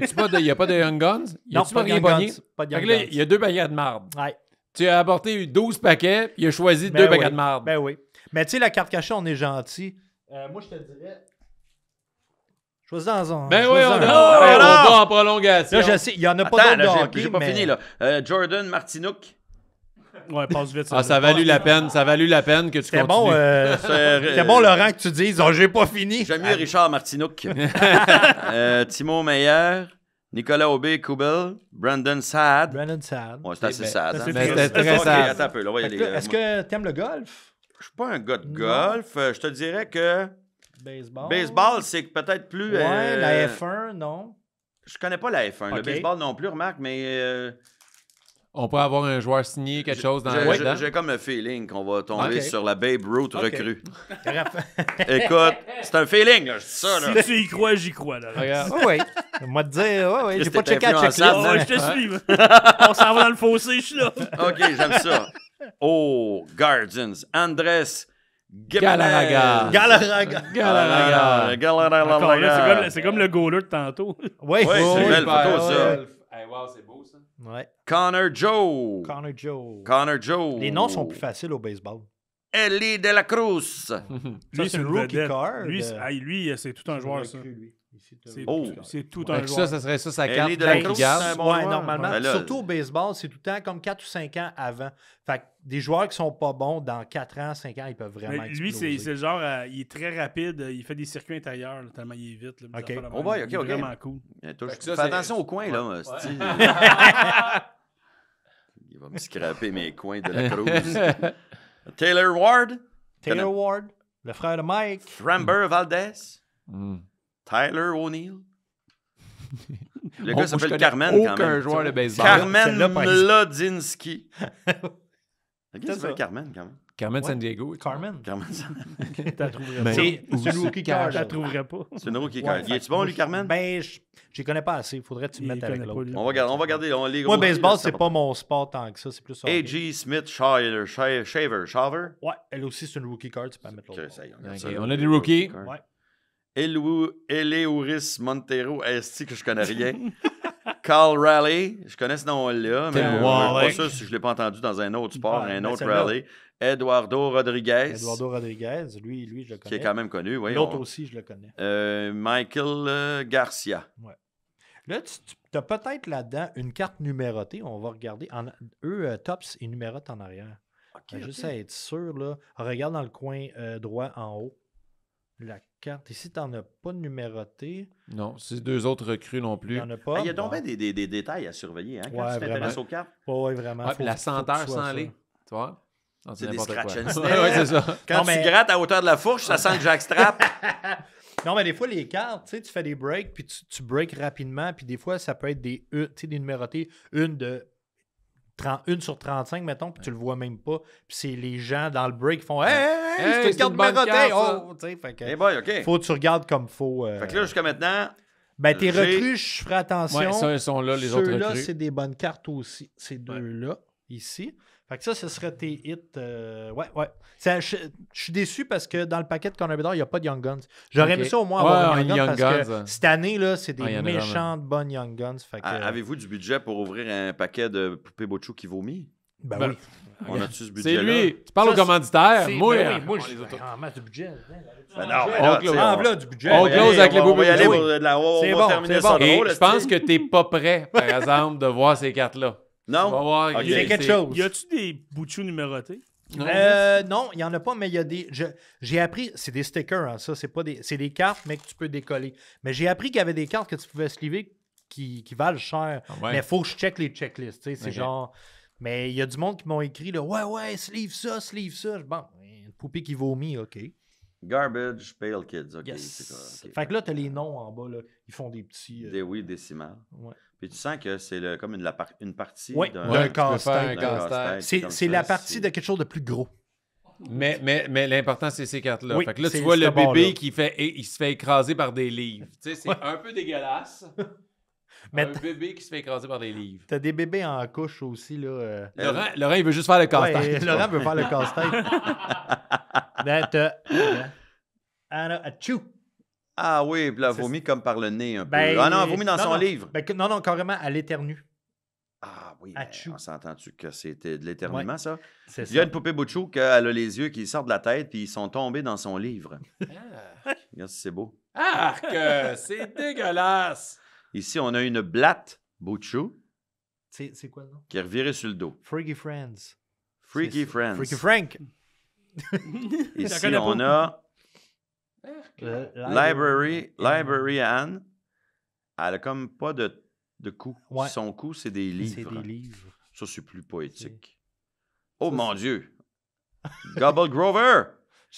n'y a pas de Young Guns? Il Non, a-tu pas de rien Young pogné? Guns. Pas de Fait Young que là, Guns. il y a 2 paquets de marde. Ouais. Tu as apporté 12 paquets, puis il a choisi 2 Ben paquets oui. de marde. Ben oui. Mais tu sais, la carte cachée, on est gentil. Moi, je te dirais. Choisis dans un. Ben oui, choisis on un. va en prolongation. Là, je sais, il n'y en a pas Attends, d'autres de là, hockey, j'ai pas mais- fini, là. Jordan Martinook. Ouais, passe vite. Ah, ça a valu la peine. Ça a valu la peine que tu C'était continues. bon, C'est- c'était bon, Laurent, que tu dises, oh, j'ai pas fini. J'aime mieux Richard Martinook. Timo Meyer. Nicolas Aubé-Kubel. Brandon Saad. Brandon Sad. Ouais, c'est assez Ben, sad. ça, hein. c'est Mais très- c'était très Ok, sad. attends un peu, là, on va y Fait aller. que là, Est-ce que t'aimes le golf? Je suis pas un gars de golf. Je te dirais que Baseball. baseball, c'est peut-être plus... Ouais, la F1, non. Je connais pas la F1. Le Ok. baseball non plus, remarque, mais... On peut avoir un joueur signé, quelque chose dans J'ai comme un feeling qu'on va tomber sur la Babe Ruth recrue. Raph- Écoute, c'est un feeling, là, je dis ça. Là. Si tu y crois, j'y crois. Là. Regarde. Oui. Moi, te dire, oui, j'ai C'était pas checké la checklist. influençable, Oh, je te suis. On s'en va dans le fossé, je suis là. OK, j'aime ça. Oh, Guardians. Andrés Galarraga. Galarraga. Galarraga. Encore là, c'est comme le goaler de tantôt. Oui. Ouais, c'est une belle photo, ça. Hey, wow, c'est beau, ça. Ouais. Connor Joe. Connor Joe. Connor Joe. Les noms sont plus faciles au baseball. Ellie de la Cruz. Ça, c'est une rookie vedette. card. Lui, c'est tout un joueur, ça. C'est tout un Fait que joueur. ça serait ça sa carte Ellie de la Cruz, c'est un garde. bon Ouais, joueur. normalement. Ben là, Surtout au baseball, c'est tout le temps comme 4 ou 5 ans avant. Fait que des joueurs qui sont pas bons, dans 4 ans, 5 ans, ils peuvent vraiment Mais lui, exploser. c'est le genre, il est très rapide, il fait des circuits intérieurs, là, tellement il est vite. Là, Ok. des affaires de Oh boy, même. ok, Il est ok. vraiment cool. Fait que ça, Fais c'est- attention au coin, là. hostie. Il va me scraper mes coins de la Cruz. Taylor Ward. Taylor Ward, le frère de Mike. Framber Valdez. Mm. Tyler O'Neill. Le Moi, gars je s'appelle connais Carmen, quand aucun même. joueur de baseball. Celle-là, Carmen par exemple. Mlodzinski. Le gars C'est s'appelle ça. Carmen, quand même. Carmen San Diego. Carmen. Carmen, T'as trouverais Mais- pas. C'est une rookie card. T'as trouverais pas. c'est une rookie Ouais, card. Il fait est-tu que bon, moi, lui, Carmen? Ben, je connais pas assez. Faudrait que tu me Il mettes avec connaît pas, l'autre. lui. On va regarder les Moi, rookies, baseball, là, c'est pas mon sport tant que ça. C'est plus hockey. A.G. Smith Shaver. Ouais, elle aussi, c'est une rookie card. Tu peux la mettre Ok, l'autre. ça y est, on regarde Ok, ça, là. on a des rookies. Ouais. Eleuris Montero, esti que je connais rien. Carl Raleigh, je connais ce nom-là, mais Tim je suis pas Wallach. sûr si je ne l'ai pas entendu dans un autre sport, Ouais, un ben autre celle-là. Raleigh. Eduardo Rodriguez, Eduardo Rodriguez, lui, je le qui connais. est quand même connu. Oui, L'autre aussi, je le connais. Michael Garcia. Là, tu as peut-être là-dedans une carte numérotée. On va regarder. Eux, Tops, ils numérotent en arrière. Juste à être sûr, là. Regarde dans le coin droit en haut. La carte. Ici, tu n'en as pas numéroté. Non, c'est deux autres recrues non Il plus. n'y en a pas. Il y a donc Bon. bien des détails à surveiller hein, quand Ouais, tu t'intéresses vraiment. aux cartes. Ouais, vraiment. Ouais, Faut- puis la faut que senteur tu sois sans ça. lait. Tu vois? Non, C'est des n'importe scratch quoi. and sniff. Ouais, c'est ça. Quand Non, tu mais- grattes à hauteur de la fourche, ça sent le jackstrap. Non, mais des fois, les cartes, tu sais, tu fais des breaks, puis tu breaks rapidement, puis des fois, ça peut être des numérotées, une sur 35, mettons, puis tu le vois même pas. Puis c'est les gens dans le break qui font Hey, c'est c'est une carte une bonne numérotée! carte, ça. Oh, tu sais, fait que Eh boy, OK. faut que tu regardes comme faut. Fait que là, jusqu'à maintenant, Ben, tes j'ai- recrues, je ferai attention. Ouais, ça, ils sont là, les autres Ceux-là, recrues. c'est des bonnes cartes aussi. Ces deux-là, ici. Fait que ça, ce serait tes hits. Ouais. Je suis déçu parce que dans le paquet de Connor Bedard, il n'y a pas de Young Guns. J'aurais Ok. aimé ça au moins Ouais, avoir un une Young Guns Young parce Guns. que cette année, là, c'est des Ah, il y en a méchantes bonnes Young Guns. Fait que, avez-vous du budget pour ouvrir un paquet de poupées Bochou qui vomit? ben Ben, oui. On a-tu ce C'est budget-là? lui. Tu parles Ça, au commanditaire. C'est- Moi, ben oui, moi, on je les autres- en masse de budget. Ben non, mais On là, close. tu sais, Ah, on- là, du budget. On va y close aller, avec les on va y aller Boubou. pour de la- on C'est va bon, terminer c'est ça bon. Et drôle. je pense esti. que t'es pas prêt, par exemple, de voir ces cartes-là. Tu vas Non? voir. Ok. C'est quelque chose. Y a-tu des bouchous numérotés? Non, il n'y en a pas, mais il y a des. J'ai appris, c'est des stickers, hein, ça, c'est des cartes, mais que tu peux décoller. Mais j'ai appris qu'il y avait des cartes que tu pouvais sleever qui valent cher. Ah ouais. Mais il faut que je check les checklists. Tu sais, c'est Ok. genre. Mais il y a du monde qui m'ont écrit, là, ouais, sleeve ça. Bon, une poupée qui vomit, OK. Garbage Pale Kids. OK. Yes. c'est quoi, OK. Fait que là, tu as les noms en bas, là. Ils font des petits. Oui, décimales. Ouais. Puis tu sens que c'est comme une partie Oui, d'un d'un tu peux casse-tête. faire un d'un casse-tête. C'est comme c'est ça, la partie de quelque chose de plus gros. Mais l'important, c'est ces cartes-là. Oui, Fait que là, c'est tu vois ce le bord-là. bébé il se fait écraser par des livres. Tu sais, c'est un peu dégueulasse. Mais un bébé qui se fait écraser par des livres. T'as des bébés en couche aussi, là. Laurent, il veut juste faire le Ouais, casse-tête. Laurent veut faire le casse-tête. Ben, t'as Anna Achou. Ah oui, puis là, C'est- vomi comme par le nez un peu. Ben, Ah non, elle vomit dans son non. livre. Ben, non, carrément, à l'éternue. Ah oui, mais Achou. on s'entend-tu que c'était de l'éternuement, ça? C'est Il y a ça. une poupée Boutchou qui a les yeux qui sortent de la tête puis ils sont tombés dans son livre. Regarde si c'est beau. Arc! C'est dégueulasse! Ici, on a une blatte Boutchou C'est quoi, non? qui est revirée sur le dos. Freaky Friends. Freaky C'est- Friends. Freaky Frank. Ici, connais pas. on a Library. Library Anne. Elle a comme pas de cou. Ouais. Son cou, c'est des C'est livres. des livres. Ça, c'est plus poétique. Oh mon Dieu! Gobble Grover!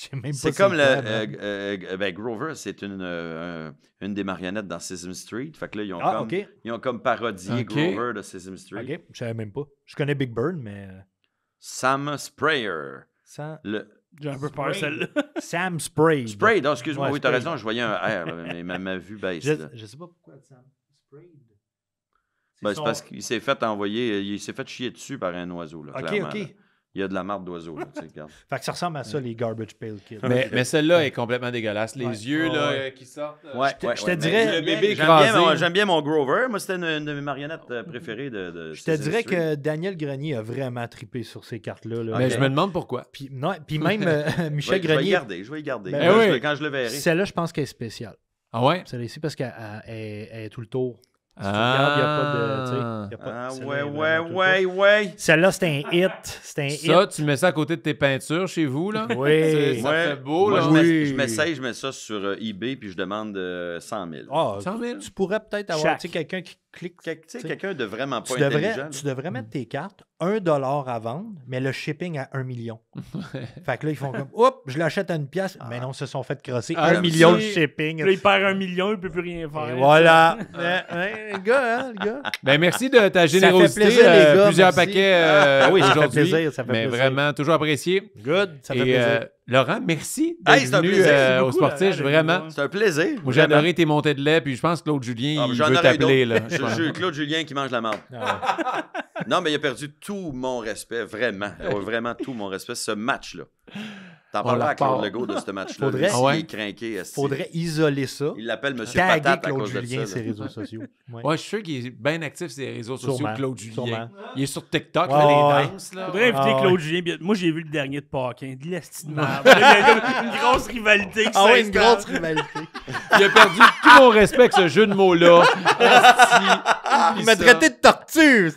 Je sais même pas C'est comme quoi, man. ben, Grover, c'est une des marionnettes dans Sesame Street. Fait que là, Ah, OK. ils ont comme parodié OK. Grover de Sesame Street. OK, je savais même pas. Je connais Big Bird, mais... Sam Sprayer. J'ai un peu peur, celle-là. Sam Spray. Spray, non, excuse-moi, Ouais, oui, t'as Spray. raison, je voyais un R, là, mais ma vue baisse. là. Je sais pas pourquoi Sam Spray. Ben, c'est parce qu'il s'est fait envoyer, il s'est fait chier dessus par un oiseau, là, OK, clairement, OK. là. Il y a de la marde d'oiseau, là, tu sais, regarde. Fait que ça ressemble à ça, les Garbage Pail Kids. Mais celle-là est complètement dégueulasse. Les Ouais. yeux Ouais, là, ouais. qui sortent. je te dirais- Le bébé J'aime écrasé. j'aime bien mon Grover. Moi, c'était une de mes marionnettes préférées de Je te Sesame dirais Street. que Daniel Grenier a vraiment trippé sur ces cartes-là. là. Mais Ok. je me demande pourquoi. Puis, non, puis même Je Michel vais y Grenier, garder, je vais y garder. Ben Quand oui. quand je le verrai. celle-là, je pense qu'elle est spéciale. Ah ouais? Celle-là ici, parce qu'elle est tout le tour. Si tu regardes, il n'y a pas de... tu sais, il y a pas- Ah, celle-là ouais, est vraiment tout le ouais, tour. ouais. Celle-là, c'est un hit. C'est un Ça, hit. tu mets ça à côté de tes peintures chez vous, là? Oui. Ça Ouais. fait beau, Moi, là. je m'essaye, je mets ça sur eBay, puis je demande 100 000. Ah, 100 000? tu pourrais peut-être avoir Chaque. tu sais, quelqu'un qui clique. Tu sais, quelqu'un de vraiment pas Tu intelligent. devrais, là. tu devrais mettre tes cartes, $1 à vendre, mais le shipping à 1 million. Fait que là, ils font comme, oups, je l'achète à une pièce. Mais non, ils se sont fait crosser. Ah, 1 là, million de si- shipping. Puis là, il perd 1 million, il peut plus rien faire. Et voilà. Le gars, hein, le gars. Ben, merci de ta générosité. plaisir, les gars, plusieurs merci. paquets Ah oui, ça fait aujourd'hui. plaisir, ça fait Mais plaisir. vraiment, toujours apprécié. Good, ça fait Et plaisir. Laurent, merci Hey, d'être c'est un venu plaisir. au Beaucoup, Sportif, Laurent, vraiment. d'être C'est un plaisir. Moi, j'ai vraiment. adoré tes montées de lait, puis je pense que Claude Julien, Ah, il j'en veut aurais t'appeler, d'autres. là. J'ai Claude Julien qui mange la marde. Ah Non, mais il a perdu tout mon respect, vraiment. Vraiment tout mon respect, ce match-là. T'en On parleras la à Claude repart. Legault de ce match-là. Faudrait- Lui, s'il Ah ouais? est craqué. esti. Faudrait isoler ça. Il l'appelle Monsieur Taguer Patate à Claude cause de Julien ça. sur là. les réseaux sociaux. Ouais. Ouais, je suis sûr qu'il est bien actif sur les réseaux sociaux, Sûrement, Claude Julien. sûrement. Il est sur TikTok, Ouais, il fait ouais. des danses, là. Faudrait inviter Ah, Claude Julien. Moi, j'ai vu le dernier de Paquin. De l'esti de merde. Là, il y a comme une grosse rivalité qui Ah ouais, une s'installe. grosse rivalité. Il a perdu tout mon respect avec ce jeu de mots-là. Il m'a traité de tortue.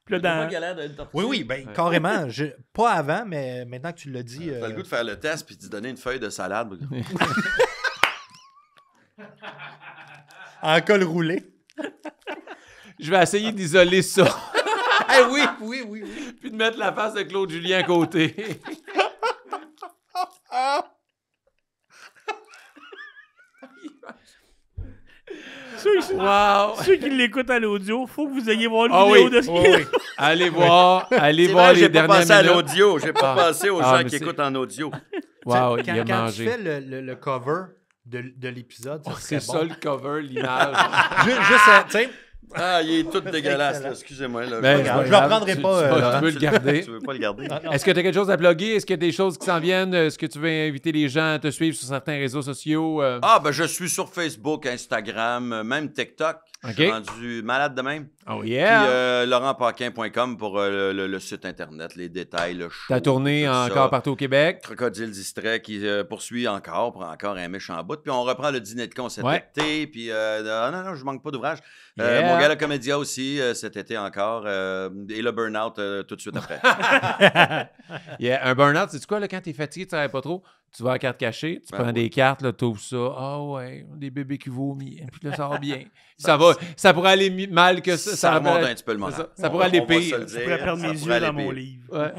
Puis là, dans... Oui, oui, ben carrément. Pas avant, mais maintenant que tu l'as dit. T'as le goût de faire le test puis de donner une feuille de salade. En col roulé. Je vais essayer d'isoler ça, Ah oui, oui, oui, oui. puis de mettre la face de Claude Julien à côté. Wow! Ceux qui l'écoutent à l'audio, faut que vous ayez voir le Ah vidéo oui. de ce Oui, qu'il oui. Allez voir C'est voir vrai, les j'ai pas dernières pensé à minutes. l'audio. J'ai pas Ah. pensé aux Ah, gens mais qui c'est- écoutent en audio. Wow, quand, il a quand mangé. tu fais le cover de l'épisode, ça Oh, c'est serait ça bon. le cover, l'image. Juste, tu sais, Ah, il est tout dégueulasse. excellent. là. Excusez-moi. Là, Ben, regarde, c'est je pas le grave. prendrai Tu- pas, tu, Laurent. tu peux le garder. Tu veux pas le garder? Est-ce que tu as quelque chose à plugger? Est-ce qu'il y a des choses qui s'en viennent? Est-ce que tu veux inviter les gens à te suivre sur certains réseaux sociaux? Ah, ben je suis sur Facebook, Instagram, même TikTok. Je suis OK. rendu malade de même. Oh Puis yeah! laurentpaquin.com pour le site internet, les détails, le show. T'as tourné tout encore ça. partout au Québec? Crocodile Distrait qui poursuit encore pour encore un méchant bout. Puis on reprend le dîner de con cet Ouais. été. Puis non, je manque pas d'ouvrage. Yeah. Mon gala Comédia aussi cet été encore. Et le Burnout tout de suite après. Yeah, un burn-out, c'est quoi, là, quand t'es fatigué, tu travailles pas trop, tu vas à carte cachée, tu Ben prends oui. des cartes, là, t'ouvres ça, ah ouais, des bébés qui vomissent, puis là, ça va bien. Ça pourrait aller mal que ça. Ça remonte rappelle- un petit peu le moral. c'est ça. Ça pourrait aller On va se pire. le dire, Je pourrais perdre ça mes pourrait yeux aller dans mon pire. livre. Ouais.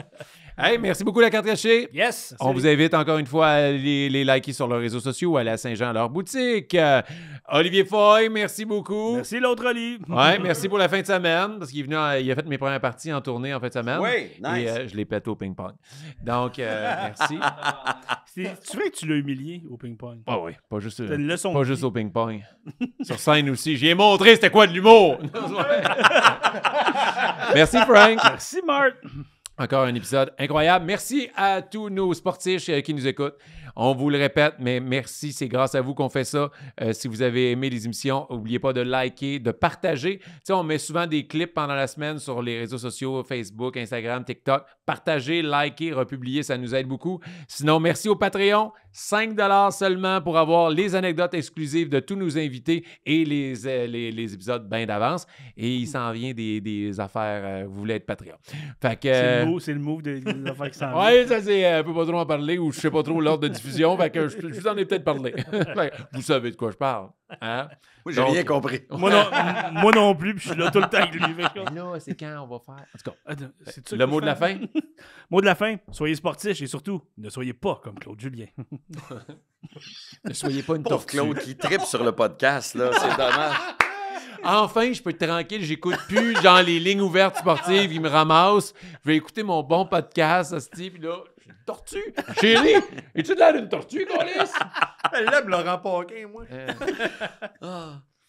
Hey, merci beaucoup, la carte cachée. yes. On vous invite encore une fois à les liker sur leurs réseaux sociaux ou aller à Saint-Jean, leur boutique. Olivier Foy, merci beaucoup. Merci l'autre Oli. Ouais, merci pour la fin de semaine, parce qu'il est venu, il a fait mes premières parties en tournée en fin de semaine. Oui, nice. Et je l'ai pété au ping-pong. Donc, merci. Tu vois que tu l'as humilié au ping-pong. Ah oui, pas juste, T'as une leçon pas de juste vie. au ping-pong. Sur scène aussi. J'y ai montré c'était quoi de l'humour. Merci, Frank. Merci Marc. Encore un épisode incroyable. Merci à tous nos sportifs qui nous écoutent. On vous le répète, mais merci, c'est grâce à vous qu'on fait ça. Si vous avez aimé les émissions, n'oubliez pas de liker, de partager. Tu sais, on met souvent des clips pendant la semaine sur les réseaux sociaux, Facebook, Instagram, TikTok. Partagez, likez, republiez, ça nous aide beaucoup. Sinon, merci au Patreon. 5 $ seulement pour avoir les anecdotes exclusives de tous nos invités et les épisodes bien d'avance. Et il s'en vient des affaires. Vous voulez être Patreon. Fait que... C'est le move des affaires qui s'en viennent. Ouais, ça c'est un peu pas trop en parler ou je sais pas trop l'ordre de diffusion. diffusion, fait que je vous en ai peut-être parlé. Fait que vous savez de quoi je parle. Hein? Moi, j'ai Donc, rien compris. Moi non plus, puis je suis là tout le temps avec lui. Fait que- Là, c'est quand on va faire. En tout cas, Attends, c'est ça le qu'il mot faut de la faire? fin. Mot de la fin, soyez sportifs et surtout, ne soyez pas comme Claude Julien. Ne soyez pas une Pauvre tortue. Claude qui tripe sur le podcast, là. C'est dommage. Enfin, je peux être tranquille, j'écoute plus genre les lignes ouvertes sportives, ils me ramassent. Je vais écouter mon bon podcast, hostie, puis là, je suis une tortue. Chérie, es-tu de l'air d'une tortue, Colis? Elle l'aime, Laurent Paquin, moi. Ah.